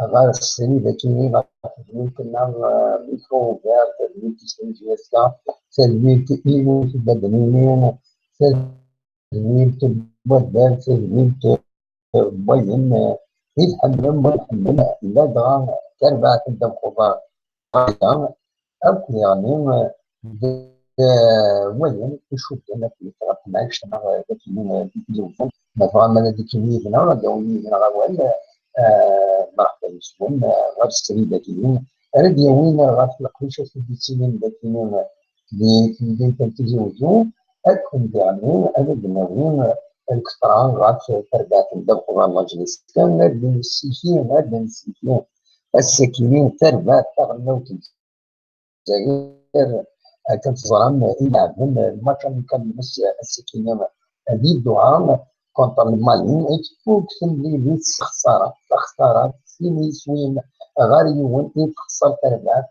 غير السريبة كيني يمكن ميكرووير تدوير تسليم تدوير إيمو تبدلين تدوير تبدل تدوير بوين يتحمل لا دغا تربع تبدا بخضار أو يعني وين يشوف أنا في طرف معيش أنا ذاك اليوم مثلا أنا ذيك الميزنا ولا داوينا غوال مرحبا يسون غير السريدة كيلين راه ديالين غير في القريشة في السنين ذاكين اللي كنتزوجو أكون داعمين أنا بناوين الكثرة غير تربع تبدا بخضار مجلس كان هاد السيفين الساكنين تربع تغنوا الجزائر كنتظرن يلعبون الماتش كان السكينه هذه الدعاء كونتر المالين فوق تملي خساره سيني سوين غير يوم يتخسر تربعه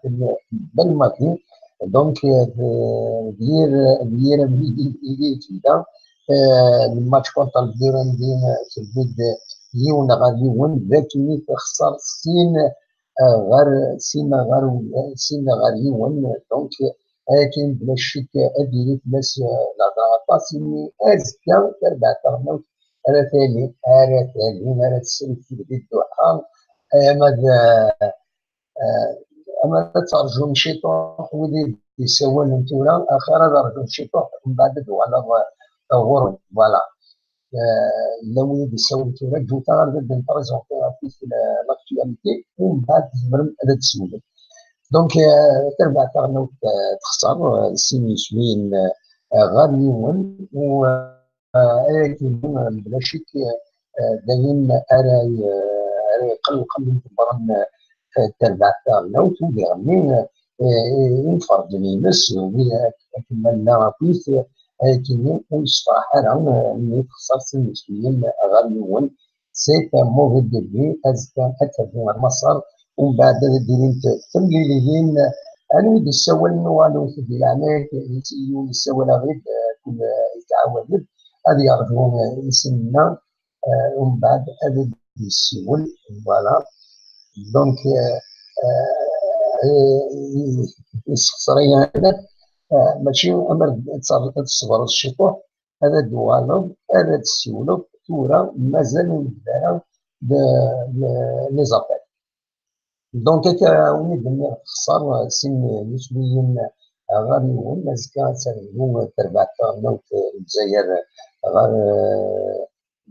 بالماتين دونك دير ملي كذا الماتش كونتر الديرندين تبد يون غير يون ذاك تخسر غير سينا يون دونك كاين بلا شك اديريت ناس الهضره سيني ازكى تربع تغنوت راه تالي راه تسلك في الدعاء اما ترجو الشيطان ودي يسوى نتورا اخر ترجو الشيطان من بعد على غرب فوالا لو يسوي نتورا جوتا غادي نبريزونتي في لاكتواليتي ومن بعد تزمرم هذا تسول دونك تربع تغنوت تخسر سيني شوين غير يون و بلا شك دايما يقل تبرن تربع تغنوت ويغني ينفرد يمس كما لا فيس كيما يصبح ملي تخسر سيني شوين غير يون سي موفي ديبي ازكى اتبع المسار ومن بعد ديرين تمليليين انا ودي السوال نوالو في العمل يسوى غير كل يتعاون هذه يعرفون يسمى ومن بعد هذا يسول فوالا دونك يسخسرين هذا ماشي امر تصبر الشطوح هذا دوالو هذا تسولو تورا مازال نديرو لي زابيل دونك ونبدا خسر سن نسبيا غير يوم مازال تسالو تربع تغنوت الجزائر غير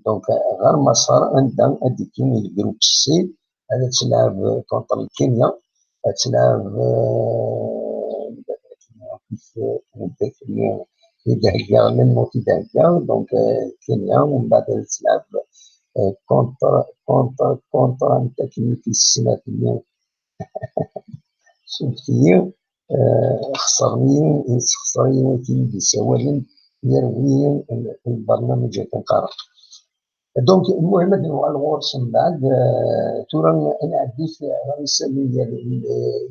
دونك غير مسار عندها هذيكين الجروب سي هذا تلعب كونتر كينيا تلعب يدهكا من موت يدهكا دونك كينيا ومن بعد تلعب كونتر نتا كيما في السنة شفتي خسرني كي بيساوين يروي البرنامج كنقرا دونك المهم نديرو على الغرس من بعد تورا نعدي في الرسالة ديال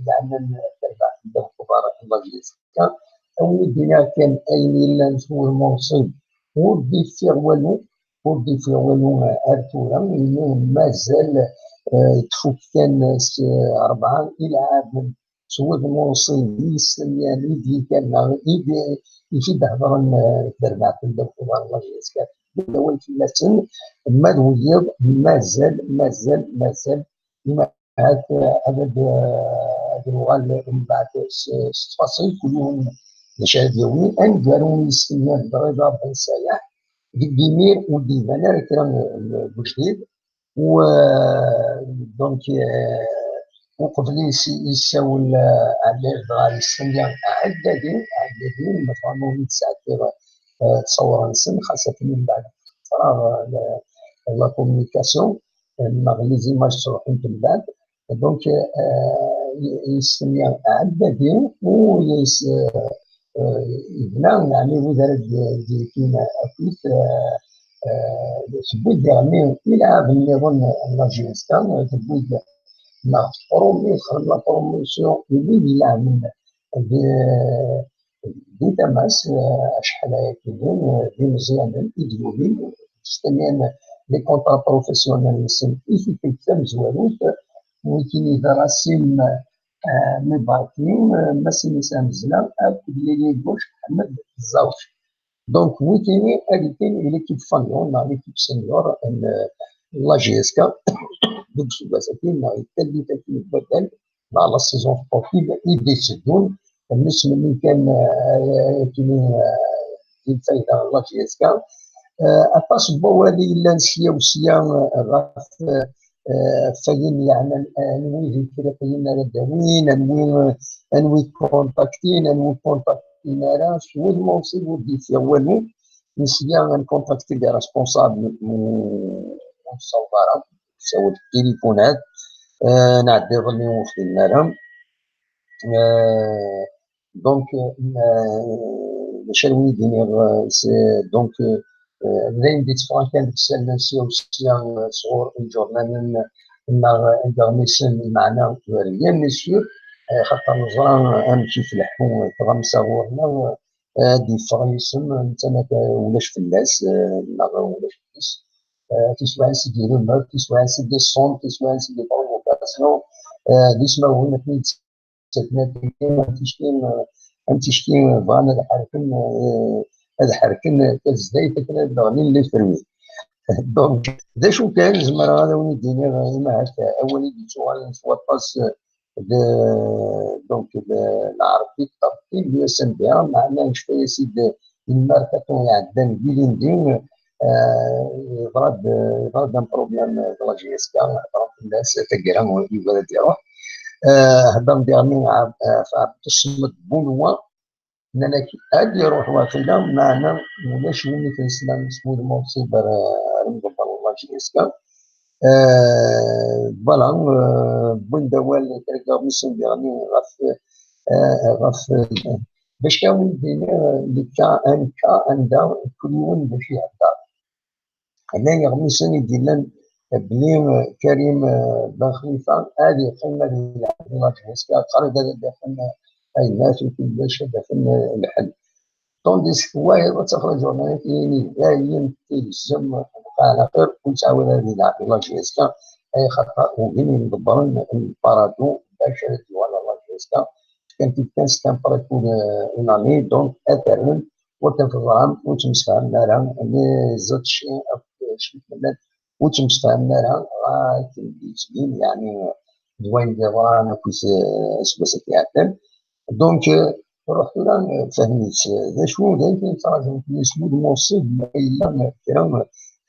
العمل تبع الكبار المجلس أو دينا كان أين لا نسول المنصب ودي في والو تورا مازال تفوق كان 4 إلى عام سوى المنصب يعني دي كان يفيد هضرا تربع في الكبار المجلس الأول في اللسن مدويض مازال هاد الوغال من بعد 6 فصل كلهم مشاهد يومي أنقروا يستنيان درجة بن سايح ديمير وديفانا ركرام بجديد و دونك وقبل يساول على غالي السنيان عددين مثلا ساعات تصور نسن خاصة من بعد فراغ لا كومونيكاسيون المغليزي ما يشرحون من بعد دونك يستمع عددين و يبنى يعني وزارة كيما أكيد تبويد يعني يلعب النظام الناجيستان تبويد دخل لا بروموسيون اللي من دي تماس شحال هكا دي مزيانين ايديولين مستنيين لي كونطرا بروفيسيونيل نسن يفيك كتاب زوالوت ويكيني دراسين مباركين ماسين سامزلا اكد لي بوش محمد الزاوش دونك ويكيني اديتين ليكيب فانيون مع ليكيب سينيور لا جي اس كا دوك سواساتين مع التالي تاكيد بدل مع لا سيزون سبورتيف يديسيدون بالنسبه من كان كاين الفايده لا جي اس كا اطاش بوالي لا نسيا وسيا غاف فاين يعني انوي فكرتين ردوين انوي كونتاكتين راه شو الموصل ودي في اولو نسيا نكونتاكتي دي ريسبونسابل من الصوفاره ساو التليفونات نعدي ظني في المرام دونك شنو دينير دونك لين ديت فران كان تسال نسيو صغور الجورنال انترنيسيون معنا ريان مسيو خاطر نزرا امشي في الحكم خمسه غورنا دي فريسم نتانا ولاش فلاس ولاش فلاس تسوى سي دي رومور تسوى سي دي صون تسوى سي دي بروفوكاسيون دي سماو هنا في تشكين فانا الحركن كالزداي تكنا دغني اللي فرمي دونك دا شو كان زمرا هذا وني ديني ما هكا اولي دي سوا باس دونك العربي التركي بي اس ام بي معنا شويه سيد الماركتون عندنا بيليندين غراد ان بروبليم لا جي اس كا الناس تقرا يبغى يروح هضر ديالي عبد الصمد بونوا اننا هاد يروح واخدا معنا ولاش وين كنسمع اسمو الموسيقى رمضان الله جي اس كا فوالا بون دوال تلقى ميسيون ديالي غاف باش كاون دينا كا عندها كل يوم باش يهضر هنايا ميسيون يدير بلي كريم بن خليفه هذه قمه الله جي اس كا خرج داخل الناس وكلش داخل الحل طونديس هو تخرج يعني دايم تلزم على خير وتعاود هذه الله جي اس كا اي خطا وين يدبرون البارادو باش ولا الله جي اس كا كان بريكول اونامي دونك اترن وتنفضرام وتمسفهم لها لي زوت شي ملات وتمسفهم لها تبين يعني دوين ديوان كويس سباسك يعتم دونك رحت لها فهمت ذا شو ذاك تراجم في اسمه الموصل الا كلام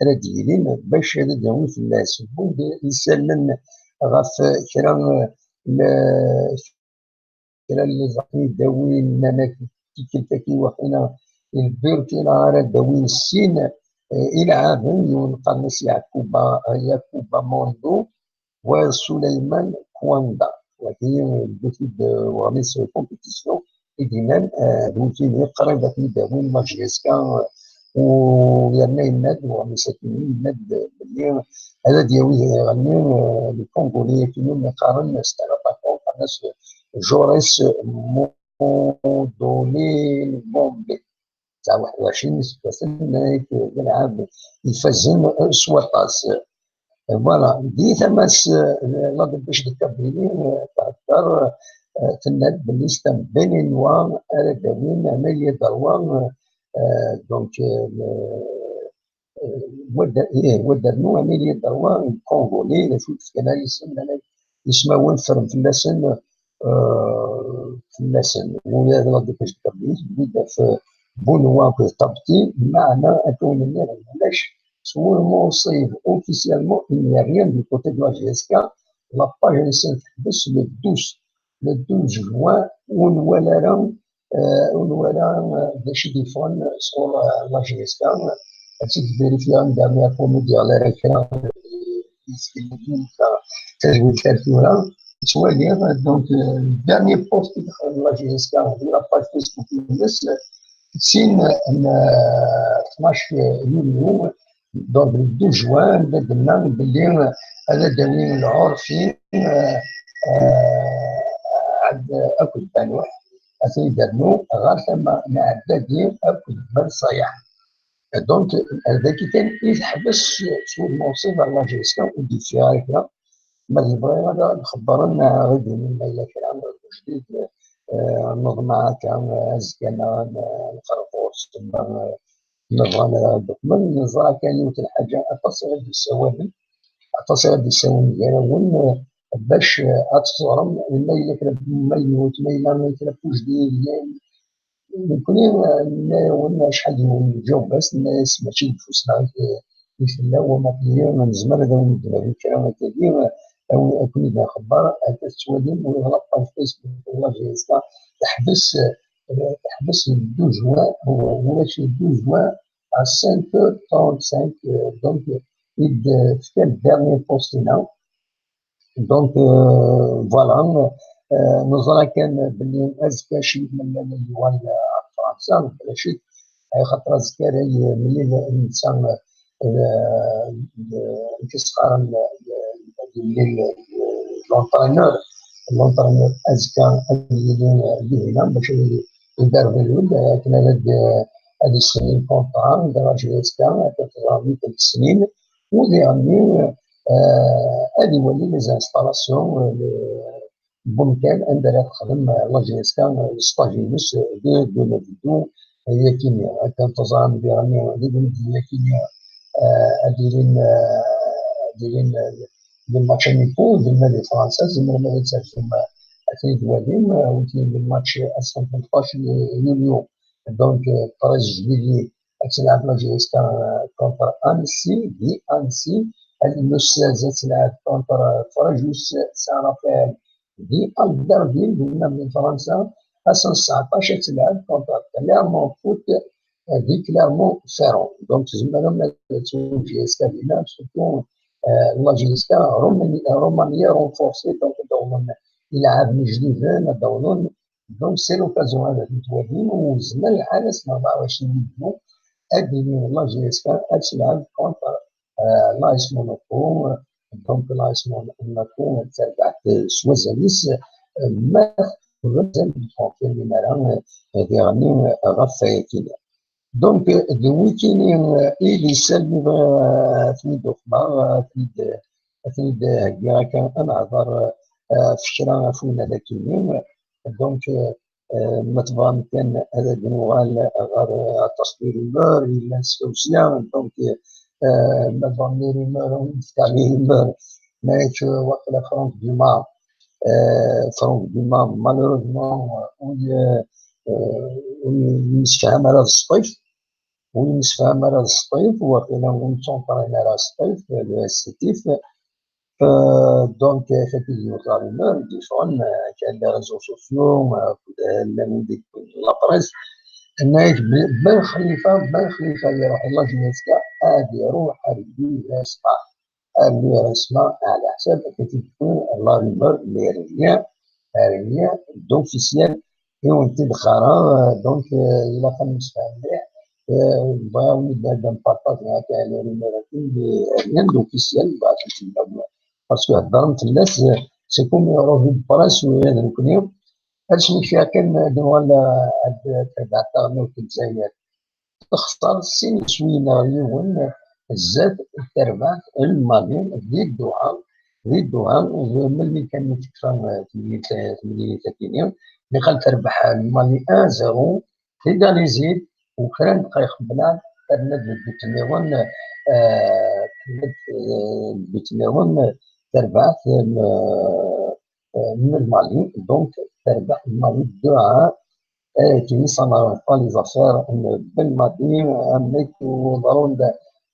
راديين باش هذا داوي في الناس يسلم غاف كلام اللي زعما داوي اننا كي وحنا البيركينا راه داوي السين الى عام ونقرنس يعقوبا موندو وسليمان كواندا وهي البوتيد ورنيس كومبيتيسيون ديما ممكن يقرا ذاك داوي ماجيسكا ويرنا يماد ومساكين يماد بلي هذا دياوي يغني الكونغولي كيما يقارن ستاراباكون الناس جوريس مودولي بومبي تاع 21 سنه يلعب يفزن سواطاس فوالا دي ثماس لا باش تكبريني تاثر تناد بالنسبه بين نوار داوين عمليه دروان دونك ودرنو عمليه دروان كونغولي شوف كان يسمعون فرم في اللسن وهذا لا باش تكبريني بدا في بونوا طبتي معنا اكون النار علاش سمو الموصيف اوفيسيالمون il n'y a rien du côté de la GSK la page نسان تحبس le 12 جوان ونولا باش يديفون سور لا جي اس كا تيك فيريفي عندها ميكونو ديال الريكرا يسكلين تجويد الكالكولا توالي دونك الداني بوست دخل لا جي اس كا لا باج فيسبوك الناس سين 12 يوليو دونك 2 جوان قلنا باللي هذا دليل العرفي عند اكل بانوح اثني درنو غير ثم نعدى ديال اكل بان صياح. دونك هذاك كان يحبس سوى الموصف على جيسكا ودي فيها هكا ما يبغي هذا نخبر لنا غادي من الا كان جديد نظم هكا زكانا الخرفوش نبغى من نزرع كان يوت الحاجه اتصل بالسوابل اتصل بالسوابل ديالهم باش اتصورهم ما الا كان ما يموت ما الا ما يتلفوش ديال كنا شحال نجاوب بس الناس ماشي نفوسنا مثل هو ما من زمان هذا ندير الكلام هكا او كنا خبار هكا تسوالين ويغلط في الفيسبوك والله جيسكا تحبس تحبس 2 جوان ماشي 2 جوان à 5h35 donc في الديرني بوستينا دونك فوالا نظرا كان باللي اذكى شيء من اليوان فرنسا بلا شك خاطر اذكى ملي الانسان كيسخر لونترينور اذكى اللي هنا باش يدار بالولد كان هذه السنين كونطرا درجه اذكى 3 سنين وديرني هذه ولي لي زانستالاسيون بمكان ان تخدم لا جي اس كان ستاجينوس دو نبدو هي كيمياء كانت تظن براني هي كيمياء دايرين دي الماتش نيبو ديالنا لي فرنسا زعما ما يتسالفوا اثنين دوالين وكاين الماتش 18 يونيو دونك 13 جويلية تلعب لا جي اس كان كونتر انسي دي انسي المستاذة تلعب كونتر فراجوس سان رافائيل دي الدربي قلنا من فرنسا 19 تلعب كونتر كليرمون فوت دي كليرمون فيرون دونك زعما ما تسولش جي اس كا هنا سورتو لا جي اس كا رومانيا رونفورسي دونك يلعب من جديد دونك سي لوكازيون هذا نتوالين وزمان الحارس 24 مليون اديني لا جي اس كا تلعب كونتر لايس مونوكو دونك لايس مونوكو تربحت سوازاليس ما غزال بتفاصيل المرام ديرني غفايتين دونك دويتيني إلي سلمي ثنيد أخبار ثنيد هكا كان أنا عبر فكرة فونا ذاكيين دونك مثلا كان هذا بنوال غير تصوير المار إلا السوسيال دونك مثلا المار تاع المار مايك وقت فرونك ديما فرونك ديما مالوروزمون ونسفهم على الصيف ونسفهم على الصيف وقيلا ونسونطرين على الصيف الستيف دونك فاتي يوطاليمر ديفون كان لي ريزو سوسيو ديك لابريس نايف بن خليفه يروح الله جنسكا هادي يروح هادي يسمع هادي يسمع على حساب كتب الله يبر لي ريان دوفيسيال يونتي بخارا دونك الا كان مسفهم مليح بغاو نبدا نبارطاج معاك على ريميراتين ريان دوفيسيال بعد نتبعو باسكو هضرت الناس سي كوم يروحو براسو يهضروا هادشي فيها كان دوال تبع التغني في الجزائر تختار سين شوينا يون الزاد تربح المالين ذي الدوها ملي كان يتكفى 38 اللي خل تربح المالي 1-0 تقدر يزيد وكان دقائق بلاد ترند بتميون تربح من المالي دونك تربح المالي الدعاء qui ça n'arrange pas les affaires بالماضي عملت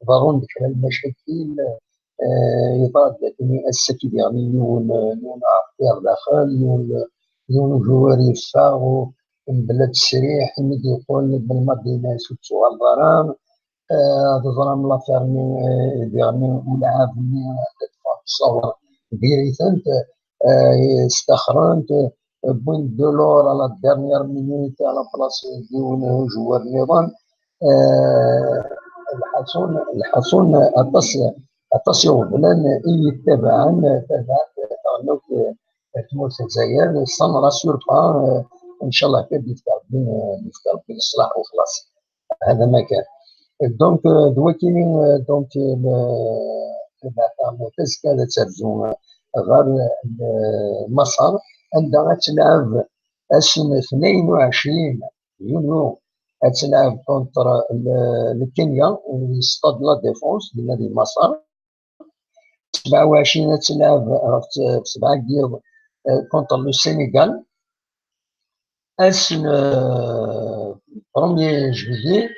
ضروري كان المشاكل يطرد السكي يعني يون عقير داخل يون جوار يفاغ من بلاد الشريح اللي يقول بالماضي ناس وتسوى الظلام تظلم لا فيرمي يعني ولعبني تصور ديريتنت استخرنت بوين دو لور على الدرنيير مينوت على بلاص ديون جوار نظام الحصون التصيون بلان يتبعن تغنوك تموت الجزائر سان راسور با ان شاء الله كان يتقرب بين الصلاح وخلاص. هذا ما كان دونك دواكيني دونك تزكى ترجم غير مصر عندها تلعب 22 يونيو تلعب كونتر الكينيا ستاد لا ديفونس بنادي مصر. 27 تلعب في 7 ديال كونتر لو سينيغال. 1 جويي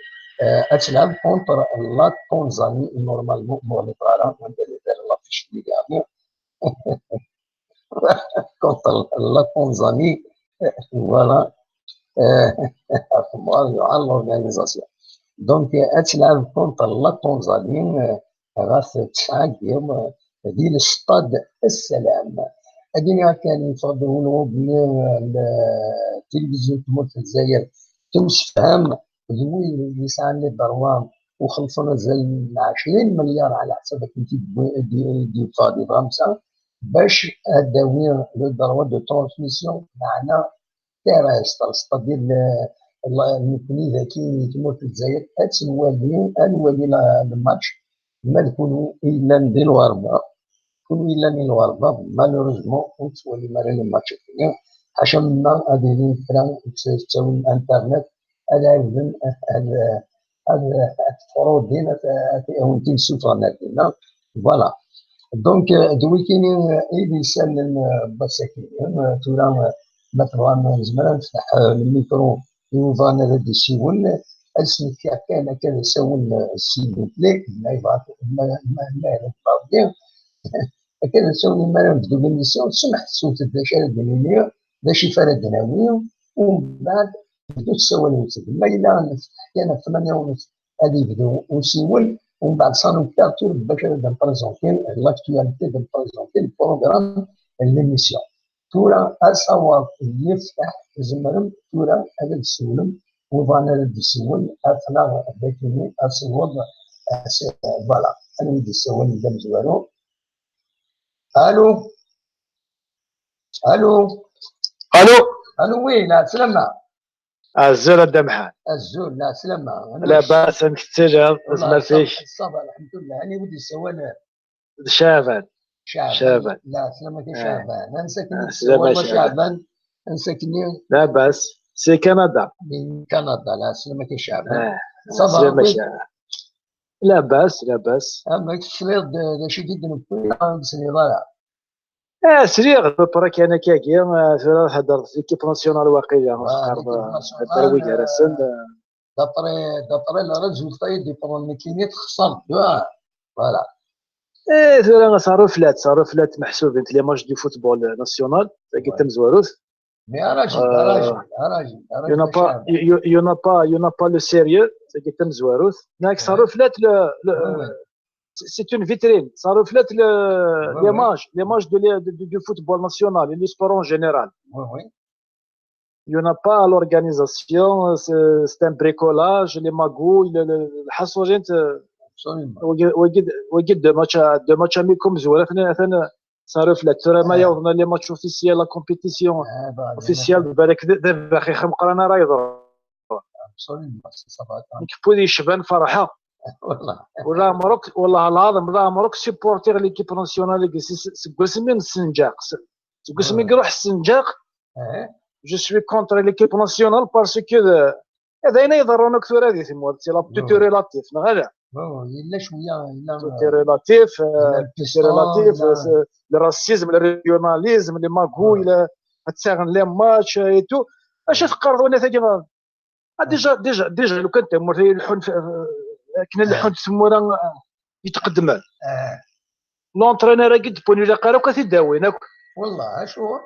تلعب كونتر لا تنزاني نورمالمون مغلق على لافيش اللي كاع كونتر لا تنزاني فوالا على لورغانيزاسيون. دونك تلعب كونتر لا تنزاني غاف 9 ديال الستاد السلام. هادي كان يفضلوا بلي التلفزيون تموت في الجزائر تمسفهم زوين يسعى لي الدروام وخلصنا زي 20 مليار على حسب كنتي دي فادي خمسه باش هداوي لو دروا دو ترانسميسيون معنا تيرستر ستادير المكني ذكي تموت في الجزائر نولي الماتش ما نكونوا الا نديروا اربعه كون الا نديروا اربعه مالوريزمون وتولي مالي الماتش الثاني حاشا منا هذه الفران تساوي الانترنت هذا الفروض دينا ونتي السفرانات دينا فوالا. دونك دوي كاينين اللي يسال بساكين تورا مثلا زعما نفتح الميكرو يوضان هذا السيول اسمك كان يسول السيول بلي ما يبغى ما يبغى كان يسول ما نبدو بالميسيون سمحت صوت الدشاره ديالي باش يفرد ناوي ومن بعد بدو تسول ما الا نفتح كان 8:30 غادي يبدو وسيول ومن بعد صاروا كارتور باش نبريزونتي لاكتواليتي نبريزونتي البروغرام ليميسيون تورا اساوار يفتح زمرم تورا هذا السولم وفانا هذا السول اثنا بيتني اسود فوالا انا ندي السول ندم زوالو. الو الو الو الو وي لا سلامة الزول الدمحان الزول لا سلامة لا باس انك تسجل اسمع فيك الصباح الحمد لله انا ودي السوال شعبان لا سلامة شعبان نسكني سلامة شعبان نسكني لا باس سي كندا من كندا لا سلامة شعبان سلامة شعبان لا باس اما كسريض شي جدا نقول سني ضايع سريع برك انا كاكي هضرت في ليكيب ناسيونال واقيلا نفكر الترويج على السن دابري الرجل طيب دي ميكينيت خسر فوالا صاروا فلات محسوبين لي ماتش دو فوتبول ناسيونال كي تم زواروث مي راجل يو با لو سيريو كي تم زواروث هناك صاروا فلات سي اون فيترين صاروا فلات لي ماتش دو فوتبول ناسيونال لي سبور اون جينيرال يو نا با لورغانيزاسيون سي ان بريكولاج لي ماغوي الحصوجين وجد دو ماتش اميكم زوال ثنا صاروا فلات ما يوضنا لي ماتش اوفيسيال لا كومبيتيسيون اوفيسيال بالك دابا اخي خمق رانا راه يضر كيفودي شبان فرحه والله مروك والله العظيم راه مروك سيبورتير ليكيب ناسيونال سكوسمي السنجاق سكوسمي يروح السنجاق جو سوي كونتر ليكيب ناسيونال باسكو هذا هنا يضرنا كثر هذه ثم سي لا بتو ريلاتيف نغالا الا شويه الا ريلاتيف الراسيزم الريجيوناليزم لي ماغوي تساغن لي ماتش اي تو اش تقرضوا انا ثقيفه ديجا لو كنت مرتي الحن كنا الحن تسمونا يتقدم لونترينور قد بوني لا قراو كتداوي والله اش هو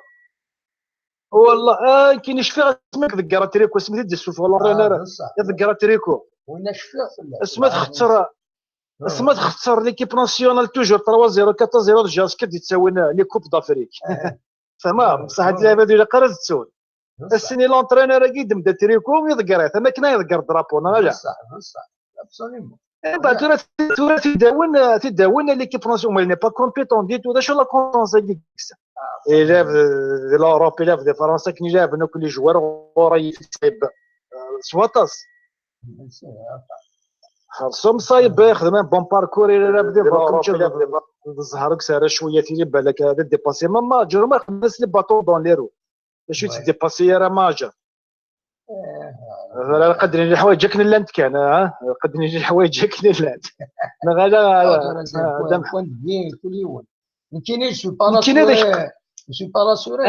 والله كاين شفيع اسمك ذكر تريكو سميتي دي السوف لونترينور يذكر تريكو وين شفيع اسمها تخسر ليكيب ناسيونال توجور 3-0 4-0 جاز كد تساوينا لي كوب دافريك فما بصح هاد اللعبه ديال قرا تسول السني لونترينور قد بدا تريكو يذكر ما كنا يذكر درابو انا بصح ابسوليمون بعد ثورة تداون ليكيب ناسيونال ني با كومبيتون دي تو شو لا كونفونس ديك يلعب دي لوروب يلعب دي فرنسا كي يلعب نو كل جوار ورا يصيب سواطاس خاصهم صايب يخدم بون باركور يلعب دي لوروب يلعب الزهر كساره شويه تيجي بالك هذا ديباسي ما جرو ما الناس اللي باطو دون لي رو باش تديباسي راه ماجا لا قد نجي حوايج جاك نلانت كان قد نجي حوايج جاك نلانت انا غادا دام كل يوم يمكن شو باراسوري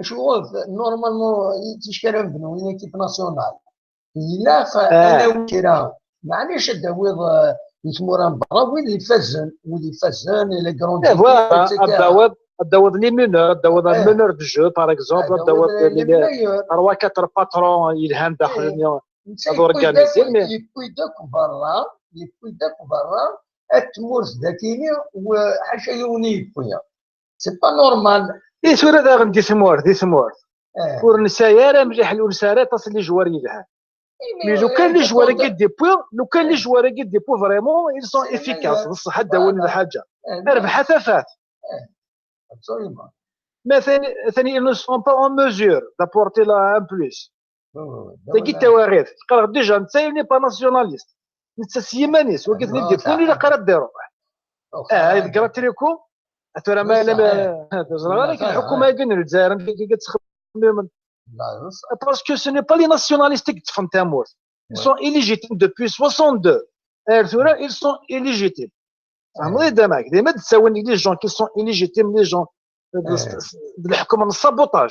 شوف نورمالمون تشكرهم بنو ليكيب ناسيونال الا انا وكرا معليش الدويض يسمورها برا وين اللي فازن لي كروند الدوض لي مونور الدوض المونور دو جو باغ اكزومبل الدوض لي 3 4 باترون يلهام داخل هذو اورغانيزي مي يبويدك برا التمورس ذاكيني وحاشا يوني خويا سي با نورمال اي سورة دا غندي سمور بور نسايا راه مليح الانساره تصل لي جوار يلها مي لو كان لي جوار قد دي بوين فريمون ils sont efficaces بصح الداون الحاجه ربح ثفات mais ثاني ils ne sont pas en mesure d'apporter la un plus تاكي التواريخ قال ديجا انت ني با ناسيوناليست انت سيمانيس وقلت لي ديفون الا قرا ديرو هاي قرا تريكو ترى ما ولكن الحكومه يقول الجزائر كتخدم باسكو سو ني با لي ناسيوناليست qui تفهم تامور ils sont illégitimes depuis 62 ثورة ils sont illégitimes عمري دامك ديما تساوني لي جون كي سون illégitimes لي جون الحكومه من السابوتاج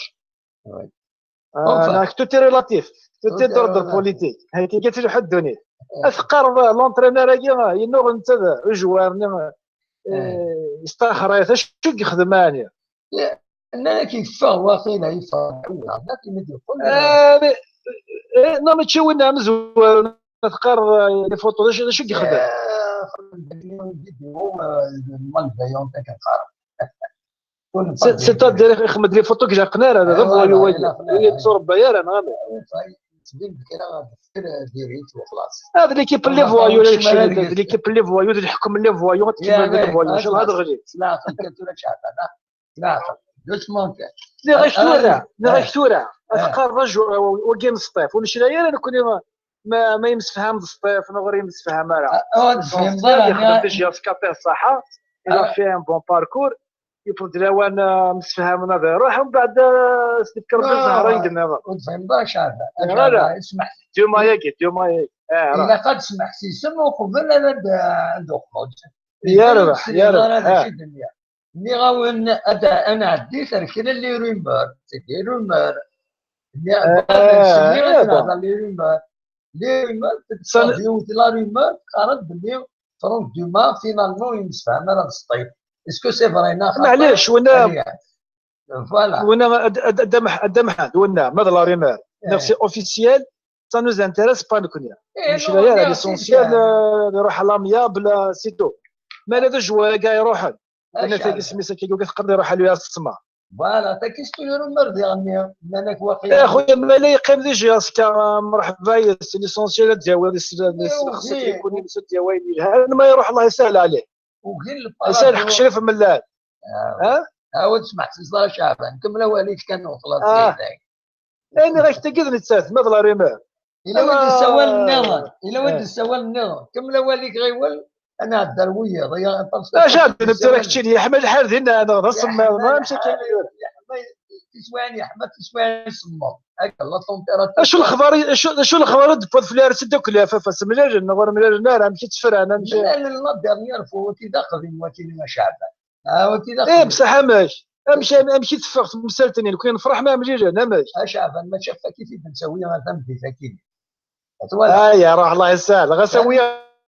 انا توتي ريلاتيف توتي دوردر بوليتيك هاي كي قالت لي حدوني اثقر لونترينور هاكي ينوغ انت جوار يستاخر شو يخدم انايا انا كيفاه واخينا يفاه لكن يقول نو ما تشوينا مزوار تقر لي فوتو شو يخدم سيتادير يخمد لي فوتو كي قنار هذا فوايو هي تصور بيار انا هذا ليكيب اللي فوايو ليكيب اللي فوايو اللي يحكم اللي فوايو كيما لي فوايو شنو هذا غادي لا كنت ولا شعب لا دوسمون لي غير ثورة افكار رجل وجيم ستيف ونشريا انا كوني ما يمسفهم ستيف نغير يمسفهم راه يخدم ديجا سكابي الصحه الى في ان بون باركور يفرض لوان مسفهم هذا روح ومن بعد تذكر الزهرين قلنا وتفهم باش هذا اسمح ديما ياكي الا قد سمح سيسم وقبل عنده خروج يا ربح اللي غاون انا عديت ركنا اللي رومبر سيدي رومبر لي رومبر تصديو لا رومبر قالت بلي فرونك دوما فينالمون يمسفهم راه السطيف اسكو سي فري معليش وانا دمحات وانا ماذا لا ريمار نفسي اوفيسيال سا نوز انتريس با نكونيا مش لا ليسونسيال يروح لاميا بلا سيتو ما هذا جوا كاع يروح انا تاكي سميتها كيقول تقدر يروح له السما فوالا تاكيستو يرمر ديالني انك واقيلا يا خويا ما لا يقيم دي جاسك مرحبا ليسونسيال ديال خصك يكون يمسد ديال انا ما يروح الله يسهل عليه وغير يسهل حق شريف ملال عاود سمعت صلاة شعبان كمل وليت كان وخلاص انا غير تقدر نتسات مثل ريمار الا ود السوال النظام كمل وليك غيول انا الدرويه ضياء جاد انت راك تشيل يا حمد الحال هنا انا رسم ما مشى تسواني احمد تسواني صمم هكا لا طونتيراتور شو الخبر دبوت في الارس دوك لا فاس ملاج نغور ملاج نار مشيت تفرع انا مشي لا ديرنيير فوتي داخل في موتي ما شعبان وتي داخل بصح ماشي امشي تفرغت مسالتني كون نفرح ما مجيش انا ماشي شعبان ما شافك كيف نسوي انا تنبي ساكين يا روح الله يسهل غسوي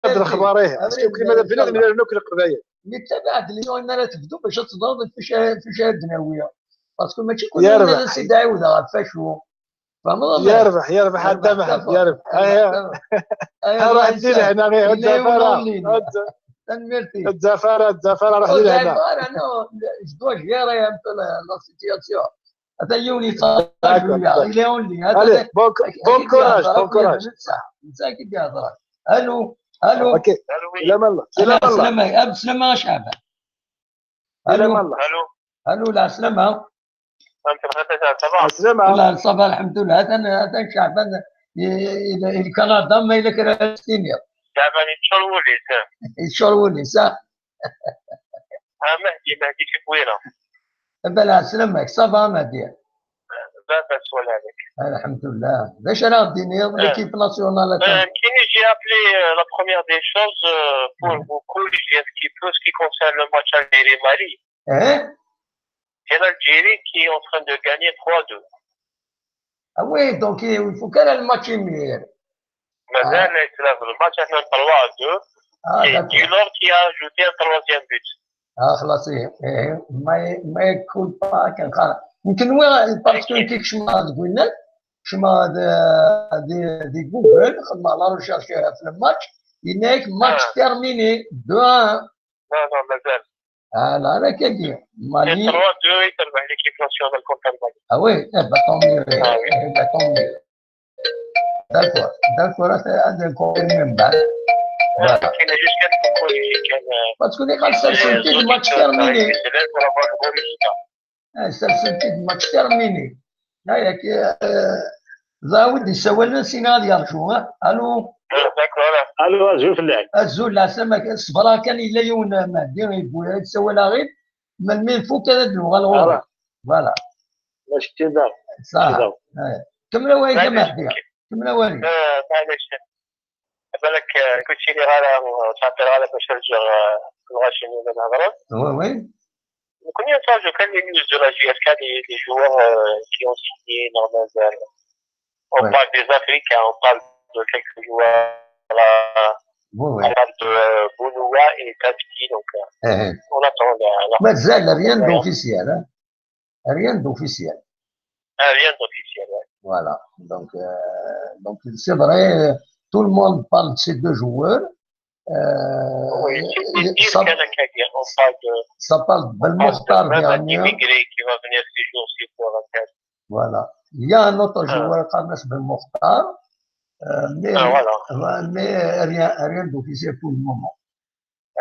هذا الخبر باسكو كيما بنادم ناكل قبايل اللي تبعت اللي هو ما تبدو باش تضرب في شهاده دنيويه باسكو ماشي كل الناس يدعيو ذا فاشو يربح الدمح يربح راح ندير هنا غير الزفاره راح ندير هنا انا جو غير يا لا سيتياسيون هذا يوني هذا بون كوراج مساكي يا هضره الو الو اوكي. سلام الله. سلام الله. سلامة بسلامة شعبان. سلام الو الله. الو لا سلامة. السلامة. لا صباح الحمد لله. هذا شعبان الكندا ما إلا كرا شعبان يشرولي صح. مهدي في بويرة. بلا سلامك صباح مهدي. بس ولا عليك. الحمد لله. باش راه ديني ليكيب ناسيونال. Qui j'ai appelé la première des choses pour vous corriger un petit peu ce qui concerne le match Algérie-Mali. C'est l'Algérie qui est en train de gagner 3-2. Ah oui, donc il faut qu'elle ait le match meilleur. Maintenant, le match est 3-2. C'est Taylor qui a ajouté un troisième but. خلاص ما يكون كان خلاص يمكن وين باسكو كيف شما قلنا شما دي جوجل خدمه على ريشيرش في الماتش هناك ماتش تيرميني 2-1. non مازال. لا انا كندير مالي 3-2 يتربح ليكيب ناسيونال كونتر مالي. اه وي طومي طومي داكور هذا كون من بعد. كاين جوج كان باسكو اللي قال سلسلتي الماتش تيرميني. سلسلتي الماتش تيرميني. هاياك زاود يسوى سينا ديال شو. الو الو زول فلاح. الزول لا سمك الصبرا كان الا يون مهدي يبويا يتسوى لا غير من مين فوق هذا اللغه الغرب. فوالا ماشي تيدار صح. كمل وين مهدي كمل وين. معليش بالك كنت شي غالا تعطي غالا باش نرجع الغاشين ولا الهضره. وين كنا نتفرجوا كان لي نيوز دو لا جي اس كان لي جوار كي اون سيني نورمال. On parle des Africains, on parle de quelques joueurs. On parle de Bounoua et Tati, donc on attend la. مازال rien d'officiel. Rien d'officiel. Rien d'officiel, ouais. Voilà. Donc c'est vrai, tout le monde parle de ces deux joueurs. Oui, on parle de. Ça parle de Belmokhtar dernier. Immigré qui va venir ces jours-ci pour la tête. Voilà. Il y a un autre joueur qui s'appelle Belmokhtar, mais rien d'officiel pour le moment.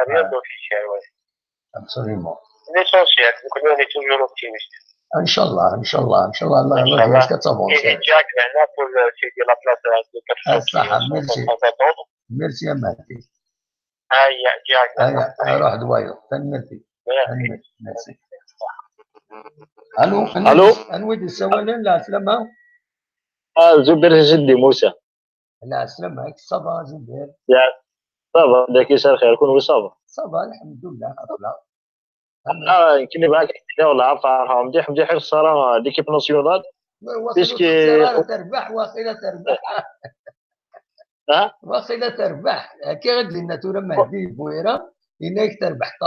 Rien d'officiel, oui. Absolument. L'essentiel, on est toujours optimiste. Inch'Allah, Allah يوفقك تصبون. Et Jack, maintenant, pour céder la place de personnes qui sont en attente. Merci يا مهدي. يا Jack. روح دوايو. تنمرتي. ميرسي. الو انويد السوالين لا سلامة. زبير جدي موسى. لا سلامة صبا زبير. يا صبا داك يسار خير كون صبا. صبا الحمد لله أطلع. يمكن معاك والله عارفها مليح الصراحه ليكيب ناسيونال بيسكي تربح واخيلا تربح. واخيلا تربح كي غادي لنا تورا مهدي بويره انك تربح 3-2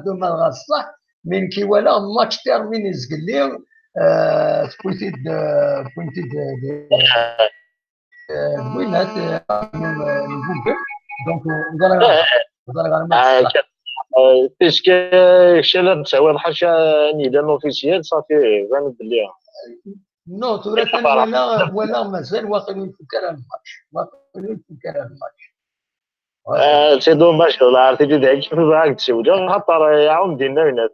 ما غصح من كي ولا ماتش تيرميني زقلي بويتيد وينات نقول دونك بيسكي شلات تساوي الحاجه نيدان اوفيسيال صافي فان بلي نو تورا ولا مازال واقيلا يفكر الماتش سي دوماج والله عرفتي داك كيف باغاك تسول خاطر يعاون ديالنا هنا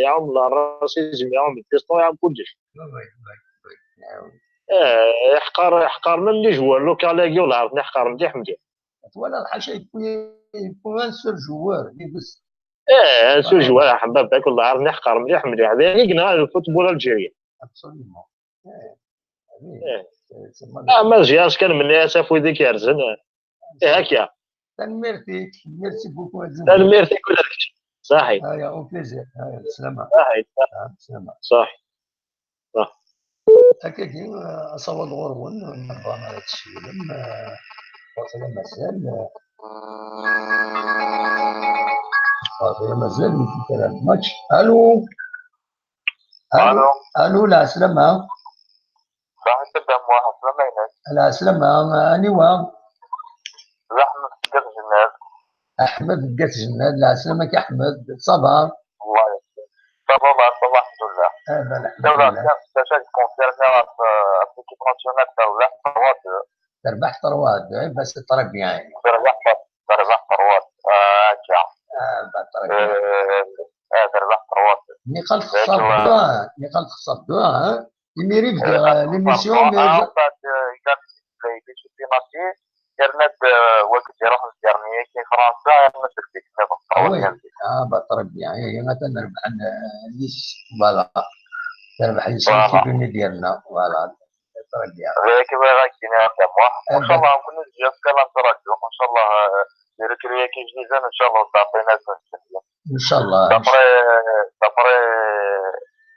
يعاون الراسيزم يعاون البيستون يعاون كلشي. يحقر لي جوار لو كان لاقي ولا عرفني يحقر مليح ولا الحاجه يكون ان سول جوار اللي بس ان سول جوار حبابك والله عرفني يحقر مليح هذا يقنا الفوتبول الجيري ابسوليومون. ما جاش كان من اسف ويديك يرزن هكا. تنمرتي ميرسي بوكو. تنمرتي كلشي صحيح. يا اون بليزير. سلامة. سلامة صح. هكاكي اصوات غرون نرفع على الشيء واصل مازال في كلام الماتش. الو لا سلامة. راح تبدا واحد سلامة. لا سلامة انيوا أحمد قاس جناد. لا سلامك احمد صباح. الله يسلمك. صباح الحمد لله. ساشا كونسيرنا l'équipe nationale تربح 3-2. تربح 3-2 بس تربح يعني. تربح تواصل نقال خصها الدعاء يميري في ليميسيون بعد درنا وقت يروح الجرنيه كي فرنسا مثل ديك تربي يعني مثلا نربح ليش فوالا تربح ليش الكيبيني ديالنا فوالا تربي كيف غاكينا ان شاء الله نكون نجي كلام ترجو ان شاء الله يركري كي جديد ان شاء الله تعطينا ان شاء الله دابري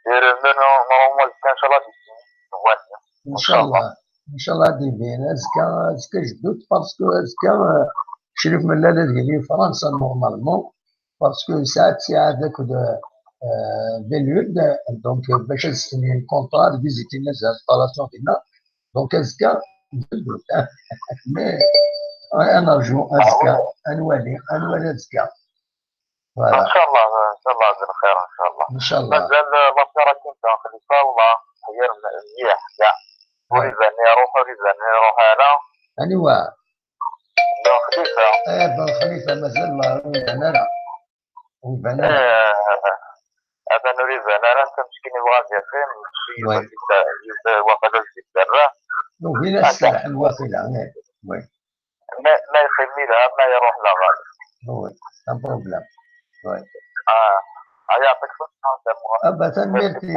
يرمنو نورمال ان شاء الله ان شاء الله دي بين اسكا جدود باسكو اسكا شريف من لاله ديالي فرنسا نورمالمون باسكو ساعات داك بليود دونك باش نستني الكونطرا فيزيتي الناس الانستالاسيون ديالنا دونك اسكا جدود مي انا نرجو اسكا انوالي اسكا ان شاء الله على خير ان شاء الله مازال مصيرك انت خليفه والله خير مليح كاع اريد ان يروح انا ايوا بن خليفه بن خليفه مازال ما هذا نريد انا تمسكيني بغادي فين شي وقت الدرا وين السلاح الواقيلا وين ما يخلي لها ما يروح لها غادي وي ان بروبليم وي يعطيك الصحه ابدا ميرسي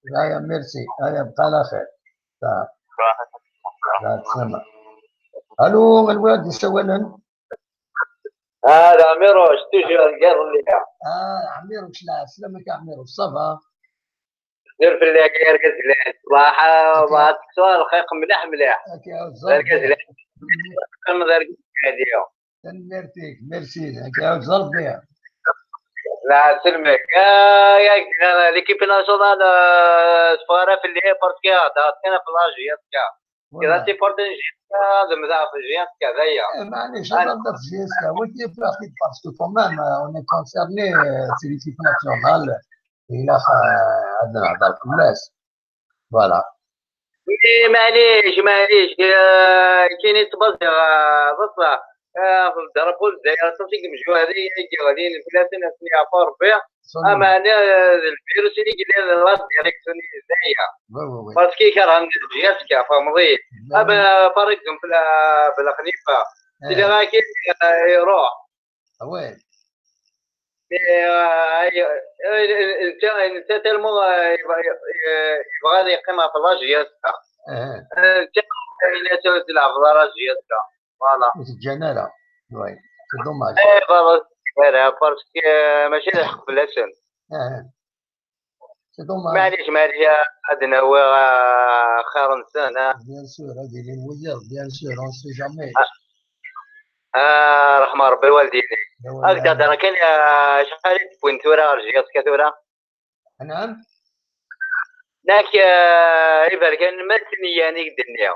لا ميرسي بقى على خير لا تسلم الو الوالد سوالا هذا عميرو شتي قال لي عميرو شلا سلامك يا عميرو صافا دير في اللي غير كزلان صراحه بعض السؤال خيق مليح كان دار هذه تنمرتيك ميرسي يا زرب بها لا سلمك يا ليكيب ناسيونال سفاره في اللي بارتكا عطينا في لاجيات كذا تي بورتنجي زعما في الجيات كذايا معليش انا نبدا في جيسكا وانت بلاصتك باسكو كومام اون كونسيرني سي ليكيب ناسيونال الى عندنا نهضر في الناس فوالا معليش كاين تبص بصح في الدرب الجزائر صافي كيمشيو هذه غاديين البلاتين سني عفوا ربي اما انا الفيروس اللي قال لي لا ديريكسيون زايا باسكو كان جياسكا فهمتي ابا فريق بلا خليفه اللي راكي يروح وين انت تلمو يبغى يقيمها في لاجياسكا انت تلعب في لاجياسكا فوالا الجنالة وي سي دوماج فوالا باسكو ماشي الحق بالحسن سي دوماج معليش عندنا هو خير انسان بيان سور هادي لي موير بيان سور اون سي جامي رحم ربي والديني هكذا كاين شحال بوين ثورة رجعت كثورة نعم ناك يبان كان مثلي يعني الدنيا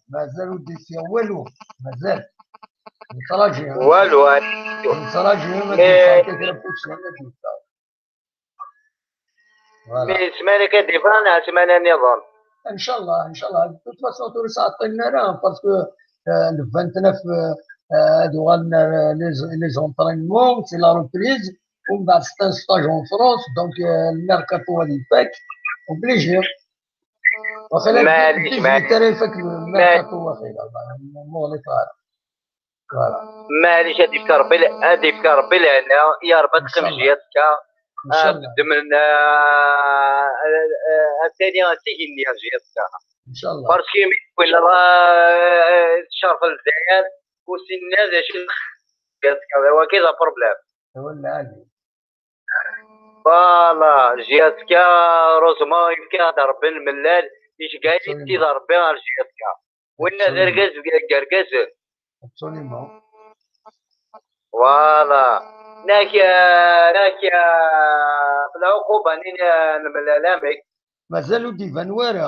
مازال ودي فيها والو مازال نتراجع والو نتراجع ما كيدير مي سمانه كديفان سمانه نظام ان شاء الله توت فاسون تونس عطينا راه باسكو le 29 هادو غادنا لي زونطرينمون سي لا ريبريز ومن بعد ستاج اون فرونس دونك الميركاتو غادي يفك وبليجير وخلال معليش تاريخك الميركاتو واخيرا مولي طار فوالا معليش هادي في ربي لهنا يا رب تقيم جياتك من الثانية سيجيني جياتك ان شاء الله باسكو ولا شرف الجزائر وسي الناس شي هو كذا بروبليم ولا عادي فوالا جياتك روزما يمكن ضرب الملال يشقى يدي ضرب على جياتك والناس كركاز ابسوليمون فوالا ناكيا في العقوبة نملالامك مازالوا ديفانوارا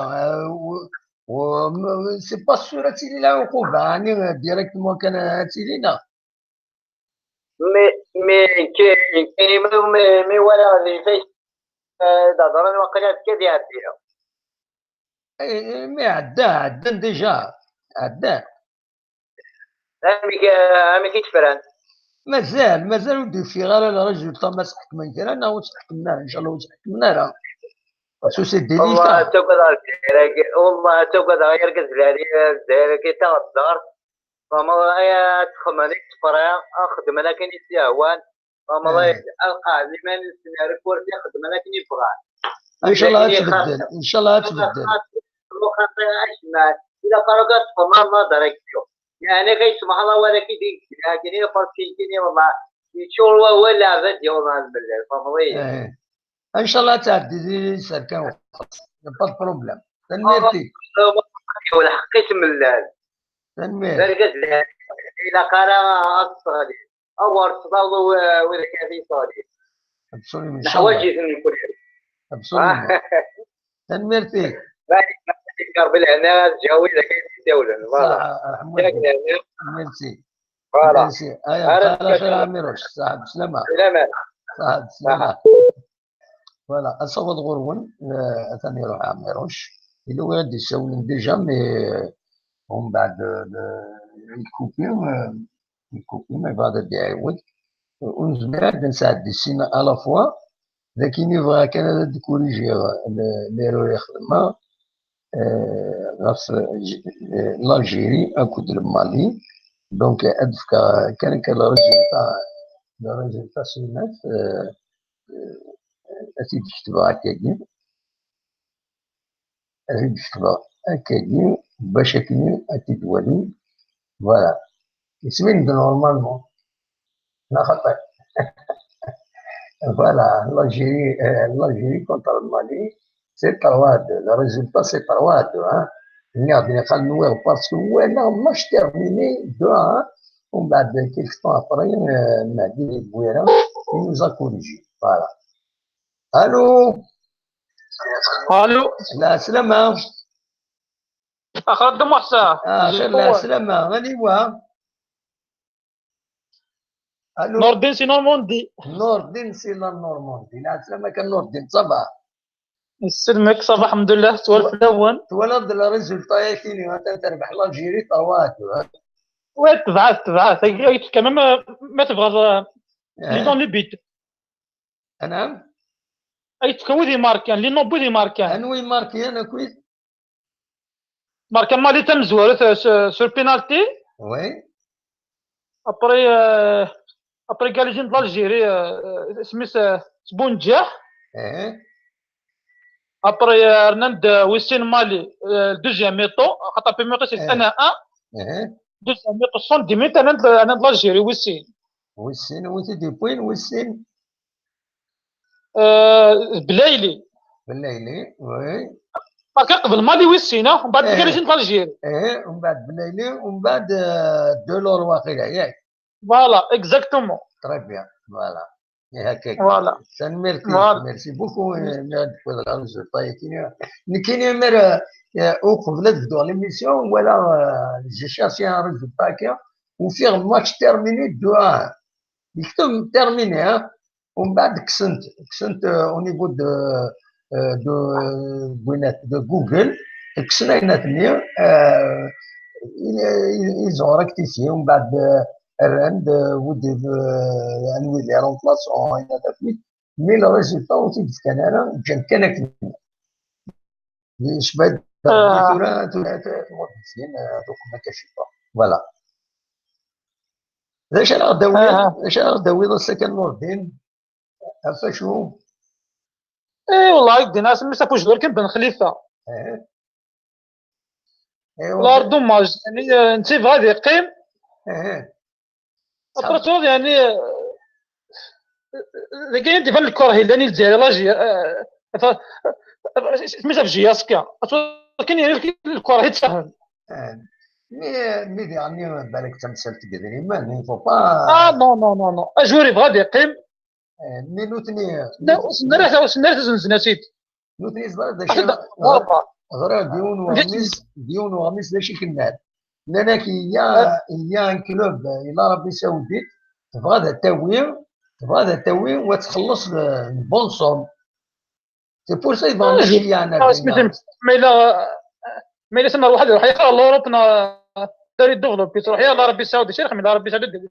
و سي با سور هاتيلي العقوبة يعني ديريكتمون كان هاتيلينا مي كاين مي ولا اللي فايت ضروري وقيلا كذا عديها مي عداه ديجا عداه عامي كيتفران مازال ودي في غير الرجل ما سحكمنا كرا انا وسحكمنا ان شاء الله وسحكمنا راه باسكو سي والله ديليكا تقدر غير كزلالي داير كي تغدر فما يا تخمني تفرا اخدم انا كان يسيهوان فما الله القى لي ما نسنارك ورتي اخدم انا كان يبغى ان شاء الله تبدل ان شاء الله تبدل خاطر اشمال اذا قرقت فما ما دركتو يعني كيسمح الله ولا كيدير لكن اذا فرتيني والله يشور ولا غادي والله بالله فما ان شاء الله تعدي سركان با بروبليم تنميرتي ولا حقيت من الله تنمير الى قال الصالح او ارتضى ولا كافي صالح ابسولي ان شاء الله حواجز نقول ابسولي تنميرتي تذكر بالعناء الجوي اذا كاين في الدوله ميرسي فوالا ميرسي ايا خير عميروش صاحب سلامه صاحب سلامه فوالا اصوت غرون ثاني يروح عميروش اللي هو غادي يساولهم ديجا مي ومن بعد الكوبي ما بعد يعاود ونزمر عاد نساعد السينا على فوا لكن يبغى كان هذا ديكوريجي ليرو يخدمها غاف لالجيري اكود المالي دونك ادفكا كان الريزلتا سينات اسيد كتبها هكاكي اسيد كتبها هكاكي باش كني اتدولي فوالا اسمين نورمالمون لا خطأ فوالا l'Algérie contre le Mali c'est 3-2 le résultat c'est 3-2 hein غادي نخليوه باسكو هو ماتش تيرميني 2-1 ومن بعد كيلك طون ابري مهدي بويره نوزا كوريجي فوالا الو لا سلامة أخذ محسن خير لا سلامة غادي هو الو نور الدين سي نورموندي سي لا نورموندي لا سلامة كان نور الدين صباح يسلمك صباح الحمد لله توالف الاول تولد الريزولتا ياكيني وانت تربح لالجيري طوات وي تبعث كمان ما تبغى لي نون لي بيت نعم اي تكوي ماركان لي نون بودي ماركان انوي ماركي انا كويس ماركان مالي تم زوارت سور بينالتي وي ابري قال لي جند الجيري سميت سبونجاح ابري رناند ويسين مالي دوزيام ميطو خاطر في ميطو سيت انا دوزيام ميطو سون دي ميت انا الجيري ويسين وانت دي بوين ويسين بلايلي وي قبل مالي ويسين ومن بعد قال لي جند الجيري ومن بعد بلايلي ومن بعد دولور واقيلا ياك فوالا اكزاكتومون تري بيان فوالا هكاك فوالا ميرسي بوكو نقول الريزولتا كاين مر وقبل تبدو ليميسيون ولا جي شاسي ان ريزولتا هكا وفيه الماتش تيرميني 2-1 يكتب تيرميني ومن بعد كسنت او نيفو دو جوجل كسنا هنا ils ont rectifié ومن بعد الراند ودي انوي لي رومبلاسون الى ذاك مي لو ريزولتا وتيجي كان انا كان شباب ثلاثه مهندسين دوك ما كاشفه فوالا اش انا غداوي السكن نور الدين عفاشو اي والله يدي ناس ما سافوش غير كان بن خليفه والله دوماج يعني انت غادي يقيم ابرتو يعني كاين ديفال الكره هيلاني الجزائر لاجي سميتها في جياسكا كاين يعني الكره هي تسهل مي يعني بالك تمثل تقدري ما فو با نو اجوري غادي يقيم مي نوتني سنرات زنزناتيت نوتني زبر غير ديون وغميس لا شي كناد لانك هي ان كلوب الى ربي سعودي تبغى تاوي وتخلص البون صوم سي بور سا يبغى نجي انا ما الا سمى واحد يروح يقرا لوروب داري ديفلوبي تروح يلاه ربي سعودي شي رقم ربي سعودي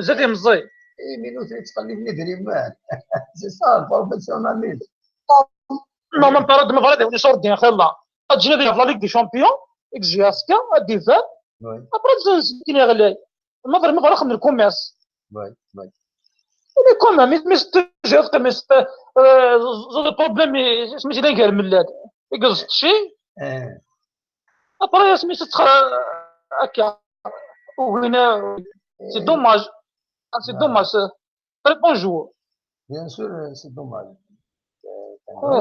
مازال يمزي. اي مينوتي تقلبني دريمان. سي سا البروفيسيوناليزم. نو ميم با ما غادي شور دين خير لا تجينا ديال لا ليغ دي شامبيون اكس جي اسكا ديفال ابرا زين غلاي المغرب ما فرق من الكوميرس وي وي اللي كوما مش تجي تقمص زو بروبليم سميتي داير من هذا يقصد شي ابرا سميتو هكا وهنا سي دوماج سي دوماج تري بون جو بيان سور سي دوماج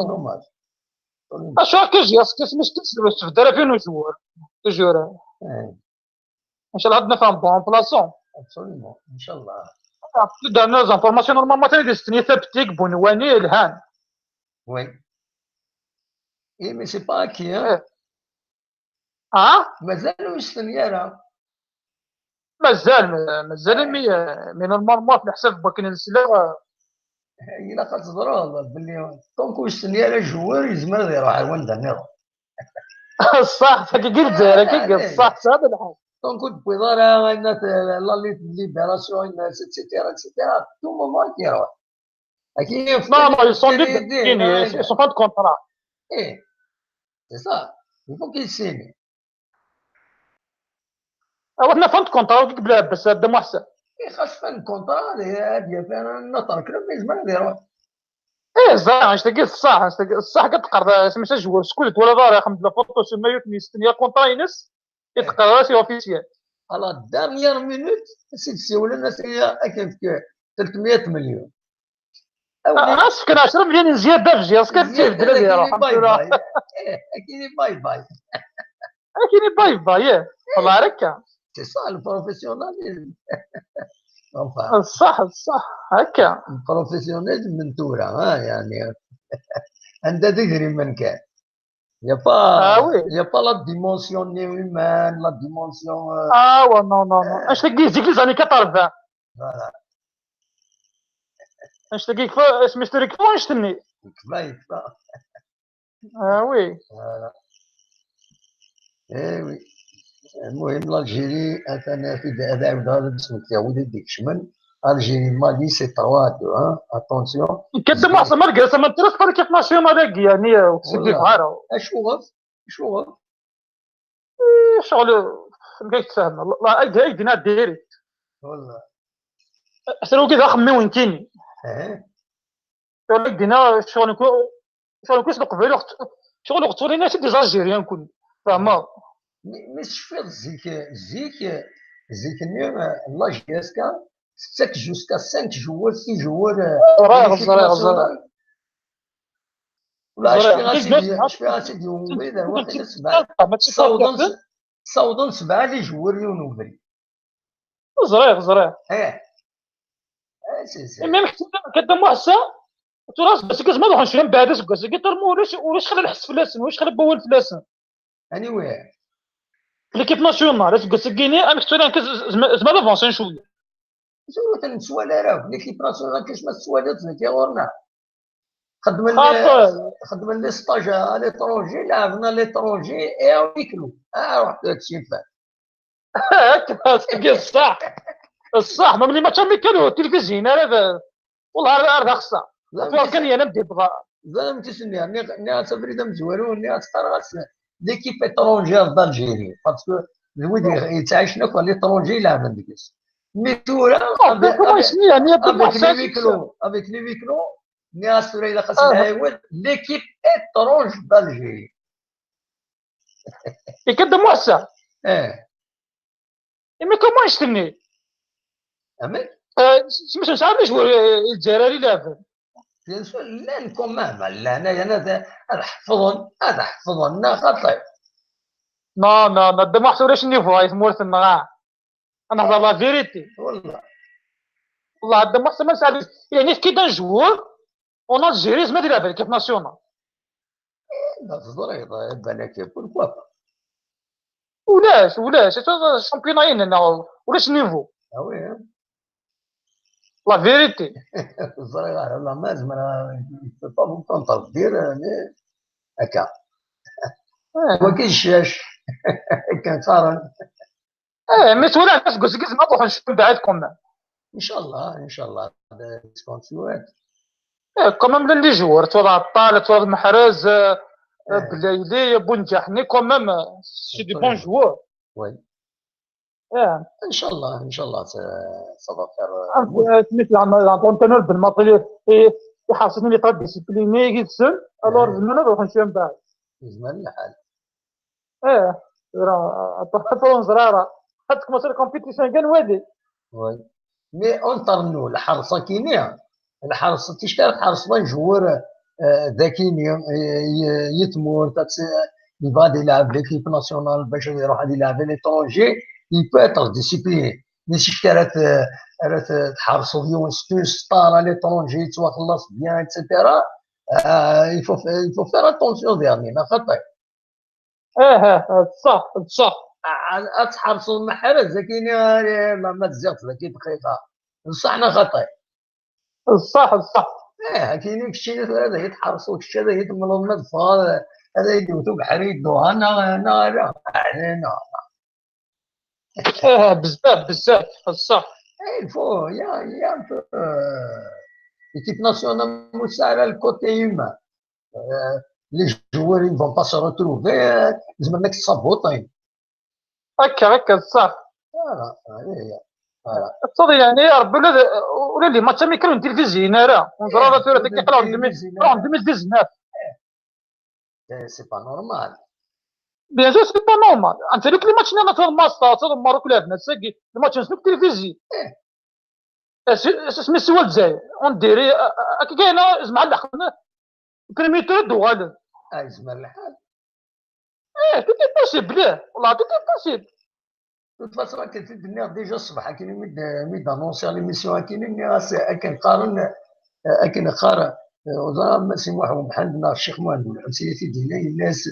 دوماج اشوف كيجي سميتو تفدر فين وجوار توجور ان شاء الله عندنا فهم بون بلاصون ابسوليومون ان شاء الله درنا زانفورماسيون نورمالمون تاني ديستني ثابتيك بونواني الهان وي اي مي سي با كي مازالو يستنيارها مازال مي نورمالمون في الحساب باكين السلا الا كتهضروا باللي طونكو يستنيارها جوار يزمر يروح عوند النظام صح كي قلت زهره صح هذا الحال طونكو بويضارا الناس لا ليبراسيون اكسيتيرا اكسيتيرا تو مومون كيروح اكيد نو يسون دي يسون با دو كونطرا ايه سي سا يفو كيسيني وانا فهمت كونطرا بلا بس هذا محسن خاص فان كونطرا هذه فين نطرك لما يزمر يروح صح اش تقول الصح كتقرا سميتها جوار سكولت ولا دار خمد لا فوتو سما يستنيا كونطرا ينس يتقرا سي اوفيسيال على دارنيير مينوت سيولنا الناس هي كيف 300 مليون اسف كان 10 مليون زياده في جياس كتبدل ديالها الحمد لله اكيد باي باي اكيد باي باي والله هكا سي سا البروفيسيوناليزم صح هكا البروفيسيوناليزم من تورا يعني انت تدري من كان يا با لا ديمونسيون هيومان لا ديمونسيون نو اش تلقي ديك لي زاني 80 فوالا اش تلقي سميتو ريك واش تني كفايه وي فوالا وي المهم الجيري انا في هذا اسمك يا ولدي شمن الجيري مالي سي 3-2 اتونسيون كتب محسن ما لقيت ما تريس كيف ناسيونال هاكي يعني وتسدي بحالها شغل شغل لقيت ساهم والله ايدينا ديريكت والله اسرو كذا خمي وين كايني شغل دينا شغل كويس قبيل شغل وقتورينا سي دي زالجيريان كون فاهمه مش في زيك اليوم لا جي اس كا 7 جوسكا 5 جوار 6 جوار غزر ولا اش فيها سيدي ومبيدا واحد 7 صوضن 7 لي جوار يونوبري غزر سي ميم كدام محسن تراس بس كاز ما نروحش من بعد سكاس قلت ولاش خلى الحس فلاسن واش خلى بول فلاسن اني وي ليكيب ناسيونال سكاس كيني انا كنت انا زعما لافونسين شويه زعما تنسوالي راه ليكيب ناسيونال كاش ما سوالات زيك غورنا خدم لي ستاج على ليترونجي لعبنا ليترونجي ويكلو رحت هادشي فات هكا الصح ما ملي ما كان كانوا التلفزيون هذا والله هذا خصها كان انا بدي بغا زعما تسني ني سفريده مزوالو ني تقرغس ليكيب اترونجير دالجيري باسكو الولد يتعايشنا كون ليترونجي لعب عندك مي تورا افيك لي ويكلو ني اسوري الا خاص نعاود ليكيب اترونج دالجيري كدا محسن مي كومون يشتني امين سميتو صعب شو الجزائري لعب بيان سور لا نكون لا انا هذا حفظنا خطير نو دا ما حسولاش النيفو يسمورث النغا انا هضر لا فيريتي والله دا ما حسن ما نساعد يعني كي نجور اون الجيري زعما ديال لعب ناسيونال لا تهضر بالك بوركوا ولاش الشامبيون هنا ولاش نيفو وي لا فيريتي الزريغه والله ما زعما با بوكون تدير هكا هو كيشاش كان قارن مي تولى الناس قلت ما نروحو نشوفو بعيد كومان ان شاء الله ان شاء الله هذا تكون سواد. كومام لي جوار تولى عطال تولى محرز بلايلي بونجاحني كومام سي دي بون جوار. وي اه ان شاء الله ان شاء الله سافا سميت لونتونور بالماطيلي يحاصلني طاب ديسيبليني يسل الوغ زعما نروح نمشي من بعد يزمن الحال. راه عطاتو زراره حتى كما صير كومبيتيسيون كاع وادي. وي مي اونطرنو الحرصه كينيا الحرص تشترك حرص جوار ذكي يتمور يبغى يلعب ليكيب ناسيونال باش يروح يلعب ليترونجي يبو اتر ديسيبليني. مي شكرات تحرصوا فيهم ستار ليترونجي يتواخلص بيان ايتترا يفو فير اتونسيون ديرني خاطر صح صح تحرصوا المحرز كاين ما تزيغش ذاك دقيقه بصحنا خطا صح كاينين كشي هذا يتحرصوا كشي هذا يتملوا المدفع هذا يدوتو بحريد انا علينا بزاف صح. الفو يا l'équipe nationale مساعدة الكوتي هيومان لي جوار ils vont pas se retrouver لازم تصابوطين هكا صح. تصدق يعني ربي ولا لي ماتش مي كانوا تلفزيون راه نزرا ثورة كيقراو عندهم 2019 سي با نورمال بيان سور سي با نورمال. انت لي ماتش نانا في الماستر تاع المغرب لعبنا ساكي الماتش نسمع التلفزيون اسمي سوا الجزائر اون ديري كي كاينه زعما لحقنا بريمي تور دوغال زعما الحال tout est possible والله tout est possible. De toute façon, كنت الدنيا ديجا الصباح كاين ميد انونسي ليميسيون كاين خارا وزاره سي محمد محمد الشيخ محمد الحسيتي ديالنا الناس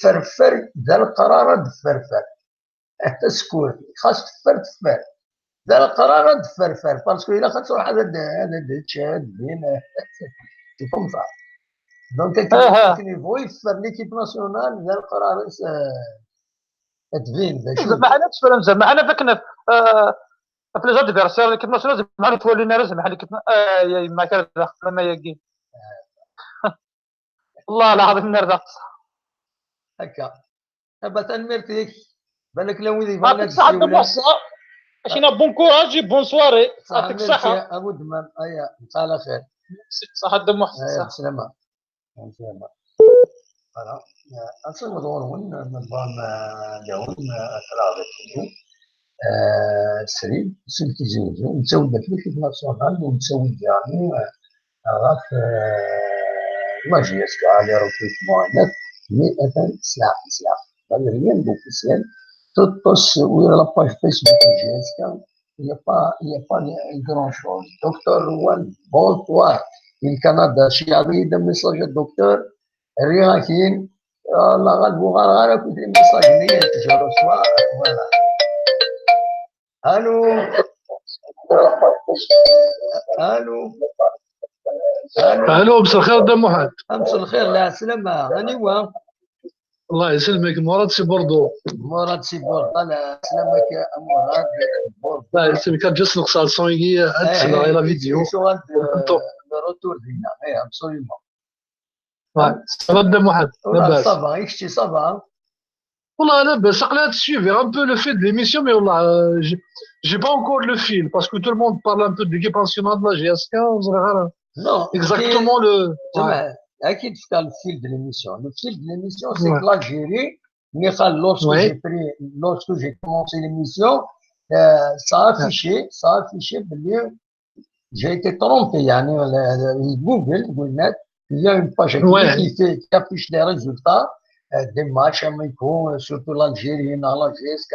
فرفر دار القرارات فرفر حتى سكوت خاص تفر دار القرارات فرفر باسكو الا خاص تروح هذا تشاد بين كيفهم صح دونك كاين يبغوا يفر ليكيب ناسيونال دار القرارات تبين زعما حنا تفرن زعما حنا فكنا في لي زادفيرسير كيف ما لازم معنا تولينا لازم حنا كيف ما كان لما يجي والله العظيم نرضى هكا ابا تنمرتيك بالك لو وين يعطيك الصحة محسن عشينا بون كوراج بون سواري يعطيك الصحة ابو دمام ايا انت على خير صحة دم محسن سلامة فوالا اصلا دور نظام اليوم تراغب سريع سلكي زوجو نتزوج في ناسيونال ونتزوج يعني راك ماجيس على روكيت معينات 100 ساعة هذا هي البوفيسيال تطس ويا لاباج فيسبوك جيسكا il n'y a pas grand chose. Docteur Rouen, bonsoir. Il Canada, Chiari, de message docteur, rien qui la Galbougara, écoute les messages, je reçois, voilà. Allô? الو مساء الخير دام محمد. مساء الخير لا سلامة راني وين؟ الله يسلمك مراد سي بوردو. مراد سي بوردو لا سلامك يا مراد بوردو. الله يسلمك جست نقص الصونيكي هاد لا فيديو. الروتور ديالنا اي ابسوليومون. صافا دام محمد لاباس. صافا ايشتي صافا. والله لاباس قلت suivre un peu le fait de l'émission mais والله j'ai pas encore le fil parce que tout le monde parle un peu de l'équipe nationale de la GSK on dirait non exactement le اكيد فتا الفيل de l'émission le fil de l'émission c'est que l'Algérie lorsque j'ai commencé l'émission ça a affiché j'ai été trompé يعني Google il y a une page qui affiche les résultats des matchs amicaux, surtout l'Algérie, la GSK,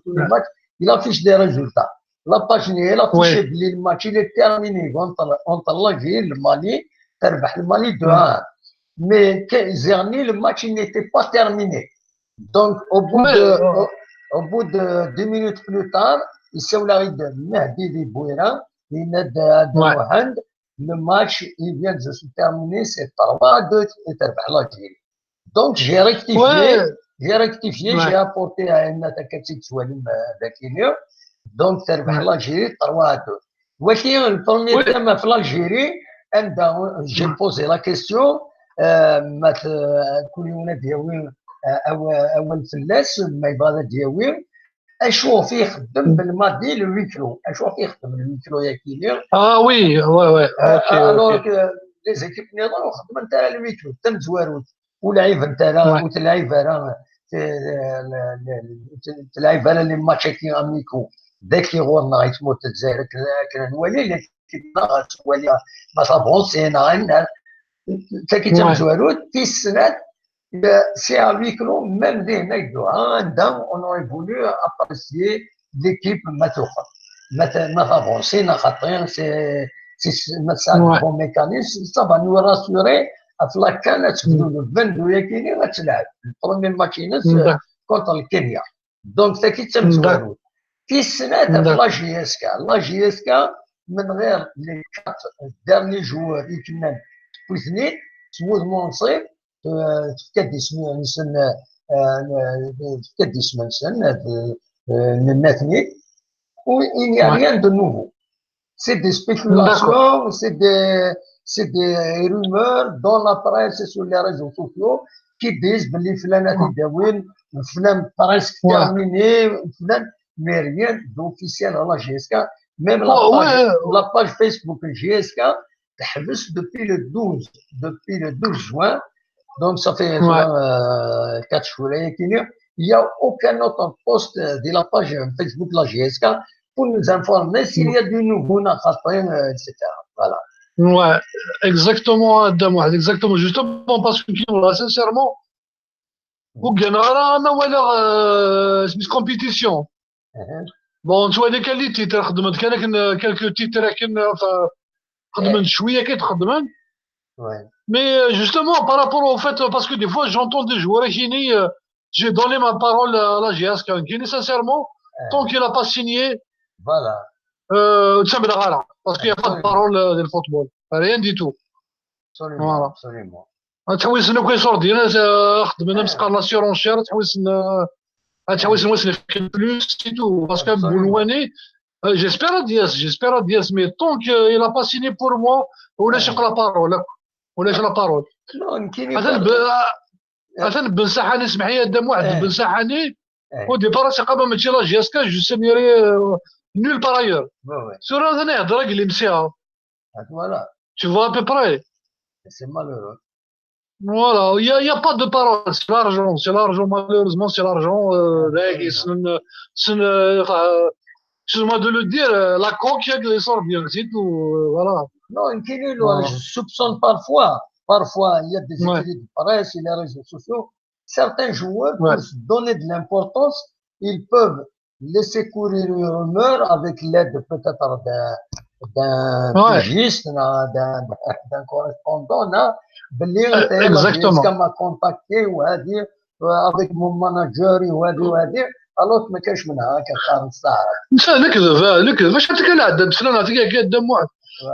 tous les matchs, il affiche des résultats. La page, elle affiche le match, il est terminé entre l'Algérie et le Mali, le Mali 2-1. Mais Zerni, le match n'était pas terminé. Donc, au bout de 2 minutes plus tard, il s'est ouvert de Mehdi Bouira, il est de le match, il vient de se terminer, c'est 3-2 et l'Algérie. Donc, j'ai rectifié, j'ai apporté à une attaque sexuelle d'Aquilio. Donc, l'Algérie 3-2. ولكن البروميير Oui, تام في الجيري جي بوزي لا كيستيون ما كل دياوين اول فلاس ما يبغى دياوين اشوف يخدم بالمادي لو ميكرو اشوف يخدم الميكرو يا كيلير ah oui, ouais, ok, الوغ ok. لي زيكيب نيضون خدم انت الميكرو تم زواروت ولعيب انت راه Ouais, وتلعب راه تلعب راه لي ماتشاكي اميكو ذاك يغورنا يتموت الجزائر كنا نولي اللي كنا نولي ما صابونسينا عندنا تاكي تم ouais, زواروت في السنات c'est à huis clos, même des mecs de Rwanda, on aurait voulu apprécier l'équipe Matoucha. Ma avancé, c'est ça de ouais, bon mécanisme, ça va nous rassurer. Afin كانت تبدو le 22 يا كيني غتلعب البروميير ماتشينس d'ac- كونتر الكينيا دونك تاكي تم d'ac- زوارو في السنه في لا d'accord. جي اس كا لا جي اس كا من غير لي كات ديرني جوور اللي كنا وثنين سموذ مونصيب تفكد اسمه نسن تفكد اسمه نسن الناثني il n'y a Ouais, rien de nouveau. C'est des d'accord. spéculations, c'est des rumeurs dans la presse et sur les réseaux sociaux qui disent que les flânat Dawin, le flan presque Ouais, terminé, mais rien d'officiel à la GSK. Même ouais, la page Facebook GSK, depuis le 12, depuis le 12 juin, donc ça fait ouais. 4 jours. Il n'y a aucun autre post de la page Facebook de la GSK pour nous informer s'il y a du nouveau, etc. Voilà. Ouais, exactement, Adam, exactement. Justement, parce que là, sincèrement, ou bien, c'est une compétition. Bon, tu vois des qualités, tu as quelques titres, enfin, Ouais. mais justement, par rapport au fait, parce que des fois, j'entends des joueurs qui j'ai donné ma parole à la GS, qui sincèrement, tant qu'il n'a pas signé, Voilà. parce qu'il n'y a pas de parole du football. Rien du tout. Absolument. Voilà. Absolument. تحويس انه كيصور ديالنا خدمنا مسقى لا سيرونشير تحويس تحويس نفكر بلوس سي تو باسكو بولواني جيسبير دياس مي طونك il a pas signé pour moi ولاش لا بارول ولاش لا بارول مثلا بن ساحاني اسمح لي قدام واحد بن ساحاني au départ c'est quand même tirage jusqu'à je senirai nul par ailleurs sur un نهضر قال مسيها voilà tu vois à peu près c'est malheureux. Voilà, il y a pas de parole, c'est l'argent, malheureusement, c'est l'argent. Excuse-moi de le dire, la coque qui sort bien, c'est tout, voilà. Non, je soupçonne parfois, il y a des écrits de presse et les réseaux sociaux. Certains joueurs, pour se donner de l'importance, ils peuvent laisser courir une rumeur avec l'aide peut-être d'un pigiste, d'un correspondant, Exactement. m'a contacté avec mon manager alors ما كاش منها كتعرف الصراحه نكذب باش تكلم بسنا نعطيك قدام واحد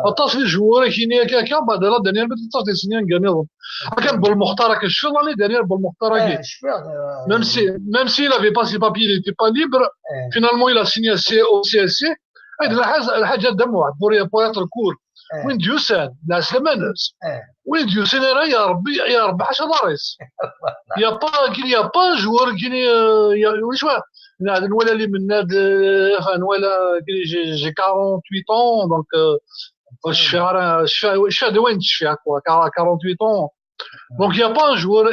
التصوير جوار كيني هكاك بعد لا دانيال بدات تصدي سنين كان كان بالمختار كشف الله دانيال بالمختار كي même s'il avait pas ses papiers il était pas libre finalement il a signé au CSC الحاجه قدام واحد pour être court وين ديوسان ناس لمانس وين ديوسان يا ربي يا ربي حاجه ضاريس يا با جوار كيني واش نولا اللي من هاد نولا جي 48 ans donc je fais de وين تشفي quoi 48 ans donc il y a pas un joueur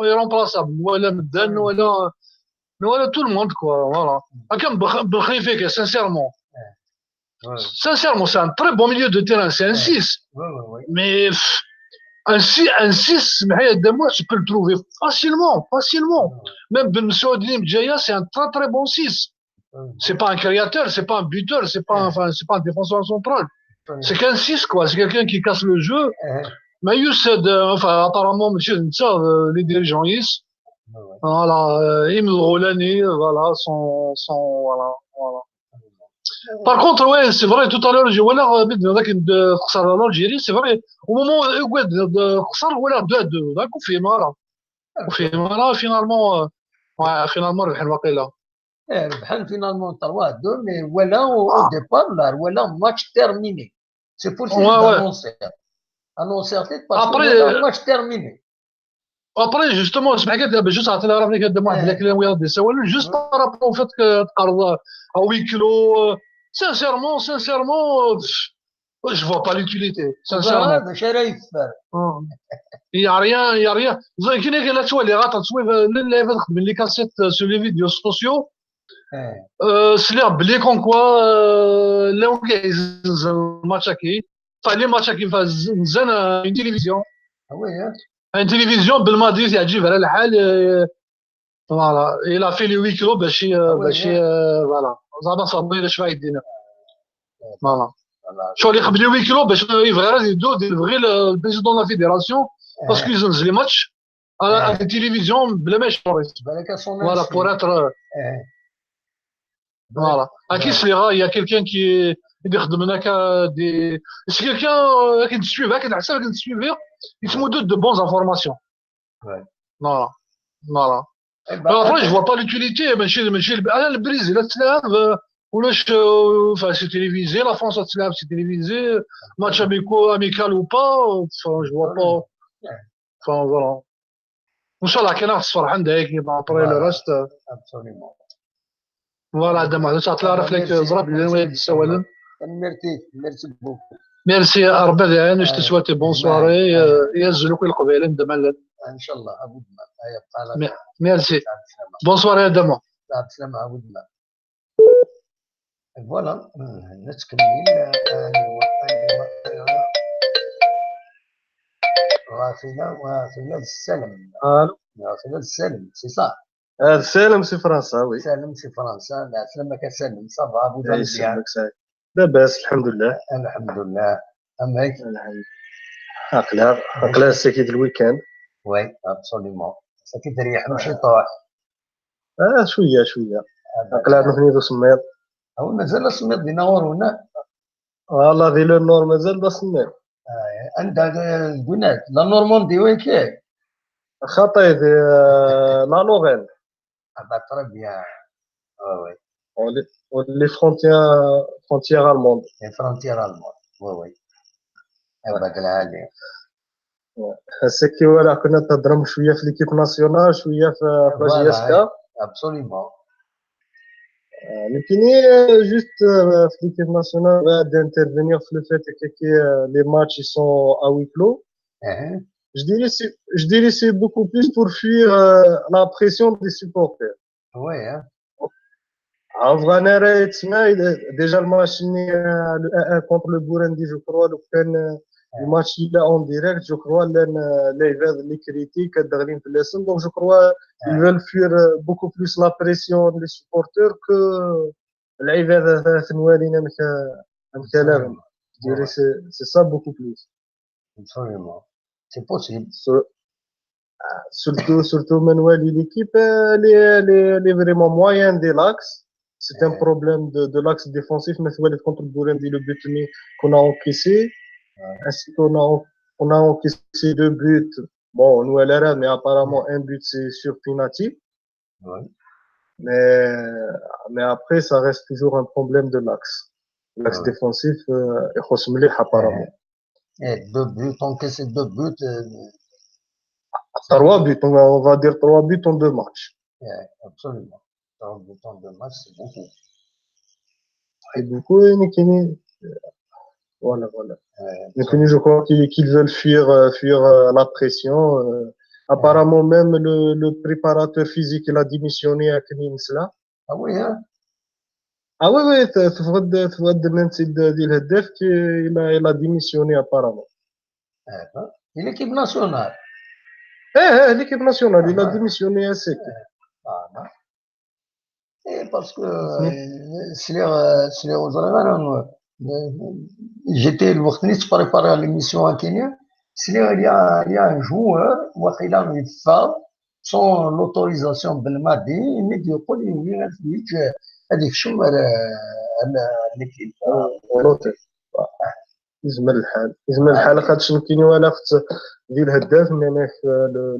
irremplaçable ولا مدان ولا tout le monde quoi voilà كان بالخليفه sincèrement sincèrement c'est un très bon milieu de terrain c'est un 6 mais un 6 tu peux le trouver facilement même Ben Saoudi Mjaya c'est un très très bon 6 c'est pas un créateur c'est pas un buteur c'est pas un défenseur central c'est qu'un 6 quoi c'est quelqu'un qui casse le jeu mais Youssed apparemment monsieur les dirigeants voilà Emile Rolani voilà voilà Par contre, ouais, c'est vrai, tout à l'heure, j'ai voilà, l'Algérie, c'est vrai, au moment où voilà, 2-2, d'accord, on fait mal, finalement, ouais, finalement, le là. بحال فينالمون 3-2 مي ولا او ديبار لا ولا ماتش تيرميني سي بور سي انونسير باسكو ماتش تيرميني. ابري جوستومون اسمح لي باش جوست عطينا راه كدير واحد الكلام ويا سوالو جوست بارابور فات تقرض او وي كيلو سانسيرمون je vois pas l'utilité sincèrement. هذا شي راه يفر. يا ريان كاين لا تولي غاطا تسوي اللي تخدم لي كاسيت سو لي فيديو سوسيو سلير بلي كون كوا لا كيزنزل الماتش كي فالي ماتش كي نزن اون تيليفزيون وي ان تيليفزيون بالماضي يعجب على الحال فوالا الى في لي وي كيلو باش فوالا زعما صابي شويه يدينا فوالا شو اللي قبل 8 كيلو باش يبغي يدو يبغي البريزيدون لا فيدراسيون باسكو يزنز لي ماتش على التلفزيون بلا ما يشوري فوالا بور اتر فوالا اكيد سليغا يا كيلكان كي يخدم هناك دي سي كيلكان كي تسويفها كنحسب كي تسويفها يسمو دو بونز انفورماسيون فوالا فوالا ابري جو فوا با لوتيليتي ماشي انا البريزيل تلعب ولاش سي تيليفيزي لا فرنسا تلعب سي تيليفيزي ماتش اميكال ou pas je vois pas enfin voilà ان شاء الله كاين خص فرحان هيك ابري لو ريست ابسوليومون فوالا هذا ما تعطي عرف لك زراب اللي السوالم ميرسي بوكو ميرسي ربي يعين جو تسواتي بون سواري يزلوك القبيله ندمل ان شاء الله ابو دما هيا بقى ميرسي بون سواري يا دما السلامه ابو دما فوالا نتكمل وافينا السلم وافينا السلم سي صح سالم سي فرنسا وي سالم سي فرنسا لا سلامك سالم صافا ابو دما مزيان لاباس الحمد لله الحمد لله امك عقلها ساكيت الويكاند وي ابسوليومون ساكيت تريح ماشي طوح شويه عقلها نحن سميط هو مازال سميط ديناور هنا والله ذي لو نور مازال سميط عند قلنا لا نورماندي وين كاين خطيت لا لوغين تري بيان وي ولي فرونتيير الموند لي فرونتيير الموند وي هذاك العالي هساكي ولا كنا تهضروا شويه في ليكيب ناسيونال شويه في لا جي اس كا ابسوليومون لكن جوست في ليكيب ناسيونال بعد انترفينير في لو فات كي لي ماتش سون ا وي كلو je dirais c'est beaucoup plus pour fuir la pression des supporters. Oui, hein. En vrai, déjà le match le 1-1 contre le Burundi, je crois, le match il est en direct, je crois, les critiques, donc je crois ils veulent fuir beaucoup plus la pression des supporters que l'Iver je dirais c'est ça beaucoup plus. Absolument. C'est possible. Surtout Manuel et l'équipe, elle est vraiment moyenne de l'axe. C'est un problème de l'axe défensif, mais contre le Burundi, le but qu'on a encaissé. Ainsi qu'on a encaissé 2 buts. Bon, nous, elle est là, mais apparemment, un but, c'est sur penalty. Ouais. Mais après, ça reste toujours un problème de l'axe. L'axe défensif, il faut se mêler apparemment. Et 2 buts, encaissé 2 buts. 3 buts, on va dire 3 buts en 2 matchs. Yeah, absolument. 3 buts en 2 matchs, c'est beaucoup. Et beaucoup, voilà. Mais je crois qu'ils veulent fuir la pression. Apparemment, même le préparateur physique, il a démissionné à Kninsla. Ah oui, hein? Ah oui, تفقد المنسد ديال الهداف il a démissionné apparemment. Et l'équipe nationale? L'équipe nationale, il a démissionné à sec. Et parce que j'étais le Wachnis préparé à l'émission à Kenya. Il y a un joueur, il a une femme, sans l'autorisation de Belmadi, il me dit que هذيك شو l'équipe يزمل الحال خاطش كاين ولا خص ديال الهداف من هناك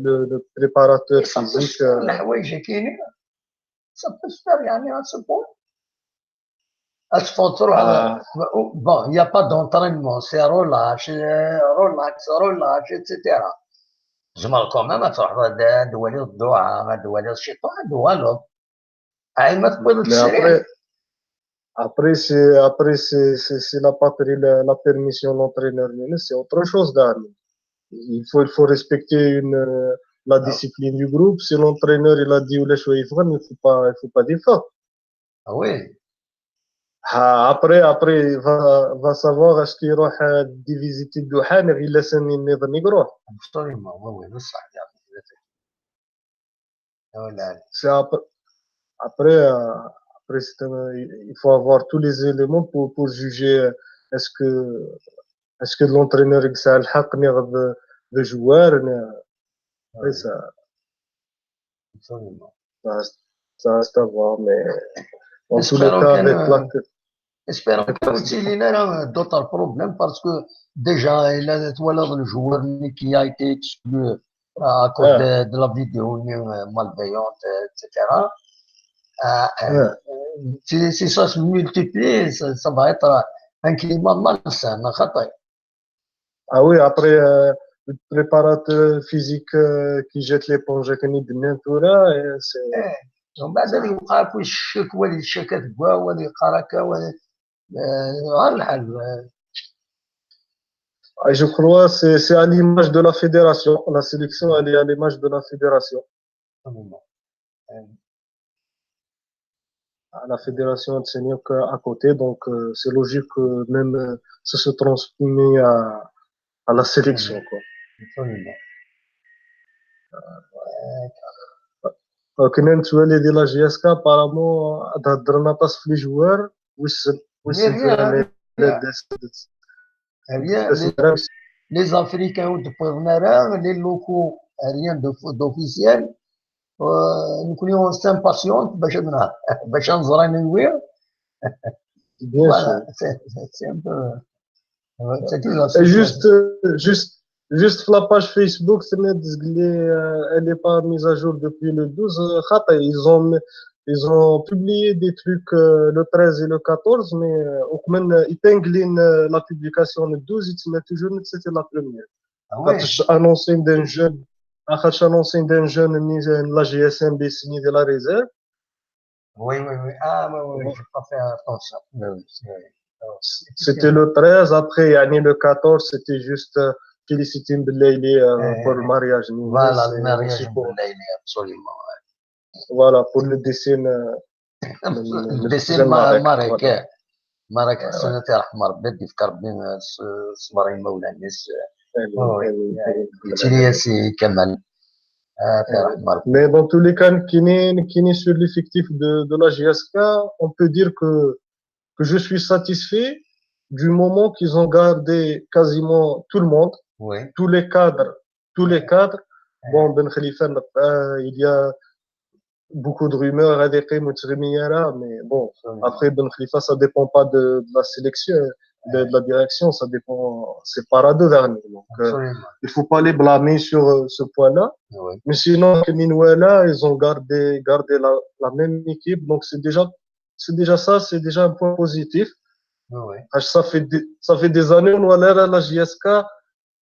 لو بريباراتور فيزيك الحوايج كاينين ça peut se faire يعني à ce point. Bon, il n'y a pas d'entraînement, c'est relâche, relâche, etc. جمال كومام تروح دوالي الضوعة دوالي الشيطان دوالو عين ما تقبل تشري. S'il n'a pas pris la permission de l'entraîneur, c'est autre chose, Dani. Il faut respecter la discipline du groupe. Si l'entraîneur il a dit il faut pas dire ça. Ah oui. Après, il va savoir est-ce qu'il va visiter Douhan et il laisse un négro. Absolument, oui, c'est ça. C'est après, il faut avoir tous les éléments pour juger est-ce que l'entraîneur a le haq de joueur. Oui, ça reste à voir, mais en tous les cas, avec espérons qu'il a d'autres problèmes parce que déjà, il a le joueur qui a été exclu à cause de la vidéo malveillante, etc. Si ça se multiplie, ça va être un climat malsain. Ah oui, après, le préparateur physique qui jette l'éponge avec une denentura, c'est... ومن بعد يبقى الشك والشك تبوا والقركه الحل. Je crois que c'est à l'image de la fédération. La sélection, elle est à l'image de la fédération. La fédération de Seigneur à côté, donc c'est logique que même ça se transmet à la sélection. كنا نتوالي ديال لا جي اس كا apparemment هضرنا طاس في لي جوار واش les Africains ou de Pernara, les locaux, rien d'officiel, nous connaissons s'impatiente, باش نزرع نوير. Voilà, c'est un peu. Juste la page Facebook, elle n'est pas mise à jour depuis le 12. Ils ont publié des trucs le 13 et le 14, mais ils épinglent la publication le 12, ils mettent toujours c'était la première. Annoncé d'un jeune, la GSMB signé de la réserve. Oui. Ah, oui, j'ai pas fait attention. C'était le 13, après, le 14, c'était juste féliciter Mbelaili pour le mariage. Voilà, le mariage Mbelaili, absolument. Voilà, pour le dessin. Le dessin Marek سنة رحمة ربي يذكر بين صبرين مولا الناس تيلياسي كمال. Mais dans tous les cas, qui est sur l'effectif de la GSK, on peut dire que je suis satisfait du moment qu'ils ont gardé quasiment tout le monde, tous les cadres. Bon, Ben Khalifa, il y a beaucoup de rumeurs, mais bon, après Ben Khalifa, ça dépend pas de la sélection, de la direction, ça dépend, c'est par à deux derniers. Donc, il faut pas les blâmer sur ce point-là. Mais sinon, Minouela, ils ont gardé la même équipe, donc c'est déjà ça, c'est déjà un point positif. Ça fait des années où la JSK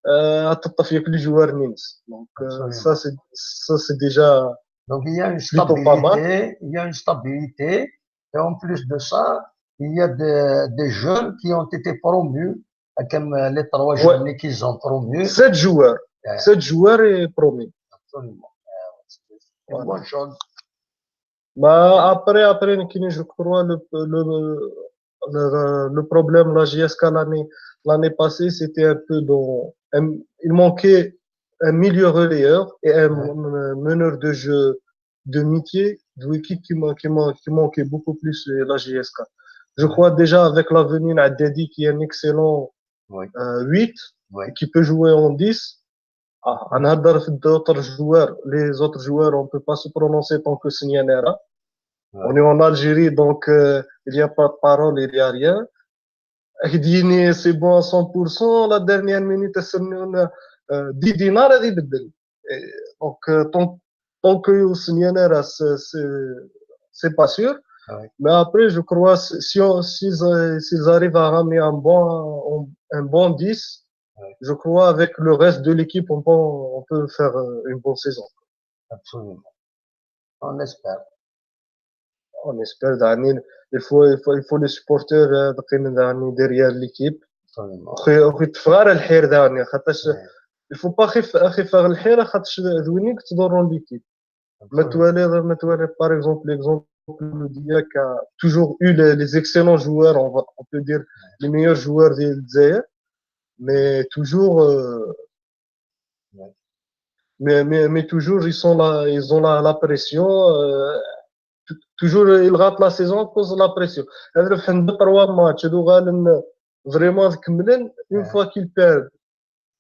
a tout à fait les joueurs Nins. Donc ça c'est déjà. Donc il y a une stabilité, et en plus de ça, il y a des jeunes qui ont été promus, comme les 3 jeunes qu'ils ont promus. 7 joueurs et promus. Absolument. C'est une bonne chose. Après, je crois le problème la JSK l'année passée, c'était un peu il manquait un milieu relayeur et un meneur de jeu de métier, de l'équipe qui manquait beaucoup plus la JSK. Je crois déjà avec l'avenir d'Adi qui est un excellent 8, qui peut jouer en 10. D'autres joueurs, les autres joueurs, on ne peut pas se prononcer tant que Signanéra. On est en Algérie, donc il n'y a pas de parole, il n'y a rien. Dini, c'est bon à 100%. La dernière minute, c'est 10 dinars à Donc, tant que Signanéra, c'est pas sûr. Ouais. Mais après, je crois, s'ils arrivent à ramener un bon 10, Ouais. je crois, avec le reste de l'équipe, on peut faire une bonne saison. Absolument. On espère. On espère, Dani. Il faut les supporters derrière l'équipe. Absolument. ويتفغر الحير داني خاطرش Ouais. il faut pas اخي فغر الحير خاطرش ذوينيك تضرون l'équipe. ما توالي par exemple l'exemple de Dia qui a toujours eu les excellents joueurs, on peut dire les meilleurs joueurs des Zaire, mais toujours Ouais. mais toujours ils ont la pression, toujours ils ratent la saison à cause de la pression. هذا في عندنا 3 ماتش هذو غالن vraiment كملن une Ouais. fois qu'ils perdent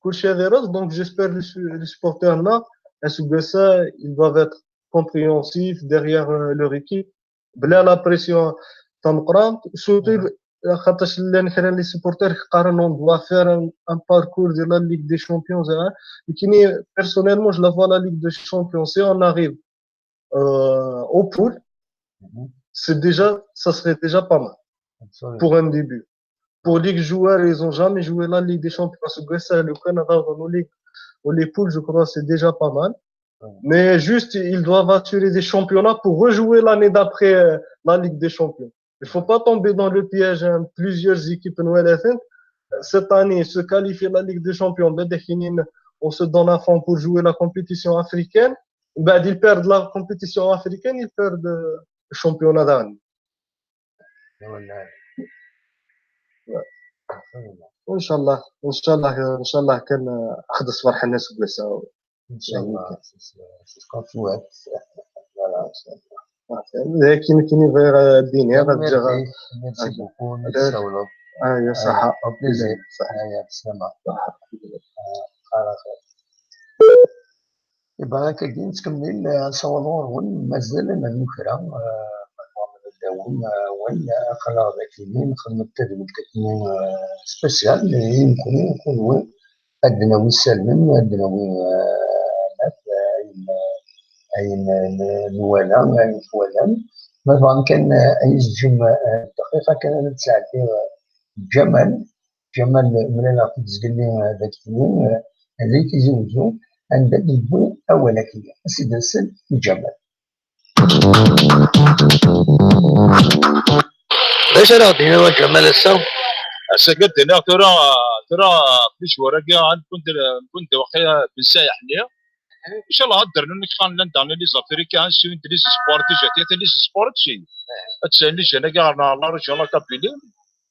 كلشي هذا راس. Donc j'espère les supporters là à ça ils doivent être compréhensifs derrière leur équipe بلا la pression تنقرا surtout خاطرش حنا لي سيبورتير قارنوا doit faire un parcours de la Ligue des Champions لكن personnellement je la vois la Ligue des Champions si on arrive au pool ça serait déjà pas mal. Absolument. Pour un début. Pour les joueurs, ils ont jamais joué la Ligue des Champions parce que ça, le Canada dans nos ligues, ou les poules, je crois, c'est déjà pas mal. Mais juste, ils doivent assurer des championnats pour rejouer l'année d'après la Ligue des Champions. Il faut pas tomber dans le piège. Plusieurs équipes cette année se qualifient la Ligue des Champions. On se donne à fond pour jouer la compétition africaine. Ils perdent la compétition africaine, ils perdent le championnat d'année. وان شاء الله كان اخذ فرح الناس بلاصه ان شاء الله سيسكون فوات كاين غير الدنيا غتجي ميرسي بوكو نتساولوا يا صحه بليزير يا بسلامه خلاص يبقى كاين تكمل صوالور مازال ما نكره الدوام ولا خلا ذاكيين خدمة التدريب كاين سبيسيال اللي يمكن يكونوا الدناوي سالمين الدناوي أين نوالا أين فوالا مثلا كان أي جم دقيقة كان نتساعد جمال ملينا في تزقلي ذاكيين اللي كيزوجو عند البو أولا كيا سيدا سل جمال ليش انا دينا جمال السو سكت هنا ترى في شوارع كنت واقيلا بالسايح ليا ان شاء الله هدر انك خان لندن لي زافريكا سو انتريس سبورت جاتي لي سبورت شي اتسالني انا كاع الله ان شاء الله كابيلي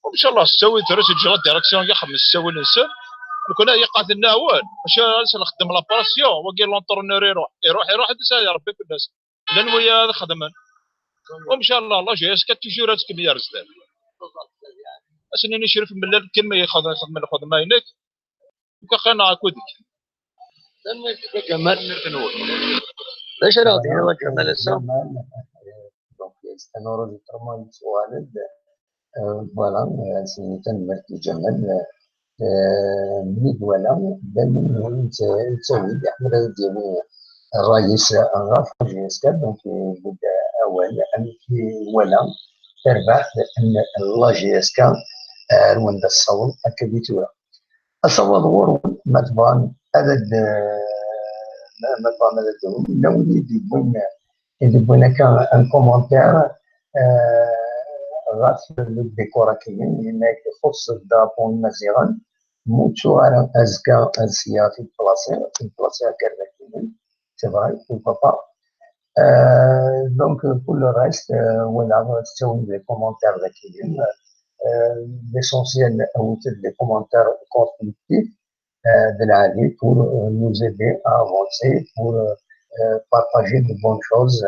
وان شاء الله سوي ترس الجرا ديريكسيون كاع خمس سوي الانسان كنا يقاتلنا اول باش نخدم لا باسيون وكاين لونترونور يروح يا ربي في الناس لان ويا خدمان وان شاء الله جاي اسكت توجور هذيك المليار زدان اسني نشرف من الليل كما يخدم الخدمه هناك وكان كودك جمال ليش انا دينا جمال السو دونك استنورو دي ترمان سوالد فوالا سنتن مرتي جمال من فوالا بان تسوي احمد ديالي الرئيس غاف جيسكا دونك بدا اول ان في ولا تربح ان الله جيسكا رواندا الصول اكاديتورا الصول غور مدبان عدد مدبان عدد لو اللي بوين كان ان كومونتير غاف الديكورا كاين هناك يخص الدابون مزيغا موتو على ازكا ازيا في البلاصه كاين c'est vrai, pourquoi pas. Donc, pour le reste, voilà, c'est des commentaires l'essentiel, c'est des commentaires constructifs de la vie pour nous aider à avancer, pour partager de bonnes choses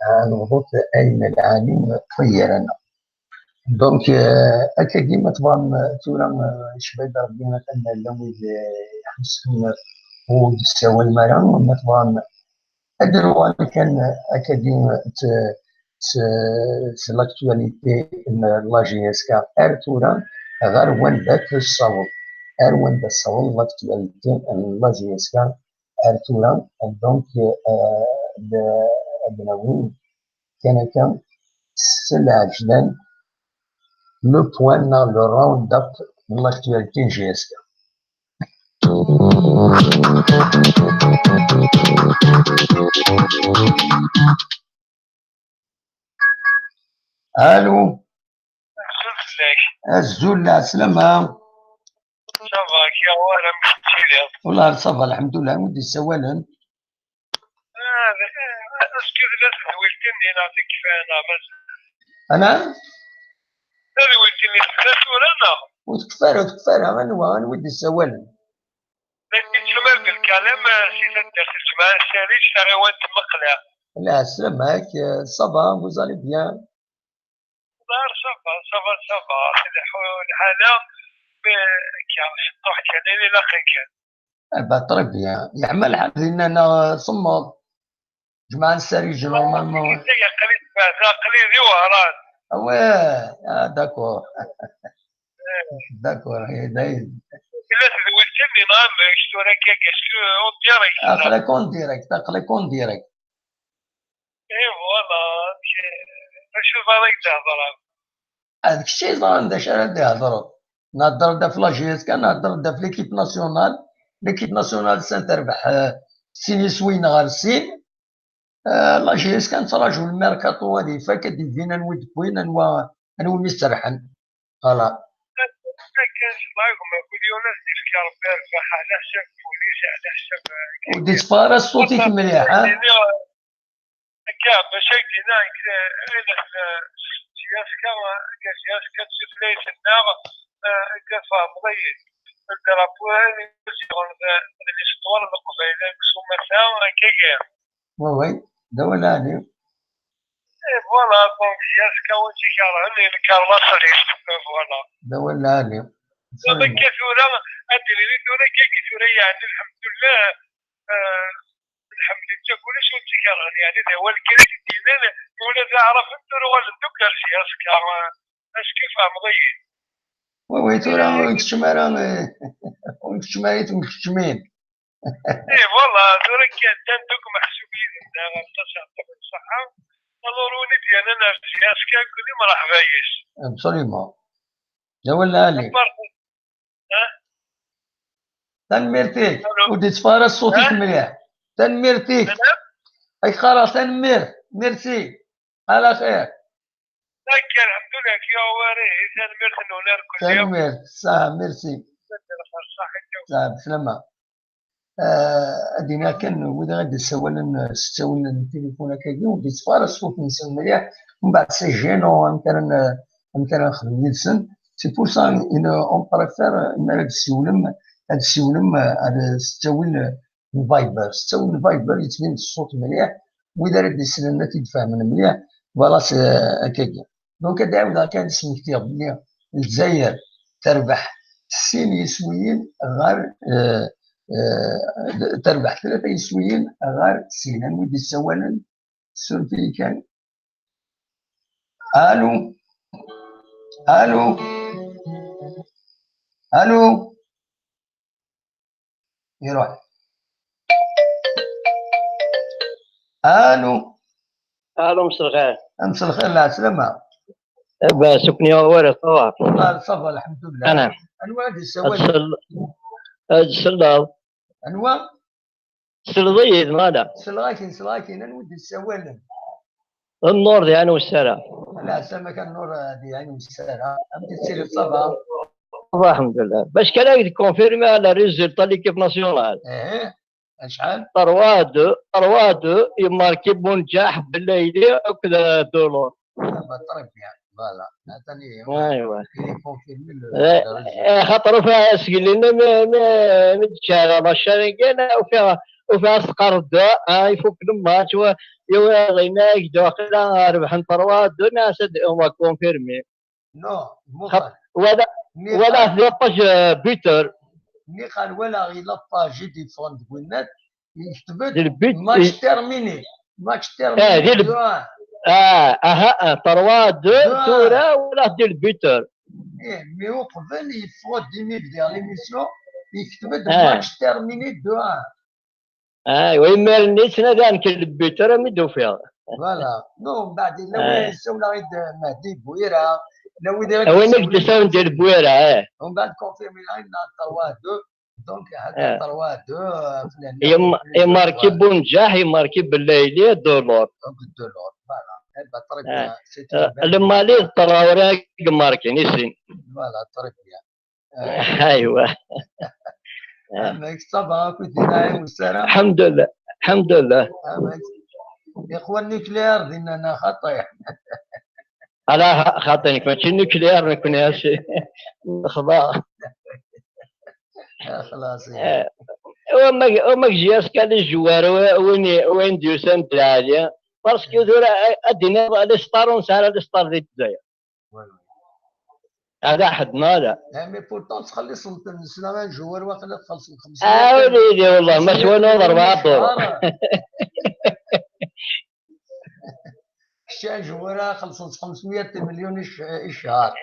à نضبط أين العالم خيرنا. Donc, أكيد طبعا تورا شباب ربي مثلا لو يحسن ودسوا المرام مثلا أدروا كان أكاديم في لاكتواليتي لا جي اس كا ارتورا غير وندات الصوت وند الصوت لاكتواليتي لا جي اس كا ارتورا دونك البناوين كان هكا السلة عجلان لو بوان لو راوند اب من لاكتواليتي جي اس كا. الو الزول السلامة. صافا كي هو انا مشيت والله صافا الحمد لله. ودي سوالا اسكو لا تزوجتني نعطيك كفايه انا تزوجتني ثلاث ولا وتكفى غنوا ودي سوالا. لكن شمال الكلام سيدنا داخل مع السريج تغيوان تمقلع. لا سلامك صافا vous allez bien. دار صافا الحالة كي شطوح كان لا كان طري بيان يعمل حالنا انا صمد جماعة السريج نورمالمون. انت قليل قليل وهران. واه داكور داكور هي دايز. لا تزوجتني نعم شتو راك كاسكو اون ديريكت. اقلك اون ديريكت. اي فوالا شوف راك تهضر هذاك الشيء ظن داش راه يهضروا. نهضر دا في لاجيسكا، نهضر دا في ليكيب ناسيونال. ليكيب ناسيونال سان تربح سيني سوين غير سين. لاجيسكا نتراجعو الميركاتو هادي فاكا دي فينا نود بوين انو مسترحن فوالا. كاش الله يقوم كل يوم ناس ديال ربي يربح على حساب البوليس على حساب ودي تفارا صوتك مليح كاع باش هكذا سياسكا تشوف ليس النار كفا مضيق الدرابو هذه يصيرون الاسطوانة القبيلة كسومة كيكير. وي دولا عليه. فوالا دونك سياسكا وانتي كارهني الكارلاصريست فوالا. دولا عليه. دونك كثورة أدري ثورة كثورة يعني الحمد لله الحمد لله كلش وانتي كارهني يعني هو الكريم ديالنا ولا تعرف انت ولا ندكر سياسكا اش كيف مضيق. وي تورا كشمارة وكشماريت وكشمين. ايه والله تورا كان دوك محسوبين دابا تصحى الصحة ضروري ديالنا سياسكا كل مرحبا يس. ابسوليومون. دولا عليه. تنميرتيك ودي تفارس صوتك مليح. تنميرتيك اي خلاص تنمير ميرسي على خير. لكن الحمد لله كي هو راه تنمير نونر كل يوم. تنمير صح ميرسي. صح بسلامة. ادينا كان ودا غادي سوالا التليفون هكاكي ودي تفارس صوت نسن مليح ومن بعد سجلنا يمكن نخدم يدسن. سي بور سا اون بريفير هاد السيولم هذا ستاوي الفايبر يتبين الصوت مليح واذا راه يسلنا تيتفاهمنا مليح فوالا هكاكا. دونك هذا عاود كان اسم كتاب مليح الجزائر تربح سين يسويين غير تربح 3 يسويين غير سين ودي سوالا سولفي كان. الو يروح. الو مساء الخير. مساء الخير. لا سلامة. سكني وارد صباح. والله صافا الحمد لله. انا انواع هذه السوالف. السلام انواع سلضيد ماذا؟ سلاكين انا ودي السوالف. النور دي انا والسلام. لا سمك النور دي يعني والسلام. انت تسير صافا. الحمد لله. باش كان كونفيرمي على ريزولتا ليكيب ناسيونال. اشحال؟ طروادو يماركي بونجاح بالليلي وكذا دولار. طريق يعني فوالا عطاني. ايوا خاطر فيها سكلينا ما تشارع الشركه وفيها سقر يفك الماتش يا غيناك داخل ربح طروادو ناس هما كونفيرمي. نو ولا في لاباج بيتر ملي قال ولا غير لاباج دي فون تقولنات يكتب ماتش تيرميني طرواد تورا ولا دير البيتر. مي قبل يفوت ديمي ديال ليميسيون يكتب ماتش تيرميني 2-1. ويما نيت نادان كل البيتر ميدو فيها. فوالا نو بعد لو سولا غير مهدي بويره لو وينك تساوي ندير بويره ومن بعد كونفيرمي لنا 3-2 دونك هكا 3-2 يماركي بونجاح يماركي بالليلي دولار بالدولار فوالا لما لي الطراوري ماركي نسين فوالا طريق ايوا صافا كنت نايم والسلام الحمد لله الحمد لله يا اخوان النيكلير ديالنا خطير على خاطرك ماشي نيكلير نكون هاشي خضاع خلاص وما جياس كان الجوار وين ديوسان العالية باسكو دورا ادينا على ستار ونسهر على ستار ديال الجزائر هذا حدنا هذا مي بورتون تخلي سنة الجوار واقيلا تخلص 500 وليدي والله ما شوى نوض 4 دور الشاي جوارا خلصت 500 مليون الشهر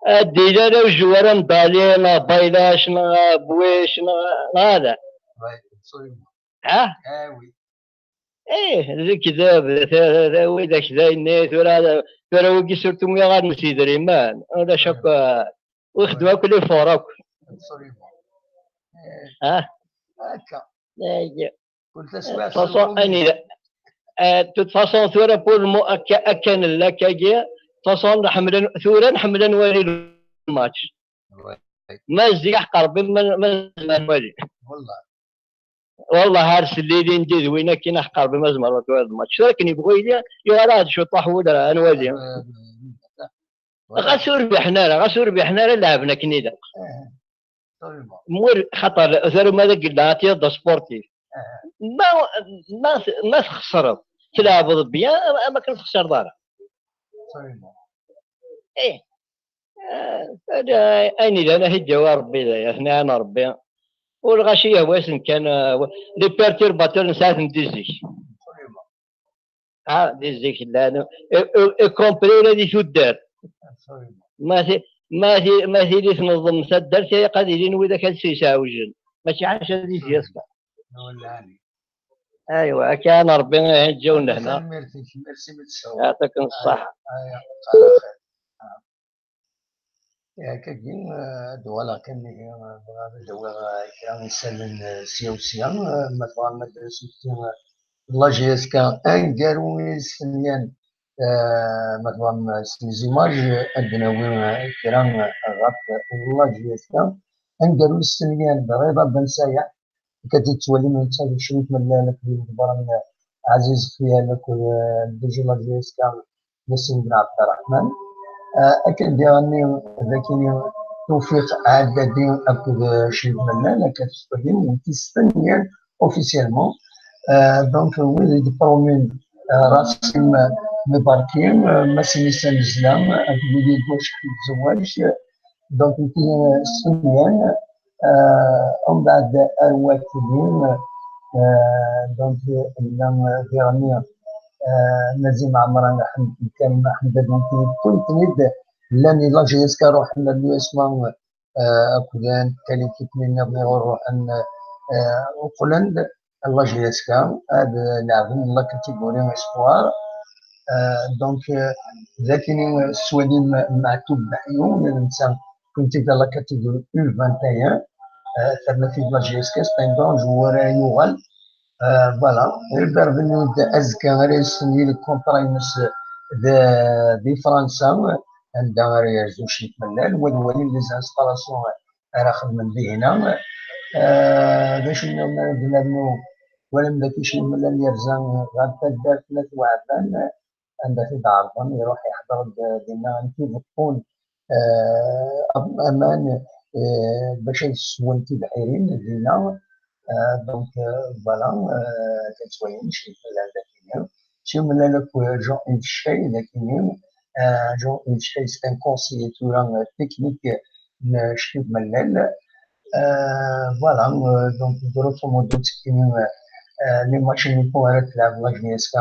الدينا لو جوارا مضالين بايلاش بويش هذا ها وي ايه ذي كذاب وذاك ذا الناس ولا وكي سرتو مي غاد مسيدري مان ولا شك ويخدموا كل فوراك ها هكا قلت اسمع اني توت فاصون ثورة بول أكن لك كاجي فاصون ثورة نحمل نوري الماتش ما زيح قرب ما نوري والله هارس الليلي ندير وين كاين قرب ما زمرت هذا الماتش لكن يبغوا لي يراد شو طاح ولا نوري غسور بحنا لعبنا كنيدا مور خطر ثورة ماذا قلنا تيضا سبورتيف ما خسرت تلعب ضبيا ما كنت خسر دارها ايه اني انا هدي ربي ذا انا ربي والغاشيه واسن كان لي بيرتورباتور نسات نديزيك ديزيك لا كومبري دي شو دار ما في لي تنظم سدر قادرين وذاك الشيء ساوجن ماشي حاجه دي سياسه ايوا كان ربنا يهجونا هنا ميرسي يعطيكم الصحة كاين دوالا كان دوالا كان يسلم سياسيا مثلا مدرسة لا جي اس كان ان كاروي سنيان مثلا سيزيماج عندنا وين كرام غاب لا جي اس كان ان كاروي سنيان رضا بن سايع كتتولي من تاع شريك من لك من عزيز فيها لك ديجي لا جي اس كان نسيم بن عبد الرحمن اكيد ديالني ذاكيني توفيق عددي اكد شريك من كتتولي وتستنيان اوفيسيالمون دونك وين دي برومين راسم مباركين ماشي نسان الزلام اللي يقولش في الزواج دونك تستنيان ومن بعد الوالدين دونك فيرني نزيم عمران كان حمد كنت ند لاني لا جي اس كا روح لليو اسمان اكودان تالي كيتنين نروح ان اوكلاند لا جي اس كا هذا لاعبين لا كاتيجوري اسبوار دونك ذاكني سواليم معتوب بحيون الانسان كنت في لا كاتيجوري U 21 ثم في لا جي اس كا ستاندون جوار يوغال فوالا غير بنود ازكى غير سني الكونترا ينس دي فرنسا عندها غير زوج شيك ملال ودولي لي زانستالاسيون راه خدمن به هنا باش بنادمو ولم داك شي ملال يرزان غادي دار 3 وعبان عندها في دارهم يروح يحضر دينا كيف تكون امان باش نسولتي بحيرين دينا دونك فوالا كتوين شي ملال داكينيا شي ملال جون ايف شاي داكينيا جون ايف شاي سي ان كونسيي توران تكنيك شي ملال فوالا دونك grosso modo تكينيا les matchs qui vont être la GSK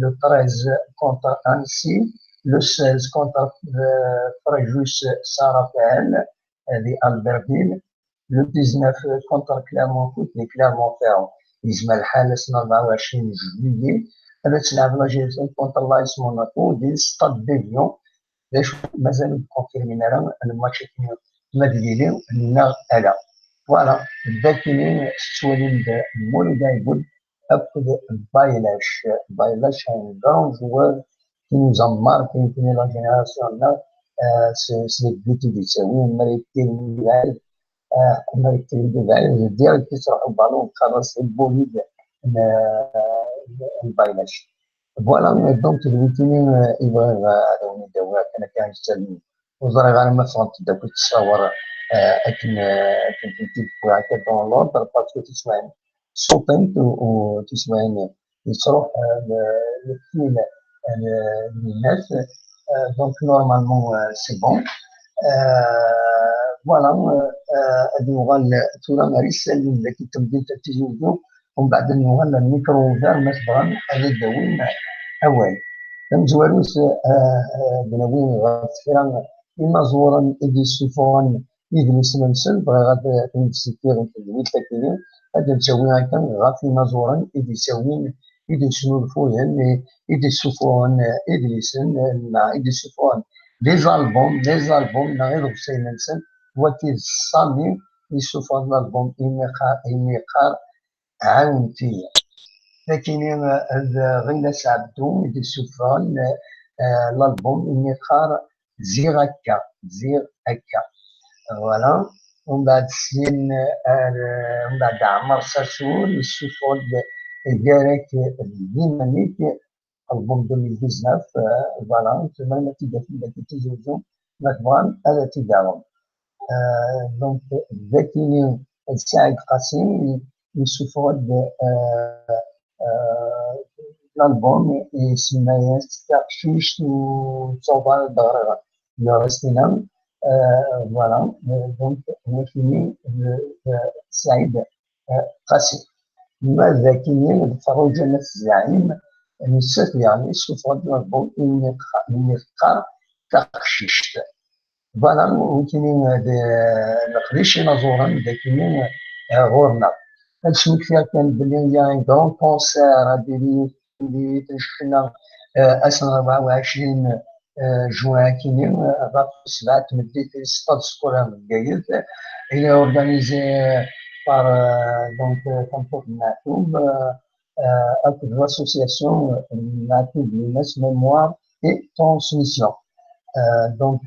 le 13 contre Annecy, le 16 contre Fréjus Saint-Raphaël de Albertville, لو 19 كونتر كليرمون فوت لي كليرمون فيرون يجمع الحال سنة 24 جويي هذا تلعب لا جيرسون كونتر لايس موناكو ديال ستاد ديفيون باش مازالوا كونفيرمين على الماتش ما ديالي لنا الا فوالا الذاكرين سوالين مولي دايبود أبد بايلاش un grand joueur qui nous a marqué في la génération là c'est le but du Saoudi مريكتي بعيد ديالك كيشرحوا بالون خلاص البوليد البايلاش فوالا دونك الويتينين يبغى هذا دواء انا كنستلم وزرا غير ما فهمت داك التصاور اكن كنت هكا دون لوردر باسكو تسمعني صوتين وتسمعني يصرح الفيل للناس دونك نورمالمون سي بون فوالا هادي نوغال ثورة رسالة اللي كتبدي تتجوزو ومن بعد نوغال الميكرو فار ما تبغى هذا الدوين أوال فمزوالوس بنوين غاتفيران إما زورا إدي سوفون يجلس نمسل بغا غاد تنسيكير تدويل تاكيني هذا نسوي هكا غافي مزورا إدي ساوين إدي سنولفوين إدي سوفون إدريسن مع إدي سوفون les albums نغير غسي ننسل وكيل الصامي يشوفوا الالبوم إنيقار عاون فيا لكن غير سعدو يدي سوفان الالبوم إنيقار زير هكا فوالا ومن بعد سنين ومن بعد عمر ساسول يشوفوا ديريك ديناميك البوم 2019 فوالا تما ما تيجوزو مثلا هذا تيداوم دونك ذاكيني سعيد قاسم يشوفوا الالبوم يسمى تاكشيش وصوبا الدغرغه يورستينا فوالا دونك ذاكيني سعيد قاسم ماذا كاين فروج الناس الزعيم نسات يعني يشوفوا الالبوم إنيقار تاكشيش فوالا وكاينين نقديش نزورا كاينين غورنا هادشي فيها كان بلي يا كرون كونسير هادي اللي تنشفنا اسنا 24 جوان كاينين غاف 7 تمديت ستاد سكولا من الجايز هي اورغانيزي بار دونك كونتور معتوب avec l'association Matoub Jeunesse Mémoire et Transmission. Donc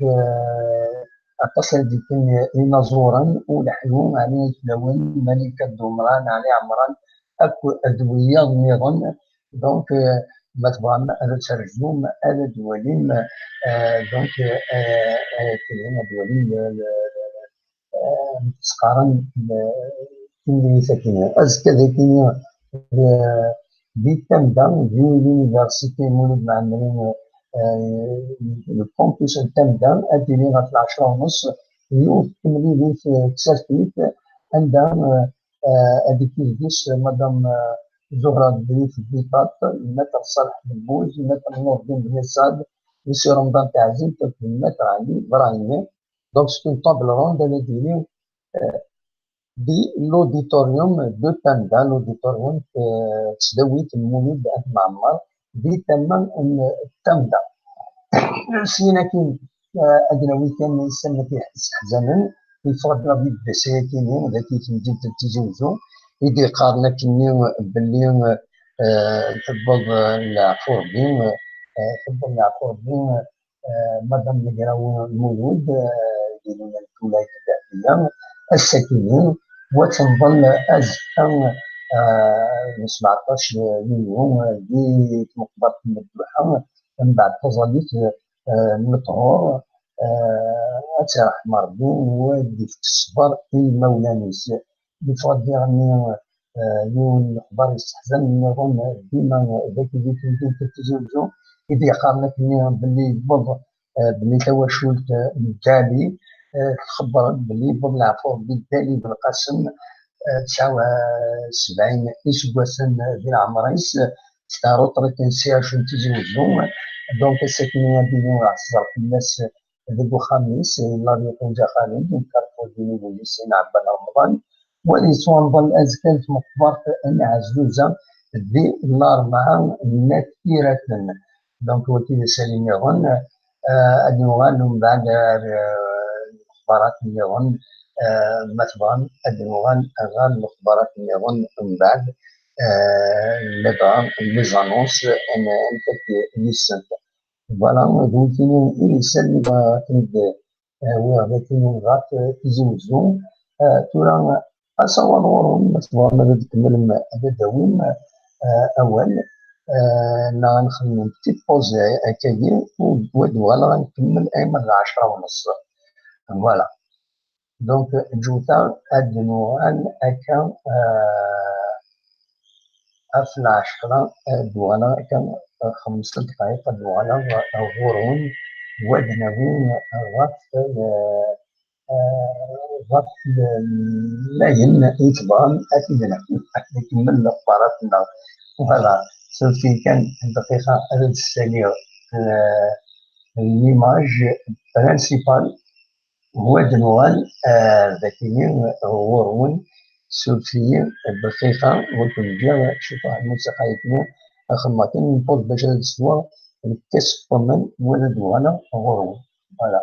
اتصل بكم نزورا ولحلو عليه تلوين ملكة دمران علي عمران اكو ادوية نظن دونك مثلا هذا ترجم هذا دولين دونك كاين دولين متسقارن كيما ساكنين ازكى ذاكين دي تمدا دي لونيفرسيتي مولود معمرين الكومبوس تمدا اديني غا 10:30 يوم تملي في تسالفيت عندها هذيك الجيش مدام زهرة بلي في الديبات المتر صالح بن المتر نور الدين بن سعد يسي رمضان تاع زين في المتر علي ابراهيمي دونك سكون طابل روند انا ديني دي لوديتوريوم دو تمدا لوديتوريوم في تسداويت المولود عند معمر دي تما تمدا سينا كين ادناوي كان يسمى في حزنا في فضل بيد ساكنين ذاك تمدين تتجوزو يدي قارنا كني باللي تبض العفور بين تبض العفور بين مدام نقراو المولود يديروا لنا الولايات الداخليه الساكنين وتنظل ازكى 17 يوم دي مقبرة المذبوحة من بعد تظليت مطهور أتراح مرضين ودي في الصبر في مولانيس بفضل يعني يون الأخبار يستحزن نظن ديما ذاك اللي كنتو تتزوجو إذا قارنك باللي بض باللي توا شولت التالي تخبرت باللي بض العفو بالتالي بالقسم 79 إسبوعسن ديال عمريس تاع روطري تنسير شنو تزوجو دونك الساكنين ديالو راه صار في الناس ذاك الخميس إلا يكون جا خالد ينكرفو ديني وليسين عبان رمضان وليسون ظل أزكال مقبرة أن عزوزة ذي الأربعة النات إيراتنا دونك ولتي سالين يغن أدنوغان من بعد الأخبارات يغن مثلا أدنوغان غان الأخبارات يغن من بعد لي زانونس أن أنت ليسنت فوالا دوتيني إنسان كنت وغاتيني غات تزوزو تورا أصور ورون مثلا ماذا تكمل هذا داوين أول نا نخدم بتيت بوز هكايا فوالا غنكمل أيما 10:30 فوالا دونك جوتا أدنوغان هكا في 10 دوالا كان 5 دقائق دوالا غورون ودناوين غف لاين إتبان أكيدنا نكمل الأخباراتنا فوالا صافي كان دقيقة هذا السالير ليماج برانسيبال هو دنوان ذاكيين غورون صوفي دقيقة وكنجا شوف واحد الموسيقى يتنو خماطين نبوض باش هاد السوا الكسب ومن ولا دوانا غورون فوالا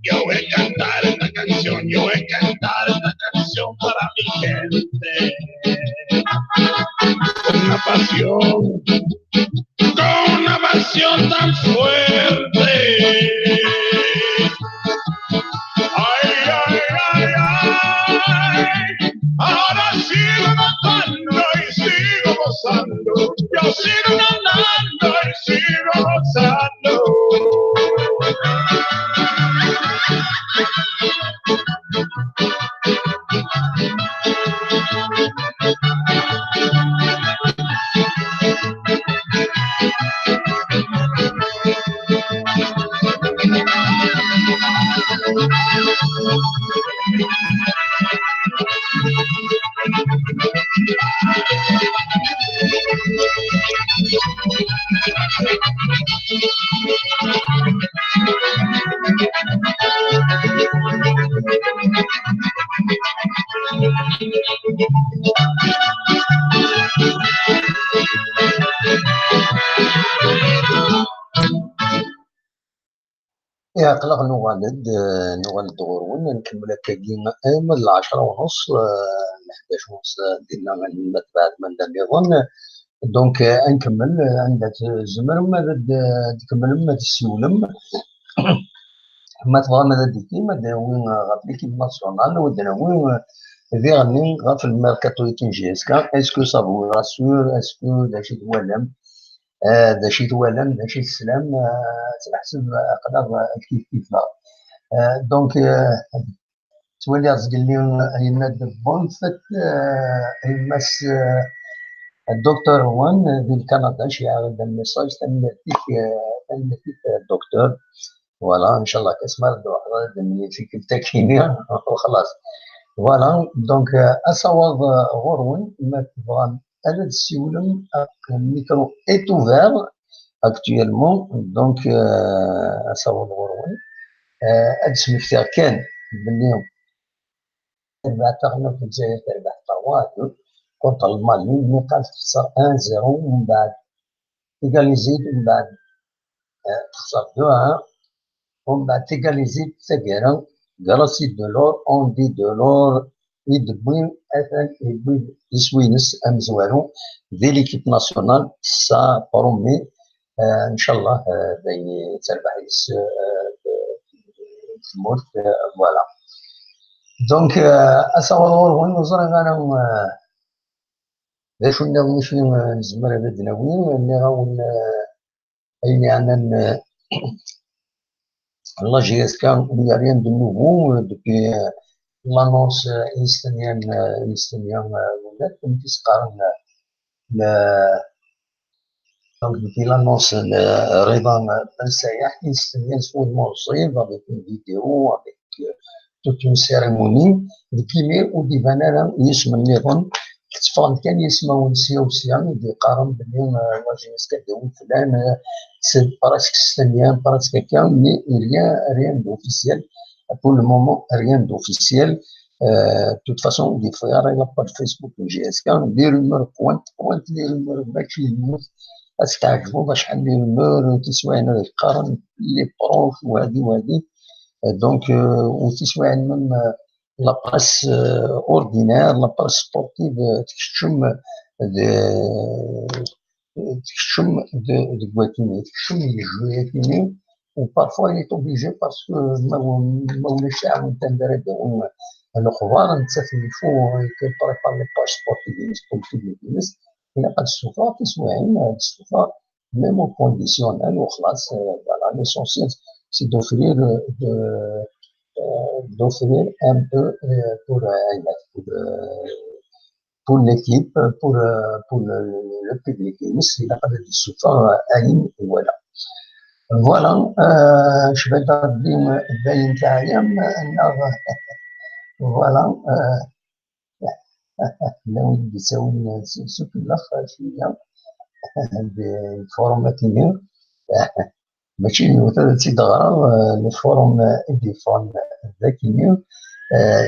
Yo voy a cantar esta canción para mi gente, con una pasión tan fuerte. Ay, ay, ay, ay, ahora sigo cantando y sigo gozando, yo sigo cantando y sigo gozando. قلق نغالد غورون نكمل هكاكي من 10:30 ل 11:30 ديالنا بعد ما نظن دونك نكمل عندك زمر ما تكمل ما تسولم ما تبغى ما ديكي ما داوين غاف ليكيب ناسيونال وداوين فيغني غاف الميركاتو يتنجي اسكو سافو راسور اسكو داكشي توالم هذا شي توالى ماشي السلام تنحسب قدر كيف دونك تولي رزق لي يمد بونفت يمس الدكتور وان ديال كندا شي هذا الميساج تنمتيك الدكتور فوالا ان شاء الله كاسمر واحد ملي فيك التكينيا وخلاص فوالا دونك اصواب غورون ما تبغى هذا السيولم الميكرو est ouvert actuellement donc اصواب غورون هاد السميك تاع كان بلي تربح في الجزائر تربح 3-2 كونتر المالي ملي قال تخسر 1-0 ومن بعد تيكاليزيد ومن بعد تخسر 2-1 ومن بعد تيكاليزيد تاكيرا غراسي دو لور اون دي دو لور يدبوين اثن يدبوين يسوينس امزوالو دي ليكيب ناسيونال سا برومي ان شاء الله باين تربح تموت فوالا دونك اصور وين نظر انا باش نمشي نزمر هذا الدناوي اللي غاون اين عندنا لا جي اس كان il y a rien de nouveau depuis l'annonce palestinienne ولات كنتقارن donc depuis l'annonce رضا بن سياح palestinien سود مرصيب avec une vidéo avec toute une cérémonie كيمي ودي فانا يسمى النظام كتفهم كان يسمى نسيا وسيام يدي قارن بلي واجي يسكدو فلان سي براسك ستانيان براسك كان مي ريان دوفيسيال pour le moment rien d'officiel de toute façon des fois il n'y a pas de Facebook ou GSK les rumeurs pointent les rumeurs ماشي يموت استعجبوا شحال لي rumeurs كيسوا هنا القرن لي بروف وهذه donc وتسمع même la presse ordinaire la presse sportive تكشم de Guatemala تكشم الجوياتيني ou parfois il est obligé parce que ما ولاش عاود تندرب الاخبار نتفلفو كيبريبار لي باج سبورتيف الناس الى قد السفر تسمعين هاد السفر ميم كونديسيونيل وخلاص فوالا ليسونسيال سي d'offrir un peu pour l'équipe, pour le public. Il a pas de souffrance à l'île, voilà. Voilà, je vais dire باين تاعي voilà لو يسوي سوق الاخر شويه الفورم كبير ماشي مثلا دغرا الفورم ديفون ذاكيني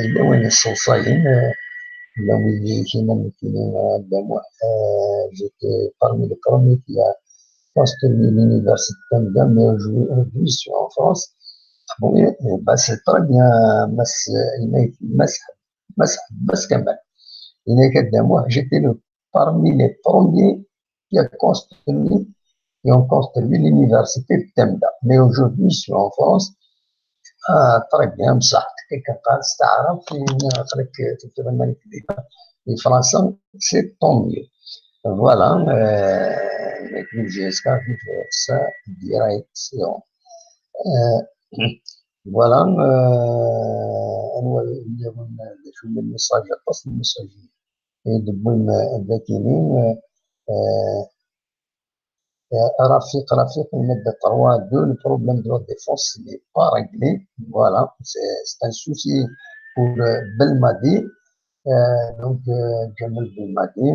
الا وين الصوصاين الا وين كاين كاين j'étais parmi les premiers qui a construit l'université de jouer en France. Oui, bah c'est très bien, بس كمان هناك moi j'étais parmi les premiers qui ont construit l'université de Temda. Mais aujourd'hui, je suis en France. très bien, بصح كنقال تعرف في les Français, c'est tant mieux. Voilà, avec le GSK, ça, direction. Voilà, شو الميساج اتصل الميساج يدبون ذاكينين رفيق المادة 3-2 le problème de la défense n'est pas réglé. Voilà, c'est un souci pour Belmadi. Donc, Jamal Belmadi,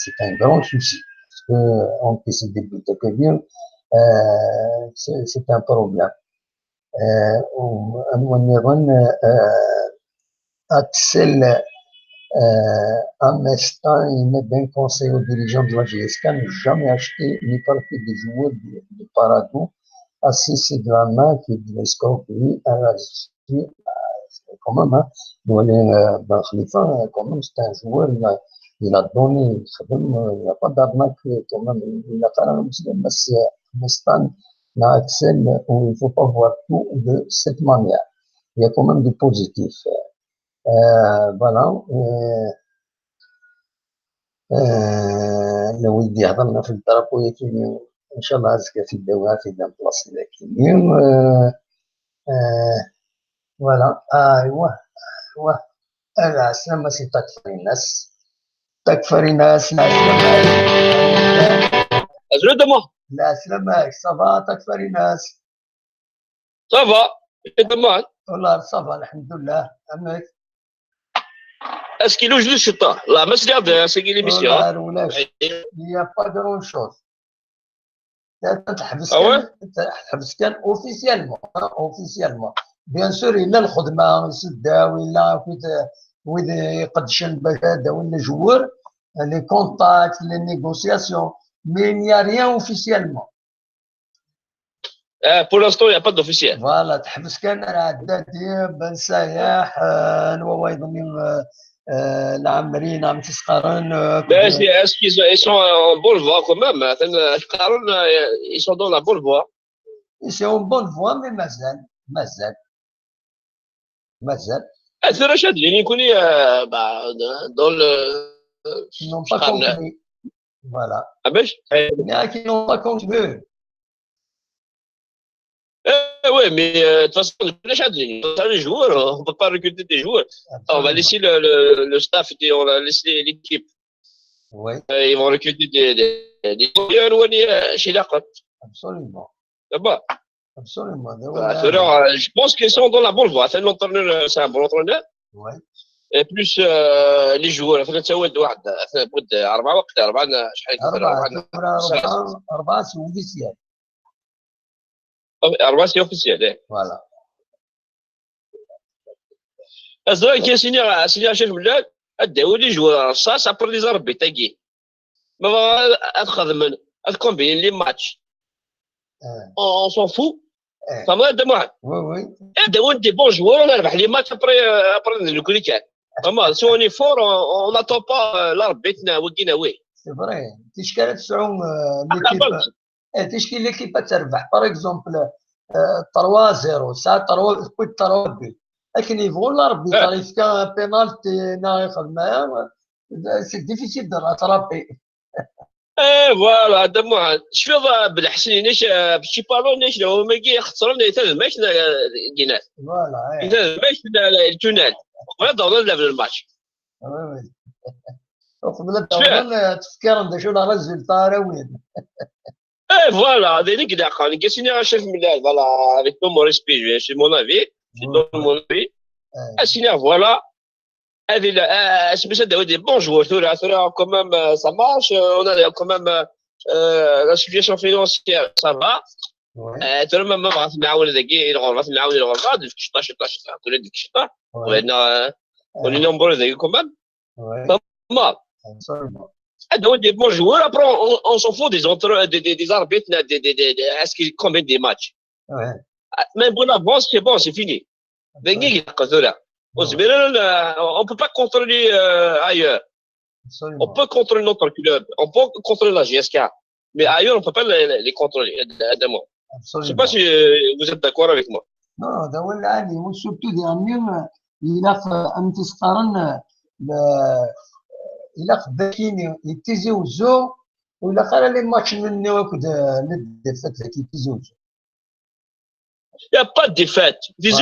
c'est un grand souci. Parce qu'on peut se débuter que bien, c'est un problème. On Axel en instant, il met bien conseil aux dirigeants de la GSK ne jamais acheter ni partir des joueurs de Paradou. Assez c'est de la main qui est de l'escroquerie à la quand même, hein. Ben Khalifa, quand même, c'est un joueur, il a donné, il n'y a pas d'arnaque quand même, il a quand même Mestan, Axel, où il ne faut pas voir tout de cette manière. Il y a quand même du positif. Voilà. لو ودي هضرنا في الدرابو يكيني ان شاء الله ازكى في الدوات اذا بلاصه يكيني فوالا ايوا ايوا العسلامة سي تكفر الناس تكفر الناس Azul de moi. العسلامة صافا تكفر الناس Ça va. Et de moi. والله صافا الحمد لله عمك Est-ce qu'il est juste chez toi? La messe de c'est qu'il est mission. والله رولاش يا با كرون شوز تحبس Ah ouais? كان تحبس كان اوفيسيالمون بيان سور الا الخدمه يسدا ولا وإذا يقدش البشاده ولا جوار لي كونتاكت لي نيغوسياسيون مي نيا ريان اوفيسيالمون Pour l'instant, il n'y a pas d'officiel. فوالا تحبس كان عداتي بن سايح نوا يضمن العمري نعم تسقرن Mais est-ce qu'ils sont en bonne voie quand même? Ils sont dans la bonne voie. سي اون بون فوا مي مازال C'est Rachid اللي يكون dans le. Ils n'ont pas compris. Voilà. Ah ben? Il y en a qui n'ont pas compris. Oui, mais de toute façon, les joueurs, on ne peut pas recruter des joueurs. On va laisser le staff, on va laisser l'équipe. Oui. Ils vont recruter des joueurs chez l'ACOT. Absolument. Là-bas. Absolument. Je pense qu'ils sont dans la bonne voie. C'est un bon entraîneur. Oui. Et plus les joueurs. أربعة c'est officiel. أربعة c'est officiel. Voilà. أصدقائي كي سيني شيخ بلال أداو لي جوار ça prend des arbitres تاكي ما أدخل من أتكومبين لي ماتش on s'en fout فما هذا واحد أداو دي بون جوار ونربح لي ماتش après le كريكان فما si on est fort on n'attend pas l'arbitre وكينا وي سي فري تشكيلة تسعون ليكيب تشكيل ليكيب تربح باغ اكزومبل 3-0 ساعة 3 بي لكن يبغوا الاربيتر يفكا بينالتي نايخذ معاه سي ديفيسيل دو راترابي فوالا هذا واحد شوف بالحسن نيش بشي بالون نيش لو ماكي خسرنا يتل ماش كينات فوالا يتل ماش التونال قبل دورنا في الماتش قبل الدورة تفكر انت شو الريزولتا راه وين فوالا هذا اللي كدا قال كيسيني شاف من هذا فوالا avec tout mon respect c'est mon avis je donne mon avis سيني فوالا هذه سميتها داو دي بون جوار ثورة quand même ça marche on a quand même la situation financière ça va ثورة ما بغات نعاون ذاكي الغرفات نعاون الغرفات ديك 16 كل ديك 16 وعندنا ولي نمبر ذاكي quand même ما هذا هو دي بون جوار après on s'en fout des arbitres est-ce qu'ils combien des matchs même pour l'avance c'est bon c'est fini ذاكي ثورة on ne peut pas contrôler ailleurs. Absolument. On peut contrôler notre club, on peut contrôler la GSK, mais ailleurs on ne peut pas les contrôler. Je ne sais pas si vous êtes d'accord avec moi. Non, هذا هو العادي وسورتو ديالنا إلا تسقارن إلا ذاكين يتزوجوا ولا قال لي ماتش من وكد ندير يتزوجوا. Il n'y a pas de défaite. C'est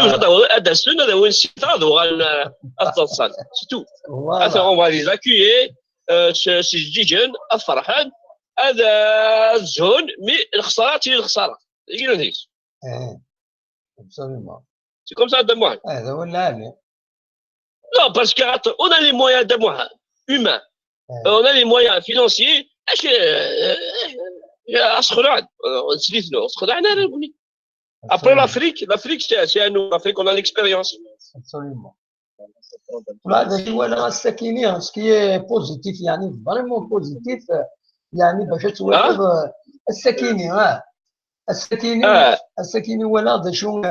tout. On va les accueillir. C'est جيجن الفرحان هذا الزهون مي الخسارات هي الخسارة. C'est comme ça de moi. هذا هو العالي. Non, parce qu'on a les moyens de moi, humains. On a les moyens financiers. Après l'Afrique, c'est à nous. L'Afrique, on a l'expérience. Absolument. هذا هو السكيني سكي بوزيتيف يعني فريمون بوزيتيف يعني باش توافق السكيني السكيني ولا ذا شو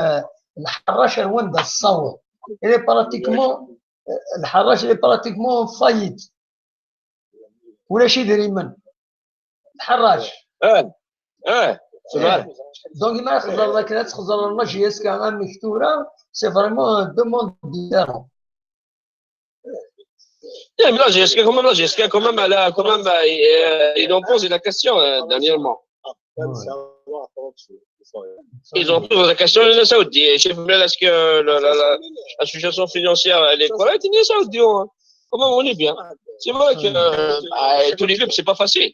الحراش هو ذا الصوت اللي براتيكمون الحراش اللي براتيكمون فايت ولا شي يدري من الحراش دونك ما يخزر ذاك تخزر الماتش يسكا مكتوره سي فريمون دو موند ديفيرون Mais là, GSK, quand même, ils ont posé la question dernièrement. Ils ont posé la question à la Saoudie. Chef Mel, est-ce que l'association financière, elle est correcte? Il est Saoudi. Comment on est bien? C'est vrai que tous les clubs, c'est pas facile.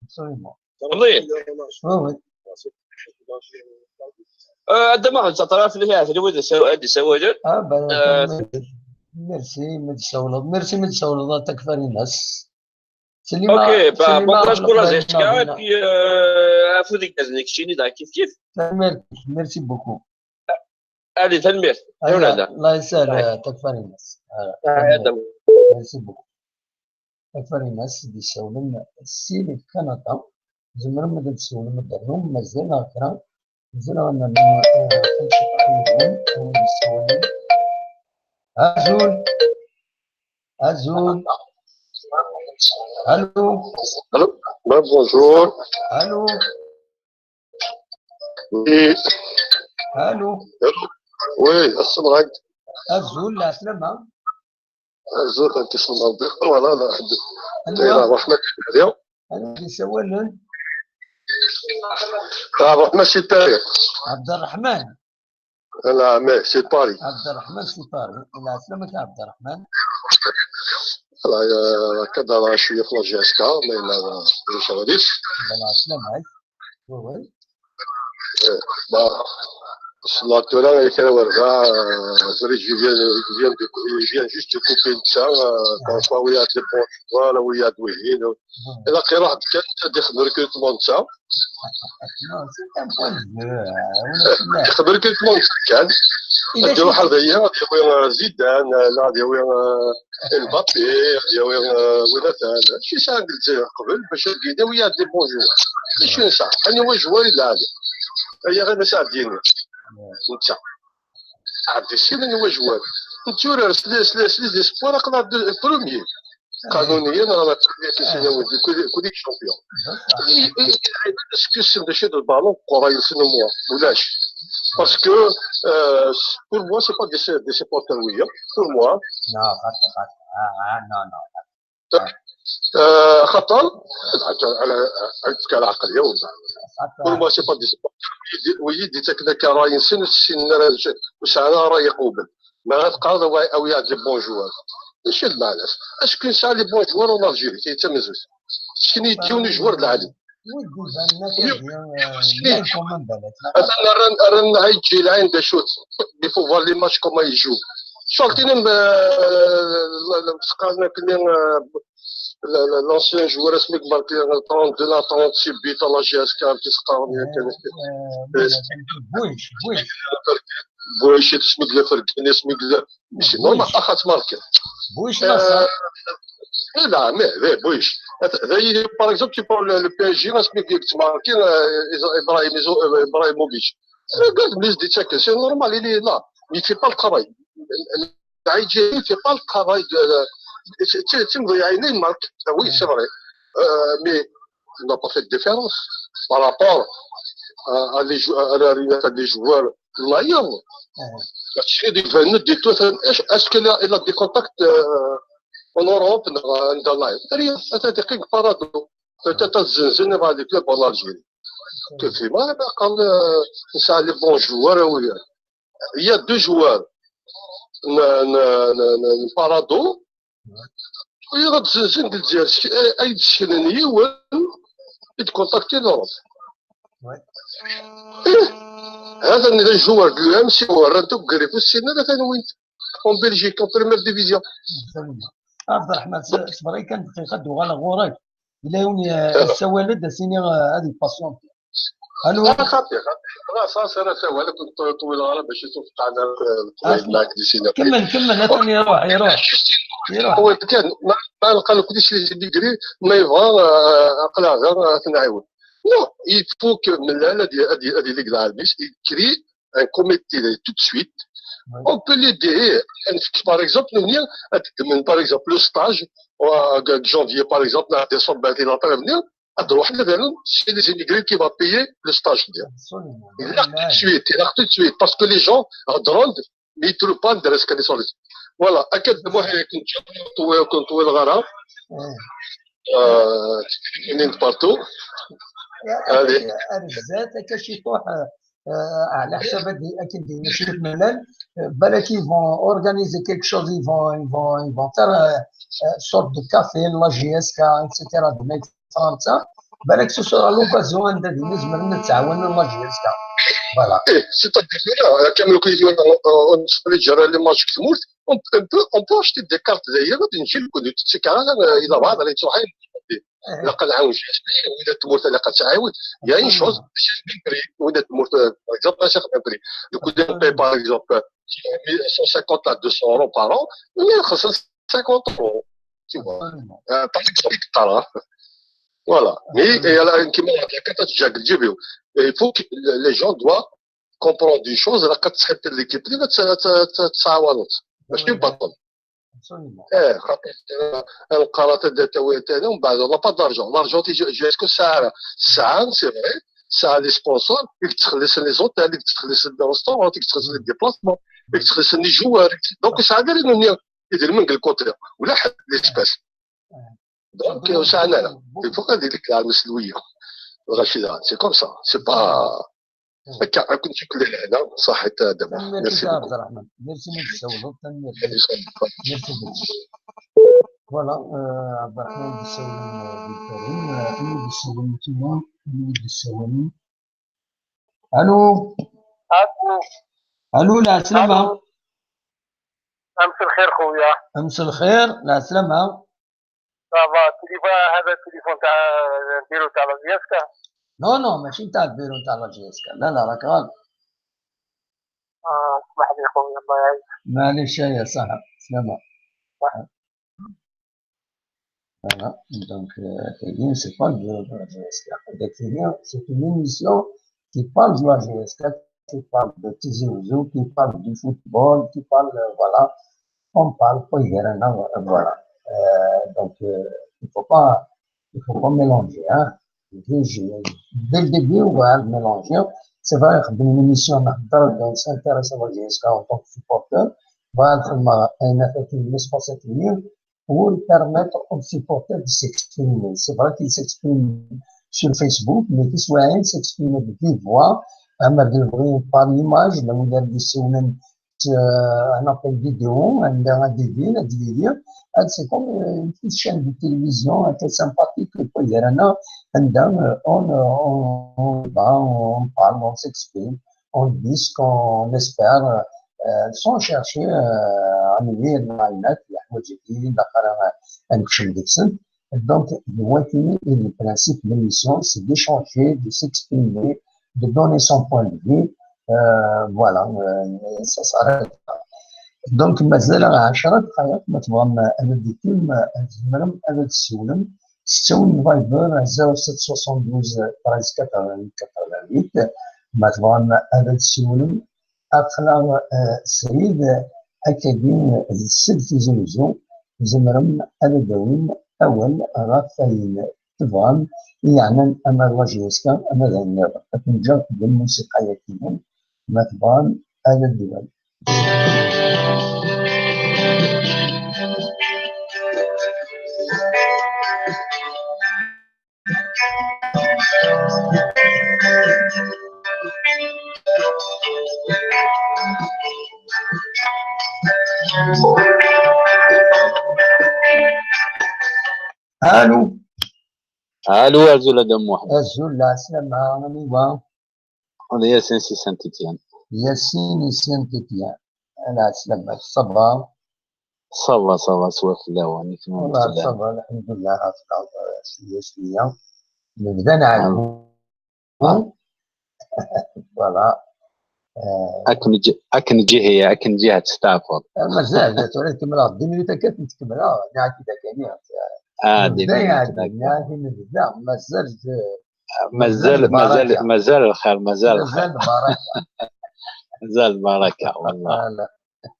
Absolument. Oui. Oui. الدماغ تعطى في الهيئة في الود السواد ميرسي ميرسي متسولض تكفى الناس اوكي bon courage pour la GSK et puis faut ديك دازنيك شيني دا كيف ميرسي بوكو allez تنمير الله يسهل تكفى الناس ميرسي بوكو تكفى الناس دي سولن السيل في كندا زمر مدن تسولن مدنهم مازال اخرى مازال انا Azul. Allô. Allô. Bonjour. Allô. Oui. Allô. Oui, السلام عليكم. Azul, la سلامة. Azul, كيسمع بخير ولا لا؟ دايرة رحمة اليوم. أنا كيسولن. رحمة سي طارق. عبد الرحمن. لا مي سي طارق. عبد الرحمن سي طارق. لا سلامك يا عبد الرحمن. كذا راه شويه في لاجيسكا ما مش غاديش الله يسلمك وي L'acteur est très il vient juste de couper le sang parfois où il y a des bons voilà où il y a douillet et la قراءة كانت تخبرك المنطقة تخبرك المنطقة كان ديروا حربية ديروا زيدان لا ديروا امبابي ديروا ونثان شي ساعة قلت قبل باش لقينا ويا دي بون جوار شنو ساعة أنا هو جوار اللي عادي هي غير مساعد ديالنا انت عرفتي شي من هو جوار انت راه سلي دي سبور قدر بروميي قانونيا راه كيسيناو كل شامبيون اسكو سن شي دو البالون كره يسنو موا ولاش باسكو pour moi c'est pas des supporters ويا pour moi خطر على العقليه ولا pour moi c'est pas des supporters ويدي تكذاك راه ينسن السن وسعنا راه يقوبل ما غتقاد او يا دي بون جوار ماشي المعنى اسكو نسى لي بون جوار اون الجيري تيتمزز شنو يديوني جوار العالم مثلا راه يجي العين دا شوت il faut voir les matchs comment ils jouent شالتينا سقانا كلي l'ancien joueur اسمك ماركي 32 لا 36 بيت على جي اس كان تسقاهم كان بويش اسمك لا فرقني اسمك لا ماشي نورمال اخذت ماركي بويش لا مي بويش هذا باغ اكزومبل تي بور لو بي اس جي اسمك ماركي ابراهيموفيتش regarde les détails c'est normal il est là mais il fait pas le travail il fait pas le travail de oui c'est vrai mais il n'a pas fait de différence par rapport à les joueurs l'ailleurs est-ce qu'il a des contacts en Europe dans l'air c'est دقيق بارادو peut-être الزنزانة مع les clubs en Algérie كيفما قال نساع لي بون جوار il y a deux joueurs بارادو ويغد زنزان الجزائر اي شنانية يتكونتاكتي لوروب هذا الجوار دو ام سي هو رانتو قريب السنة لا ثاني وين اون بلجيك اون بريمير ديفيزيون عبد الرحمن صبري كان دقيقة دوغالا غوراك إلا يوني السوالد سيني هذه الباسيون الو خاطي خلاص انا سوالد كنت طويل غالا باش يتوقع على معك دي سينا كمل لا ثاني يروح هو كان ما نلقى له كلشي اللي يجري ما يبغى عقلها غير تنعاود نو يفو كو من هذه اللي كاع البيس يكري ان كوميتي تو دو سويت on peut l'aider par exemple par exemple le stage de janvier par exemple à décembre il va pas venir تروح لهم c'est les immigrés qui vont payer le stage il a tout de suite parce que les gens rendent mais ils trouvent pas de rescaliation فوالا اكد واحد كنت طويل الغرام كاينين بارتو هذه الزات كشي طوح على حساب هذه اكيد ماشي ملل بالك يفون اورغانيزي كيك شوز يفون تر سورت دو كافي لا جي اس كا اكسيتيرا دو فرنسا بالك سو سورا لوكازيون هذه لازم نتعاونوا لا جي اس كا فوالا سي تاع كامل كيجيو نشوفوا جرى لي ماتش كتموت on peut acheter des cartes دايره غادي نجي لكم تسكر اذا بعض غادي تروح لقى نعاون شي حاجه واذا تموت لقى تعاود يا اون شوز بري واذا تموت باغ اكزومبل شي خدمه بري دو كو دي باي باغ اكزومبل 150 à 200 euros par an mais خصك 50 euros tu vois par exemple طرا voilà mais كيما la carte تجاك تجيبو il faut que les gens doivent comprendre une chose راك تسحب ليكيب اللي تتعاونوا ماشي بطل خاطر القرارات الذاتيه تاعنا ومن بعد لا با دارجون تيجي اسكو ساعه سي فري ساعه لي سبونسور تخلص لي زوتيل تخلص لي ريستورون تخلص لي ديبلاسمون تخلص لي جوار دونك ساعه يدير من الكوتي ولا حد لي سباس دونك ساعه لا الفوق هذيك المسلويه غاشي سي كوم سا سي با هكا كنت كل هذا صح حتى دابا ميرسي عبد الرحمن ميرسي نتسولوا ميرسي فوالا عبد الرحمن بالسلام بالكريم اني بالسلام كيما اني بالسلام الو لا سلامة امس الخير خويا امس الخير لا سلامة صافا هذا التليفون تاع البيرو تاع لازياسكا نو ماشي تاع البيرو تاع لاجياسكا لا راك غلط اسمح لي خويا الله يعينك معليش يا صاحب سلامة Voilà, donc c'est pas de la GSK. C'est une émission qui parle de la GSK, qui parle de Tizi Ouzou, qui parle du football, qui parle, voilà, on parle pas voilà. Donc il faut pas mélanger, hein. Dès le début, on va mélanger. C'est vrai que dans une émission, on s'intéresse à la GSK en tant que supporter, on va une responsabilité pour permettre aux supporters de s'exprimer. C'est vrai qu'ils s'expriment sur Facebook, mais qu'ils soient s'exprimer de vive voix, par l'image, là où il y a un appel vidéo, un délire, c'est comme une petite chaîne de télévision assez sympathique. On parle, on s'exprime, on dit ce qu'on espère, sans chercher à nuire à الناس يحوج جديد donc le principe de l'émission c'est d'échanger, de s'exprimer, de donner son point de vue, voilà, ça s'arrête. donc مازال 10 دقائق ما تبغى انا ديكم زمرم انا تسولم ستون فايبر 0772 1388 ما تبغى انا تسولم أخلا سعيد أكاديم السد في زوزو زمرم أبدوين أول غافين تفهم يعني أما الواجيسكا أما ذنب أتنجا بالموسيقى يكيمون ما تفهم هذا الدول الو ازول دم واحد ازول لا سلامة نيوا هذا ياسين سي سانتيتيان ياسين سانتيتيان لا سلامة صبا سوا في الله والله صبا الحمد لله شوية نبدا نعلمو فوالا اكن جهه اكن جهه ستافورد مازال تولي تكملها 10 مينوت هكا تكملها نعطي ذاك مازال الخير مازال البركه مازال البركه والله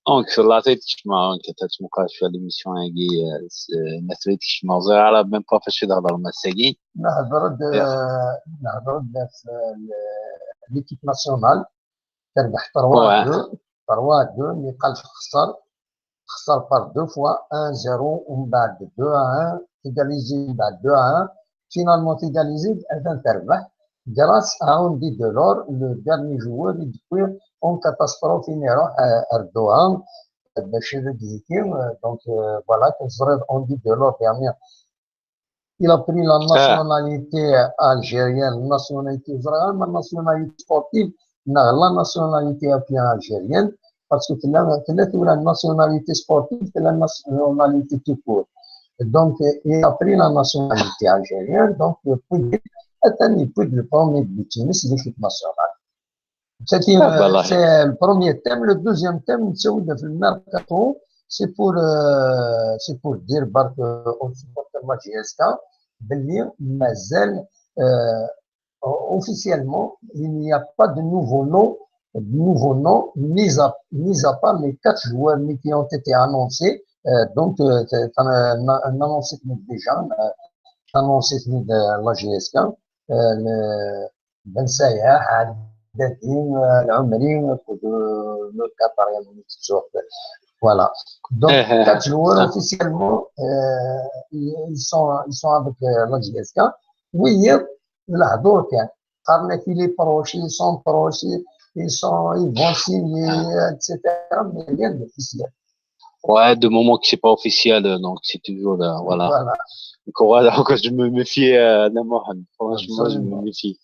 اونك لا تيتشما اونك تتمقاش في ليميسيون هاكي نثريت تشما زير على بين با فاش يهضر مساكين نهضر في ليكيب ناسيونال تربح 3-2 اللي قال خسر خسر par 2 fois 1-0 ومن بعد 2-1 égalisé من بعد 2-1 finalement égalisé انت تربح grâce à Andy Delors le dernier joueur يدخل en catastrophe يروح اردوغان باش يرد هيك donc voilà كنزرد Andy Delors dernier il a pris la nationalité algérienne nationalité israélienne la nationalité sportive la nationalité algérienne parce que la nationalité sportive c'est la nationalité tout court. Donc, il a pris la nationalité algérienne, donc il peut atteindre le premier but de l'équipe nationale. C'est le premier thème. Le deuxième thème, c'est le mercato, c'est pour dire au supporter de la GSK, officiellement, il n'y a pas de nouveau nom, mis à part les 4 joueurs qui ont été annoncés. Donc, un annoncé déjà, annoncé de la GSK, Ben Sayah, Haddadine, Al-Omri, le Qatarien, voilà. Donc, 4 joueurs officiellement, ils sont avec la GSK. Oui, الهضور كان قارنا في لي بروشي سون بروشي ils vont signer etc mais rien d'officiel. Ouais, de moment que c'est pas officiel, donc c'est toujours là, voilà. Encore, je me méfie, franchement, je me méfie.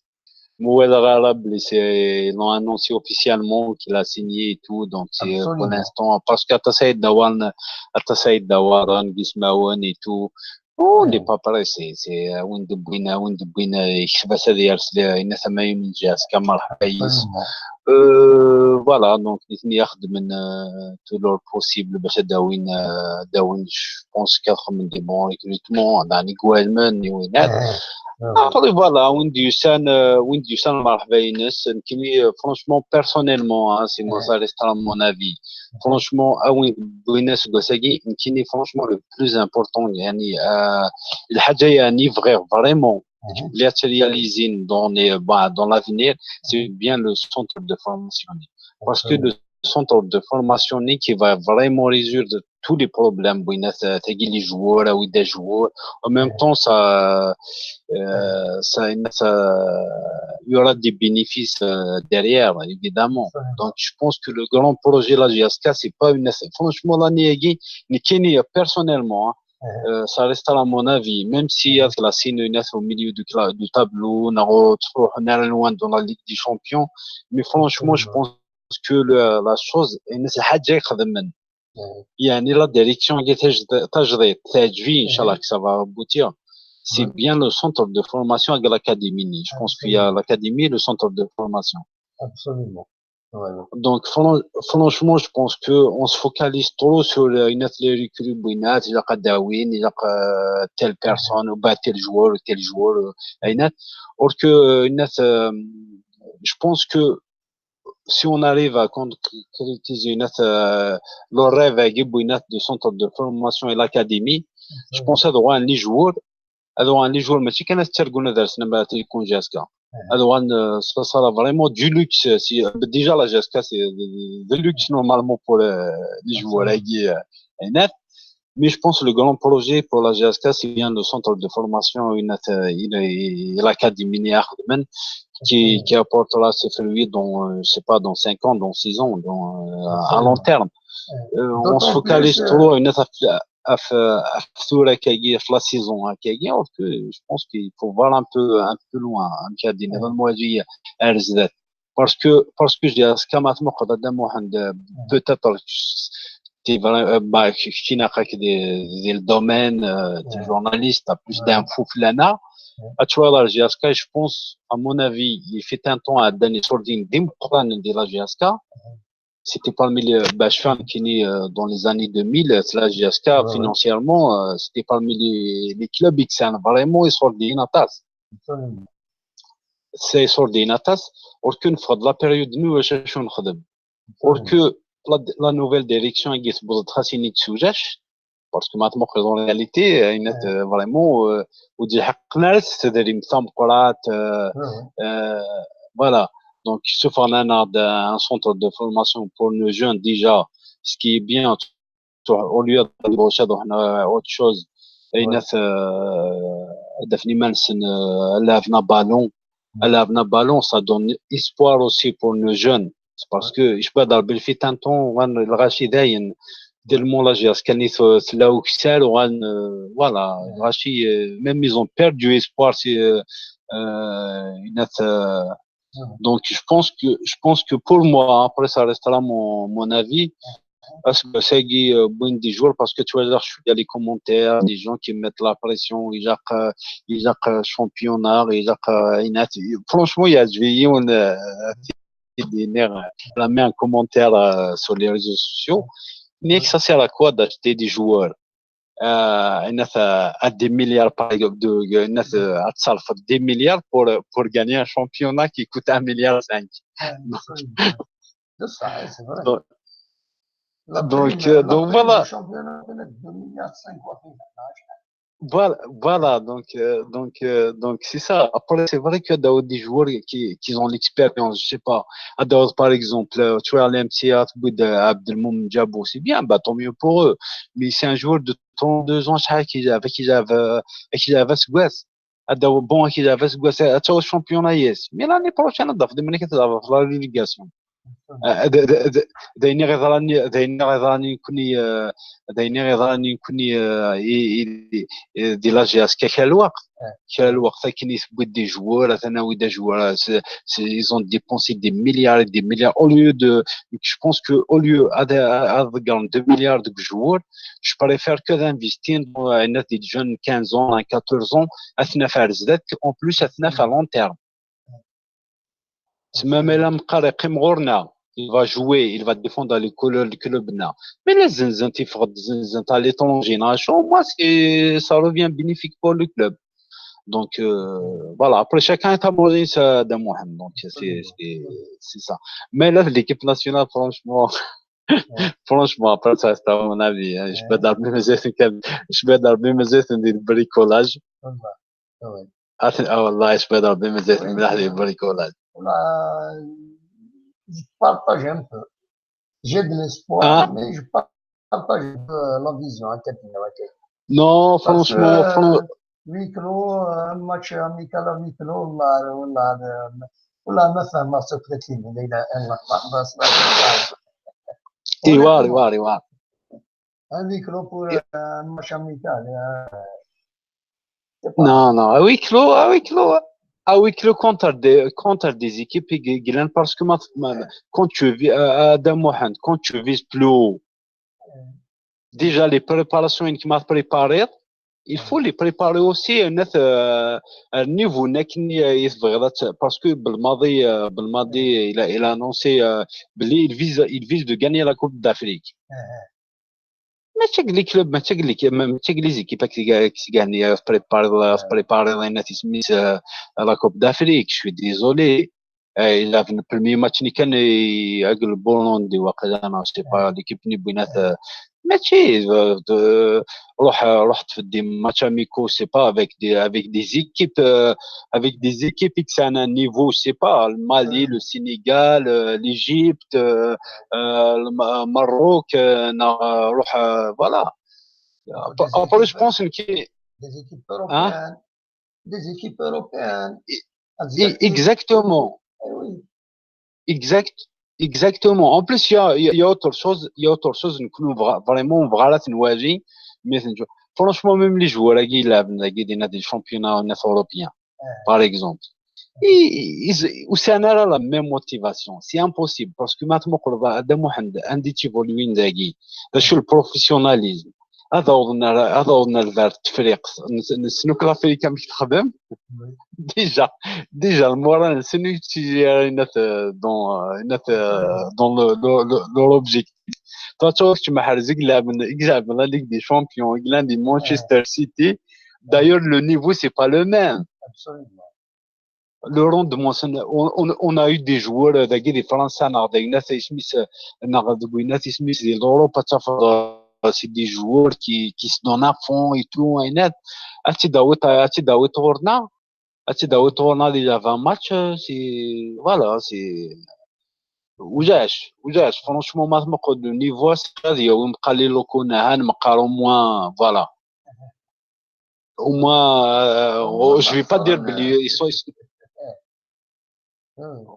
Mouel Ralab, ils l'ont annoncé officiellement qu'il a signé et tout, donc c'est pour l'instant, parce qu'Atasaïd Dawaran, Gismawan et tout, on n'est pas pareil, c'est Windbouina, Ikhbasa Diarslia, Inathamaïm, Jas, Kamal Hayes. Voilà, donc ils يخدم tout leur possible باش داوين je pense 80 des bons recrutements يعني Guelman وينات après voilà وين يسان مرحبا ينس كيمي franchement personnellement c'est moi ça restera mon avis franchement وين بويناس وكاساكي كيمي franchement le plus important يعني الحاجه يعني vraiment réalisé dans l'avenir, c'est bien le centre de formation. Parce que le centre de formation qui va vraiment résoudre tous les problèmes, les joueurs, des joueurs. En même temps, il y aura des bénéfices derrière, évidemment. Donc, je pense que le grand projet, la GSK, c'est pas franchement, l'année, personnellement, ça restera à mon avis, même si la signe au milieu du tableau, on est loin dans la Ligue des Champions, mais franchement, je pense que la chose, il y a la direction qui que ça va aboutir. C'est bien le centre de formation avec l'académie. Je pense qu'il y a l'académie et le centre de formation. Absolument. Ouais. Donc, franchement, je pense qu'on se focalise trop sur une athlète recrue, il y a telle personne, ou tel joueur, or que, je pense que si on arrive à concrétiser le rêve avec de centre de formation et l'académie, je pense à droit les joueurs, mais si كان ترجعنا درسنا ما تيكون جاسكا ça sera vraiment du luxe. Déjà, la GSK, c'est de luxe normalement pour les joueurs. Mais je pense que le grand projet pour la GSK, c'est bien le centre de formation et l'académie qui apportera ses fruits dans, je sais pas, dans 5 ans, dans 6 ans, à long terme. On se focalise trop la saison alors que je pense qu'il faut voir un peu loin parce que je dis peut-être des domaines des journalistes à plus d'infos tu vois la GSK je pense à mon avis il fait un temps à donner sur de la GSK c'était parmi les qui est dans les années 2000 la GSK financièrement c'était parmi les clubs qui sont vraiment extraordinaires c'est extraordinaire or que de la période nous or que la nouvelle direction qui se pose traciner de sujet parce que maintenant en réalité il est vraiment au c'est-à-dire il me semble voilà. Donc, sauf en un centre de formation pour nos jeunes déjà, ce qui est bien, au lieu de gauche autre chose الناس دافني مانسن لعبنا بالون ça donne espoir aussi pour nos jeunes parce que je peux ضرب في تانطون الغاشي داين tellement la GS كان là où c'est voilà الغاشي même ils ont perdu espoir c'est donc je pense que pour moi après ça restera mon avis. Parce que c'est bon des jours parce que tu vois là je suis dans les commentaires des gens qui mettent la pression ils championnat franchement il y a des nerfs la met un commentaire sur les réseaux sociaux mais que ça sert à quoi d'acheter des joueurs à des milliards par exemple à des milliards pour gagner un championnat qui coûte 1,5 milliard. C'est vrai. Donc voilà. Voilà, donc c'est ça. Après, c'est vrai qu'il y a des joueurs qui ont l'expérience, je sais pas. Par exemple, tu vois, l'MCA, Abdelmoum Diabo, c'est bien, bah, tant mieux pour eux. Mais c'est un joueur de 32 ans, qui avait ce gosse. Bon, qui avait ce gosse, au championnat, yes. Mais l'année prochaine, il va la relégation. دايني غيظراني كوني دي لاجياس كال الوقت كاين يثبت دي جوار ثانوي دي جوار ils ont dépensé des milliards et des milliards au lieu de je pense que au lieu de gagner 2 milliards de joueurs je préfère que d'investir dans des jeunes 15 ans 14 ans اثنا فارزات en plus اثنا à long terme تما لا مقا يقيم غورنا il va jouer, il va défendre les couleurs du club. Mais les zinzin, à l'étranger, moi, ça revient bénéfique pour le club. Donc, voilà. Après, chacun est amoureux de Mohamed. Donc, c'est ça. Mais là, l'équipe nationale, franchement, après, ça, c'est à mon avis. Je peux d'arber mes essais de bricolage. والله je peux d'arber mes essais de bricolage. Je partage un peu. J'ai de l'espoir, mais je partage un peu la vision. Non, franchement, huis clos, un match amical à huis clos, ولا ما فهم سكرتين إلى أن بس إيوار un huis clos pour un match amical. Non, à huis clos contre des équipes parce que quand tu vises plus haut, déjà les préparations qui m'a préparé, il faut les préparer aussi à un niveau parce que Belmadi il a annoncé il vise de gagner la Coupe d'Afrique. ما تشق لي كلوب ما تشق لي زيكيب كي préparer لنا تسميت لا كوب دافريك شوي ديزولي الا في البريمي ماتش اللي كان عقل بولوندي واقيلا انا سي با ليكيب ني بينات ماشي رحت في دي ماتش اميكو سي با avec des équipes qui sont à un niveau c'est pas le Mali le Sénégal l'Égypte le Maroc voilà après je pense que des équipes européennes des équipes européennes exactement exactement en plus il y a autre chose نكونوا vraiment بغالات نواجي مثلا franchement même les joueurs qui لعبنا des championnats européens par exemple وسانا la même motivation c'est impossible parce que maintenant هذا واحد عندي تيفولوين داكي شو البروفيسيوناليزم هذا وضنا الفار التفريق نسنو كلا فريق كم تخدم déjà المورا نسنو تيجي dans l'objectif toi tu m'as حرزك لعب la Ligue des Champions il des Manchester City d'ailleurs le niveau c'est pas le même absolument le rendement on a eu des joueurs des Français c'est l'Europe c'est des joueurs qui se donnent à fond et tout et net déjà 20 matchs c'est voilà c'est وجاش فرونشمون ما نقول النيفو هذه ويبقى لي لوكو نهان مقار au moins voilà au moins je vais pas dire بلي ils sont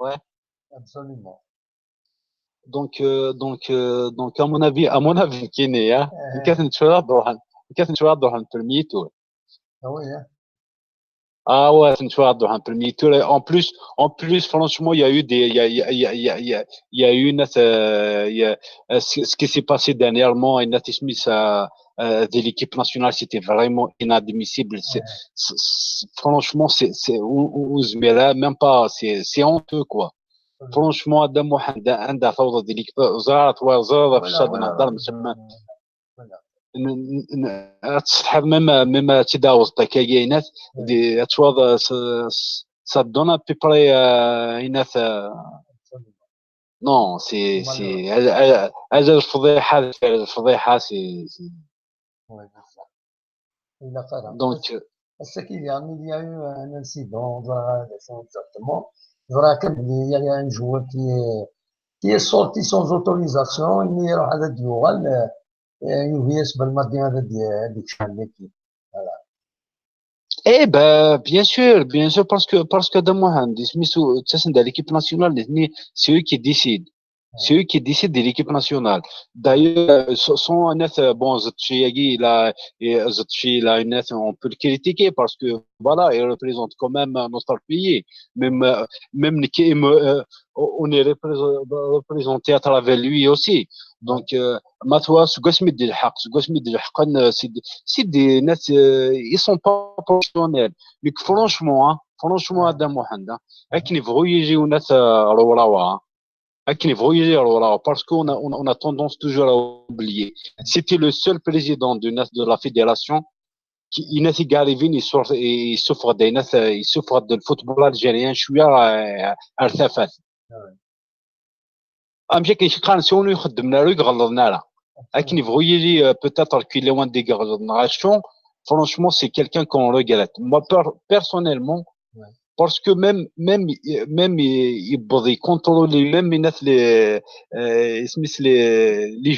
ouais absolument. Donc à mon avis كاين كاين شويه دوحن permis Ah oui, hein. Ah ouais, c'est une fois dans un premier tour. En plus, franchement, il y a eu il y a eu ce qui s'est passé dernièrement, et Nat Smith de l'équipe nationale, c'était vraiment inadmissible. Franchement, même pas, c'est honteux, quoi. Franchement, Adam Mohamed, عندها فوضى ديال l'équipe زارت وزارت في الشهر نهضر تسحب ميم تداوز كاينات دي تواض ça donne à peu près non c'est هذا الفضيحه سي donc ce qu'il y a eu un incident exactement il y a un joueur qui est sorti sans autorisation il يروح على الديوغال يهيس بالماضي هذا ديك شحال ليكيب فوالا. Eh ben, bien sûr, parce que Adam Mohamed, de l'équipe nationale, c'est eux qui décident. C'est eux qui décident de l'équipe nationale. D'ailleurs, son net, bon, Zetchi, là, on peut le critiquer parce que, voilà, il représente quand même notre pays. Même, on est représenté à travers lui aussi. Donc, maintenant, ce c'est des nets, ils sont pas professionnels. Mais franchement, Adam Mohamed, avec les voyages ou net, parce qu'on a tendance toujours à oublier. C'était le seul président de la fédération qui il souffre de football algérien. Je suis à Al-Thafat. امشي كيشقان سونو يخدمنا له يغلظنا له لكن يبغي peut-être qu'il est loin des générations. Franchement, c'est quelqu'un qu'on regrette. Moi personnellement, parce que même il peut contrôler même les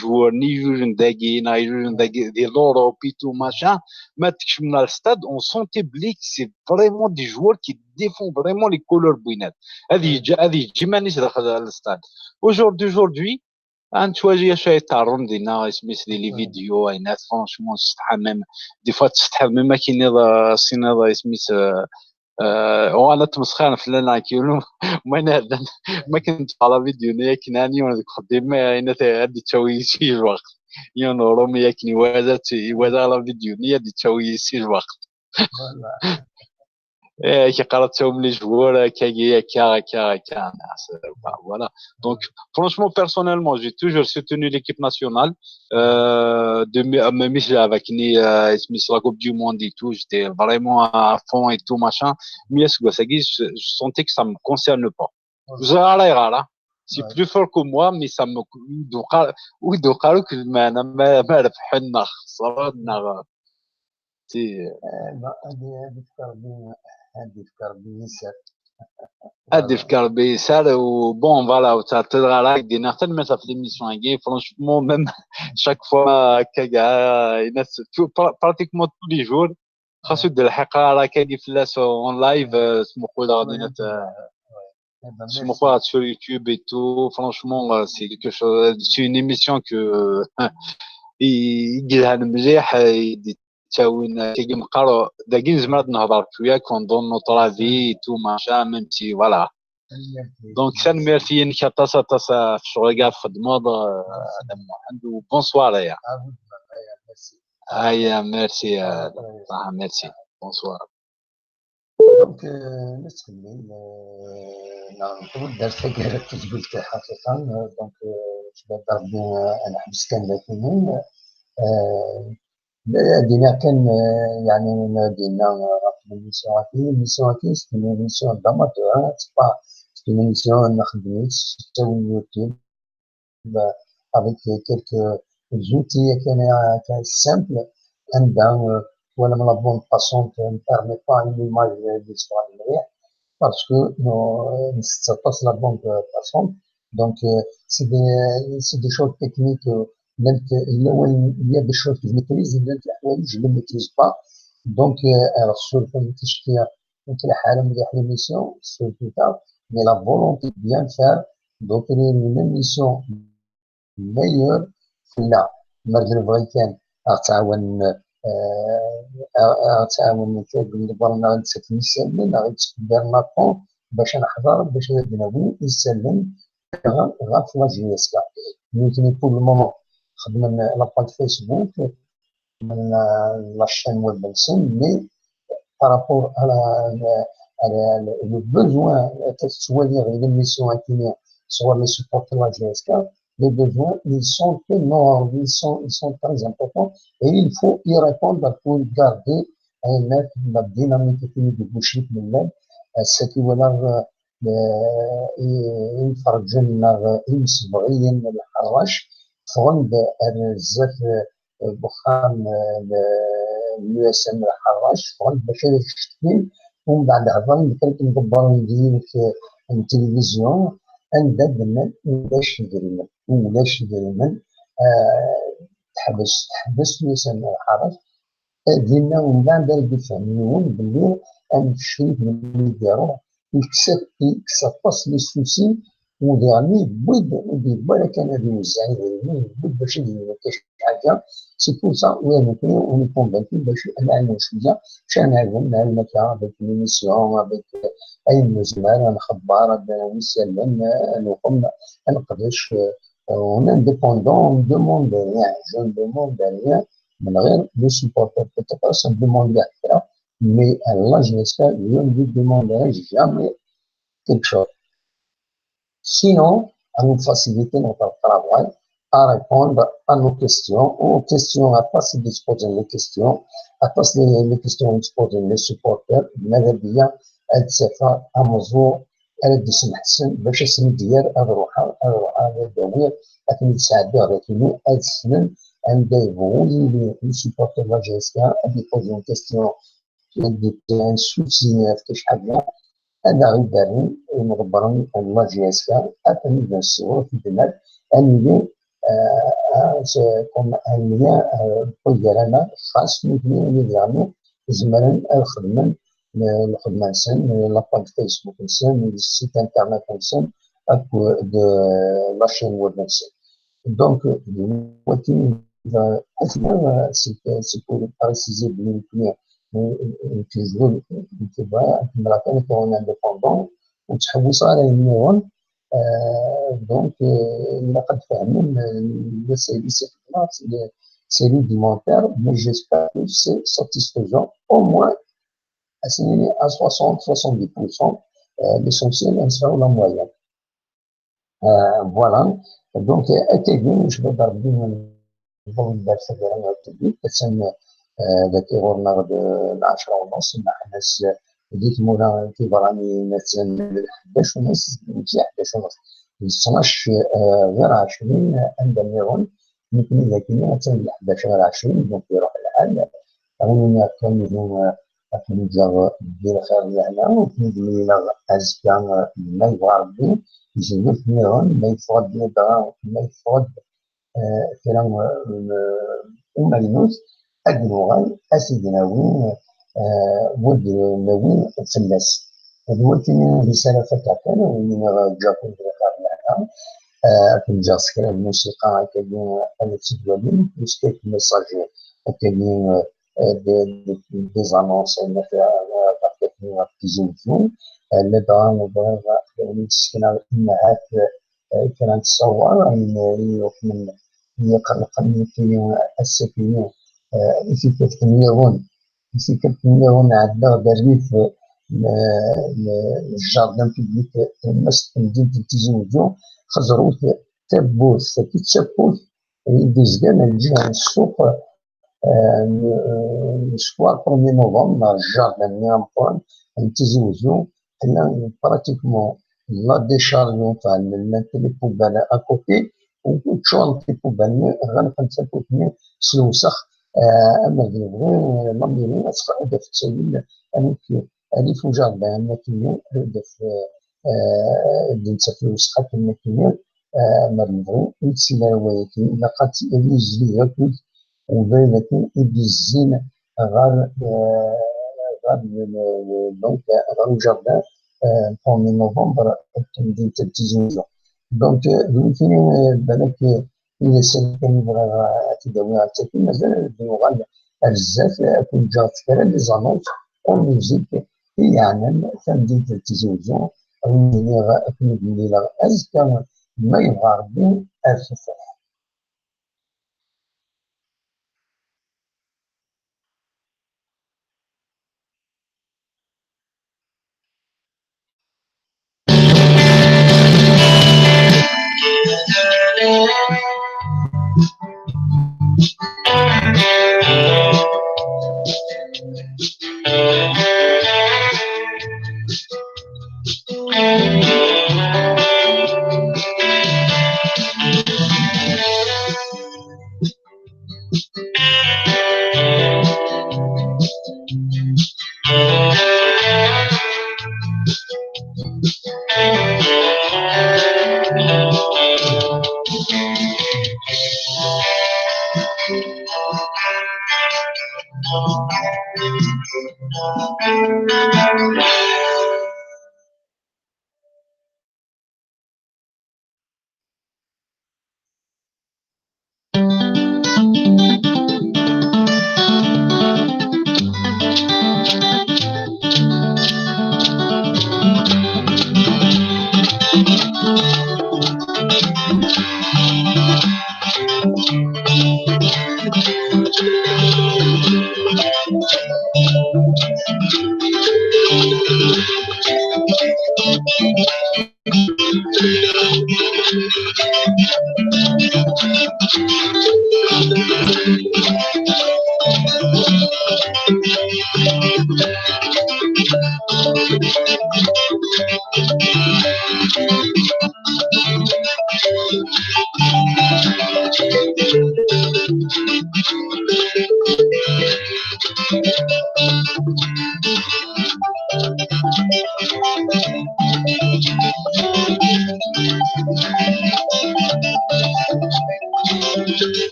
joueurs ni joueurs des l'Europe et tout machin. Mais dans le stade, on sentait que c'est vraiment des joueurs qui défendent vraiment les couleurs bouinettes. هذه جماني داخل الستاد. Aujourd'hui, un شويه شويه تعرض لنا لي فيديو اينات فرانشمون تستحى ميم دي فوا تستحى ميم كاين السينما وانا تمسخر في لنا كيلو ما كنت على فيديو نيك ناني وانا قديم انا هادي تشوي شي الوقت ينورو مياكني وذا على فيديو ني هادي تشوي شي الوقت qui قراتهم les joueurs voilà. Donc franchement personnellement j'ai toujours soutenu l'équipe nationale de même avec la Coupe du Monde et tout, j'étais vraiment à fond et tout machin, mais je sentais que ça me concerne pas. C'est plus fort que moi, mais ça me هذه فكر بيسار وبون فوالا وتعطيها لايك دينا حتى ما في ليميسيون كاين فرونشمون ميم شاك فوا كاع الناس براتيكمون تو لي جور خاصو يدير الحلقه راه كاين فلاس اون لايف سموكو غادي سموكو sur YouTube et tout franchement c'est quelque chose c'est une émission que يديرها مليح تاوين كي مقارو داكين زعما نهضر شويه كنظن نوطرافي تو ماشا ميم سي فوالا دونك سان ميرسي انك تصا في الشغل كاع في خدمه ادم محمد وبونسوار يا هيا ميرسي ميرسي بونسوار دونك نستكمل نعرفوا الدرس كيف قلت حقيقه دونك شباب ربي انا حبست كان لكن دينا كان يعني دينا l'émission c'est une émission d'amateur, c'est une émission نخدمو sur YouTube avec quelques outils كان simple عندها ولا من la bande passante ne permet pas une image d'histoire مليح parce que نستطيع la bande passante Donc, c'est des choses techniques. Il y a des choses que je maîtrise, il y a des choses que je ne maîtrise pas. Donc, alors, sur le point de l'émission, sur tout ça, mais la volonté de bien faire, d'offrir une émission meilleure, là, مرة بغي كان غتعاون نضرنا نسلم غيتقدر ماكون باش نحضر باش نبغي نسلم غا في لاجي اس كا يمكن كل مومون خدمنا لاباج فيسبوك من لاشين ويب بنسن مي بارابور على لو بوزوان تسوالي غير ليميسيون انتينيا سوا لي سوبورت لاجي اس كا. Les besoins, ils sont énormes, ils sont très importants et il faut y répondre pour garder la dynamique de boucher de l'aide. Ce qui veut dire يفرج لنا يمسبغين الحراش فغند الزف بخام اليو اس ام الحراش فغند باش يشتكي ومن بعد هضر كانت ندبر ندير في التلفزيون اندد من ولاش يدير ولاش يدير تحبس اليو اس ام الحراش دينا ومن بعد يفهمون باللي الشريك اللي يديروه يكسب باس لي سوسي وديرني بيد ولا كان يوزع بيد باش يدير كاش حاجه سي بور سا ممكن ونكون باكي باش نعلمو شويه باش نعلمك افيك ليميسيون افيك اي مزمار نخبر نسلم نقوم نقدرش اون انديبوندون دوموند ريان جو دوموند ريان من غير لو سيبورتور بوتيتر سا دوموند حاجه. Mais là, j'espère que je ne vous demanderai jamais quelque chose. Sinon, à nous faciliter notre travail, à répondre à nos questions, à pas se disposer les questions, à pas les questions disposer les supporters, ماذا بيا هاد السفر أمزور هاد السمحسن باش اسم ديال أروحها الدوير لكن يتساعدوا غيكينو هاد السنن عند يبغوا لي supporters لا جي اس كا هاد يبوزيو كيستيون un souci كاش حاجه انا غيبان مغبرين الله جياسكا اتني بالصور في البلاد اني كون اني ديالنا خاص نبني ديالنا زمرن الخدمه الخدمه نسن لاباج فيسبوك نسن السيت انترنت نسن اكو لاشين ويب نسن دونك دلوقتي سي بور بريسيزي بلي toujours كما كان كون انديبوندون وتحوس على النيرون دونك لقد فهمنا c'est rudimentaire mais j'espère que c'est satisfaisant au moins à 60-70%. L'essentiel c'est la moyenne. Voilà donc أكيد je vais darber نظن الدرس ديالنا التدريب ذاكروا النهض 10:30 مع الناس ديك مولا كيبراني مثلا 11 ونص ماشي 11 ونص 12 غير 20 اندميرون يمكن اذا كاين حتى 11 غير 20 دونك يروح الحال انا كنظن كندير دير خير لهنا وكندير ازكى ما يبغى ربي يجيو في النيرون ما يفرض ما يفرض كلام ومالينوس أدنوغال أسيدنا وين ود وين فلاس دلوقتي رسالة فتاة من جاكم بالخير كن جاسكر الموسيقى كاين التدوين وسكيت ميساجي كاين دي زانونس مثلا كاين تيزيفون لدى مسكينة الأمهات كانت تصور من يقلقني في السكينة إذا كتنيرون عندنا دريف الجاردن بيبليك الناس مدينة التيزيوزيون خزروا تابوت كيتشابوت يدوز كاع الجهة السوق سكوار 1 نوفمبر الجاردن نيامبون التيزيوزيون حنا براتيكمون لا ديشارجون تاع لي بوبال اكوتي وتشون لي بوبال غنخنسبوتني سلوسخ اما غير لاميري اسخا هدف تسيل انك الف جاردان لكن هدف اللي نسافر وسخات الماكينات مرمضو ويتسينا روايتي لقد يجري ياكل وبينتي الزين غار دونك غار جاردان في نوفمبر تمدين تلتزم دونك دويتيني بالك إذا سنة كان يبغى تداوي على التاكل مازال يغال بزاف كون جا فكرة لي زانونس أون ميوزيك يعني تمدين تلتزم أو أكمل الليلة أزكى ما يبغى ربي أرسل